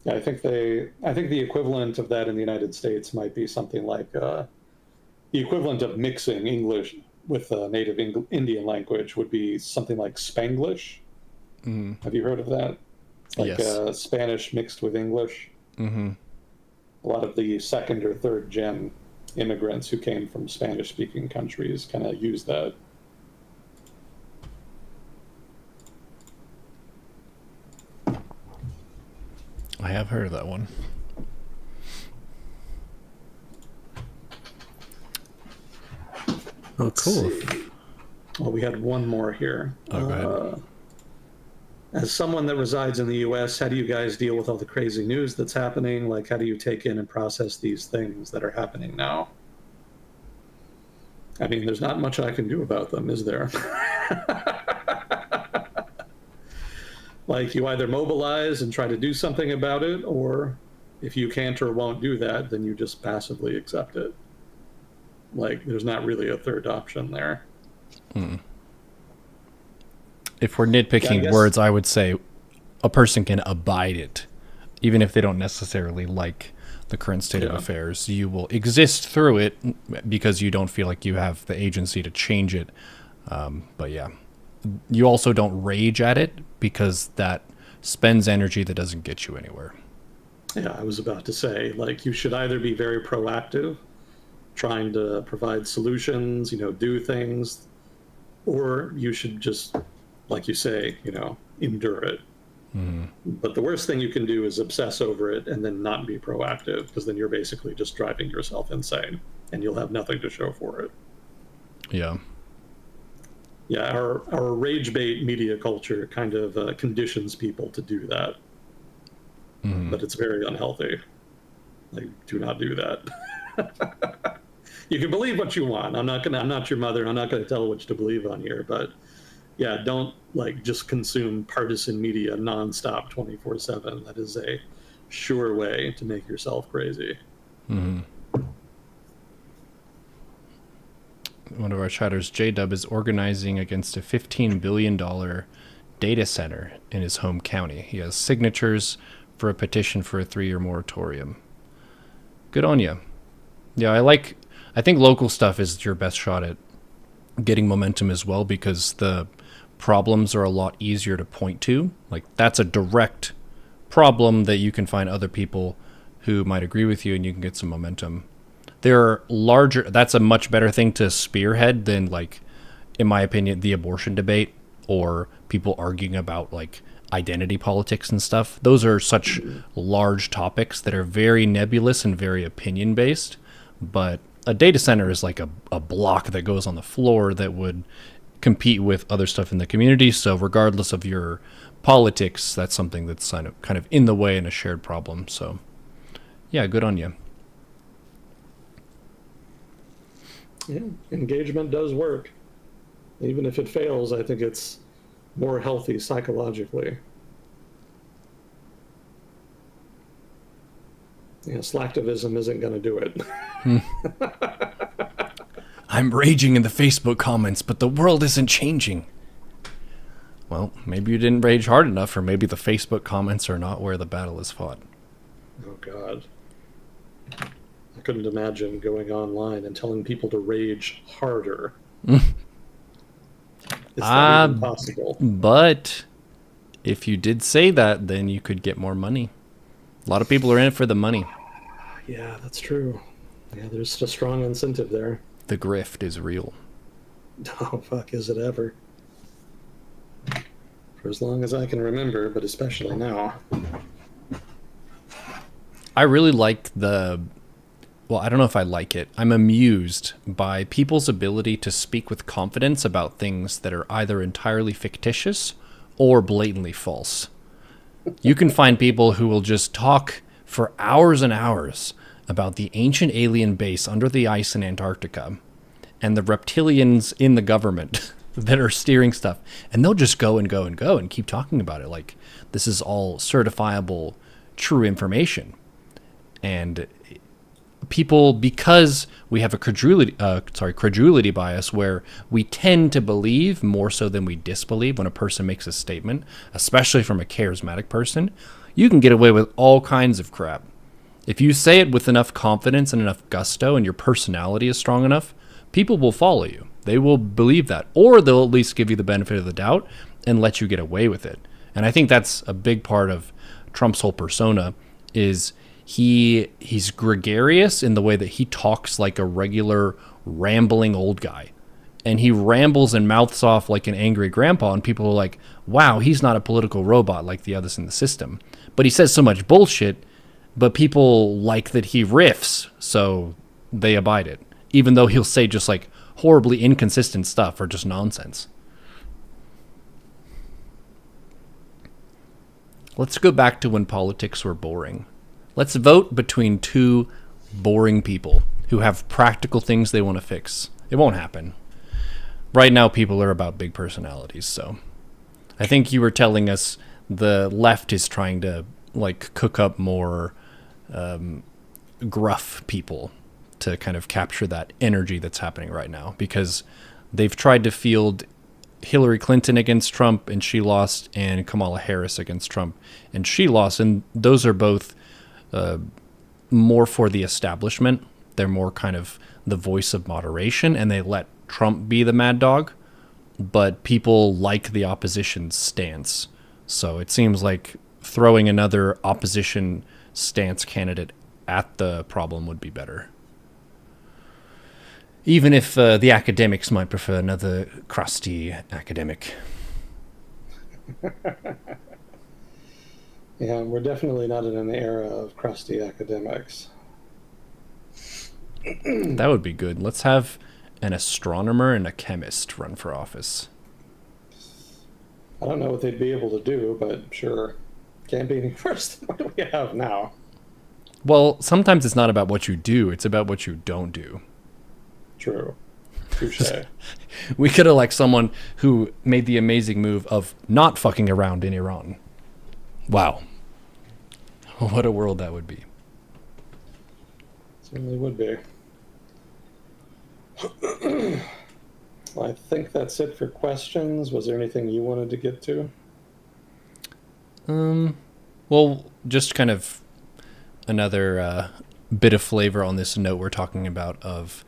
Yeah, I think the equivalent of that in the United States might be something like the equivalent of mixing English with native Indian language would be something like Spanglish. Mm-hmm. Have you heard of that? It's like Yes. Spanish mixed with English. Mm-hmm. A lot of the second or third gen immigrants who came from Spanish speaking countries kind of use that. I have heard of that one. Oh, Let's cool. see. Well, we had one more here. Oh, go ahead. As someone that resides in the US, how do you guys deal with all the crazy news that's happening? Like, how do you take in and process these things that are happening now? I mean, there's not much I can do about them, is there? Like, you either mobilize and try to do something about it, or if you can't or won't do that, then you just passively accept it. Like, there's not really a third option there. If we're Yeah, I nitpicking guess. words, I would say a person can abide it, even if they don't necessarily like the current state of Yeah. affairs. You will exist through it because you don't feel like you have the agency to change it. But yeah, you also don't rage at it because that spends energy that doesn't get you anywhere. Yeah, I was about to say, like, you should either be very proactive, trying to provide solutions, do things, or you should just, like you say, endure it. But the worst thing you can do is obsess over it and then not be proactive, because then you're basically just driving yourself insane and you'll have nothing to show for it. Yeah. Yeah, our rage bait media culture kind of conditions people to do that, but it's very unhealthy. Like, do not do that. You can believe what you want. I'm not your mother. I'm not gonna tell what to believe on here, but yeah, don't like just consume partisan media nonstop 24/7. That is a sure way to make yourself crazy. One of our chatters, J-Dub, is organizing against a $15 billion data center in his home county. He has signatures for a petition for a 3-year moratorium. Good on you. Yeah, I think local stuff is your best shot at getting momentum as well, because the problems are a lot easier to point to. Like, that's a direct problem that you can find other people who might agree with you and you can get some momentum. there are larger. That's a much better thing to spearhead than, like, in my opinion, the abortion debate or people arguing about like identity politics and stuff. Those are such large topics that are very nebulous and very opinion based. But a data center is like a block that goes on the floor that would compete with other stuff in the community. So regardless of your politics, that's something that's kind of in the way and a shared problem. So yeah, good on you. Yeah, engagement does work. Even if it fails, I think it's more healthy psychologically. Yeah, slacktivism isn't going to do it. I'm raging in the Facebook comments, but the world isn't changing. Well, maybe you didn't rage hard enough, or maybe the Facebook comments are not where the battle is fought. Oh, God. I couldn't imagine going online and telling people to rage harder. Is that even possible? But if you did say that, then you could get more money. A lot of people are in it for the money. Yeah, that's true. Yeah, there's a strong incentive there. The grift is real. Oh, fuck, is it ever? For as long as I can remember, but especially now. I really like well, I don't know if I like it. I'm amused by people's ability to speak with confidence about things that are either entirely fictitious or blatantly false. You can find people who will just talk for hours and hours about the ancient alien base under the ice in Antarctica and the reptilians in the government that are steering stuff. And they'll just go and go and go and keep talking about it like this is all certifiable, true information. And people, because we have a credulity bias where we tend to believe more so than we disbelieve when a person makes a statement, especially from a charismatic person, you can get away with all kinds of crap. If you say it with enough confidence and enough gusto and your personality is strong enough, people will follow you. They will believe that, or they'll at least give you the benefit of the doubt and let you get away with it. And I think that's a big part of Trump's whole persona is he's gregarious in the way that he talks like a regular rambling old guy. And he rambles and mouths off like an angry grandpa, and people are like, wow, he's not a political robot like the others in the system. But he says so much bullshit, but people like that he riffs, so they abide it. Even though he'll say just like horribly inconsistent stuff or just nonsense. Let's go back to when politics were boring. Let's vote between two boring people who have practical things they want to fix. It won't happen. Right now, people are about big personalities, so I think you were telling us the left is trying to like cook up more gruff people to kind of capture that energy that's happening right now, because they've tried to field Hillary Clinton against Trump and she lost, and Kamala Harris against Trump and she lost, and those are both more for the establishment. They're more kind of the voice of moderation, and they let Trump be the mad dog, but people like the opposition's stance. So it seems like throwing another opposition stance candidate at the problem would be better. Even if the academics might prefer another crusty academic. Yeah, we're definitely not in an era of crusty academics. That would be good. Let's have an astronomer and a chemist run for office. I don't know what they'd be able to do, but sure. Can't be any worse than what we have now. Well, sometimes it's not about what you do, it's about what you don't do. True. Touche. We could elect someone who made the amazing move of not fucking around in Iran. Wow. What a world that would be. Certainly would be. Well, I think that's it for questions. Was there anything you wanted to get to? Well, just kind of another bit of flavor on this note we're talking about of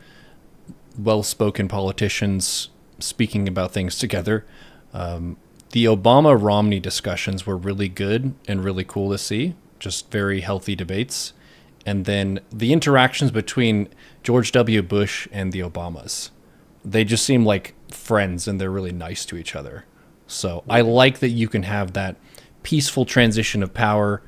well-spoken politicians speaking about things together. The Obama-Romney discussions were really good and really cool to see. Just very healthy debates. And then the interactions between George W. Bush and the Obamas, they just seem like friends and they're really nice to each other. So I like that you can have that peaceful transition of power.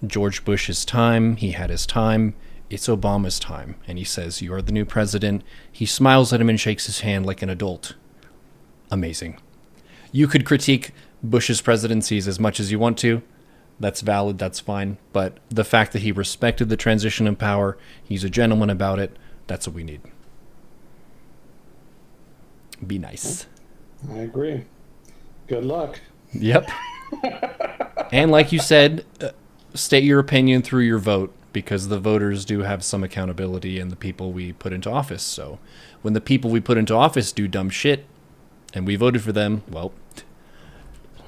George Bush's time, he had his time. It's Obama's time. And he says, "You are the new president." He smiles at him and shakes his hand like an adult. Amazing. You could critique Bush's presidencies as much as you want to. That's valid, that's fine. But the fact that he respected the transition of power, he's a gentleman about it, that's what we need. Be nice. I agree. Good luck. Yep. And like you said, state your opinion through your vote, because the voters do have some accountability in the people we put into office. So when the people we put into office do dumb shit and we voted for them, well,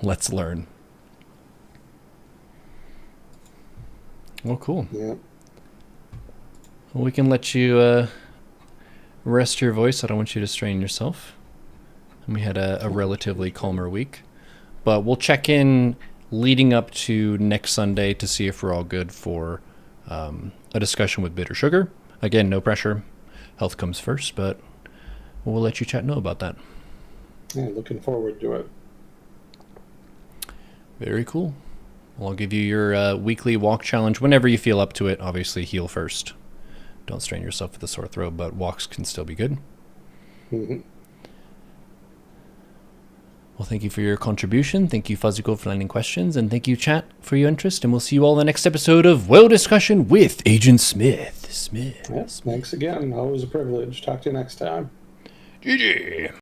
let's learn. Well, cool. Yeah. Well, we can let you rest your voice. I don't want you to strain yourself. And we had a relatively calmer week. But we'll check in leading up to next Sunday to see if we're all good for a discussion with Bitter Sugar. Again, no pressure. Health comes first, but we'll let you chat know about that. Yeah, looking forward to it. Very cool. Well, I'll give you your weekly walk challenge whenever you feel up to it. Obviously, heal first. Don't strain yourself with a sore throat, but walks can still be good. Mm-hmm. Well, thank you for your contribution. Thank you, Fuzzicle, for landing questions. And thank you, chat, for your interest. And we'll see you all in the next episode of Well Discussion with Agent Smith. Yes, thanks again. Always a privilege. Talk to you next time. GG.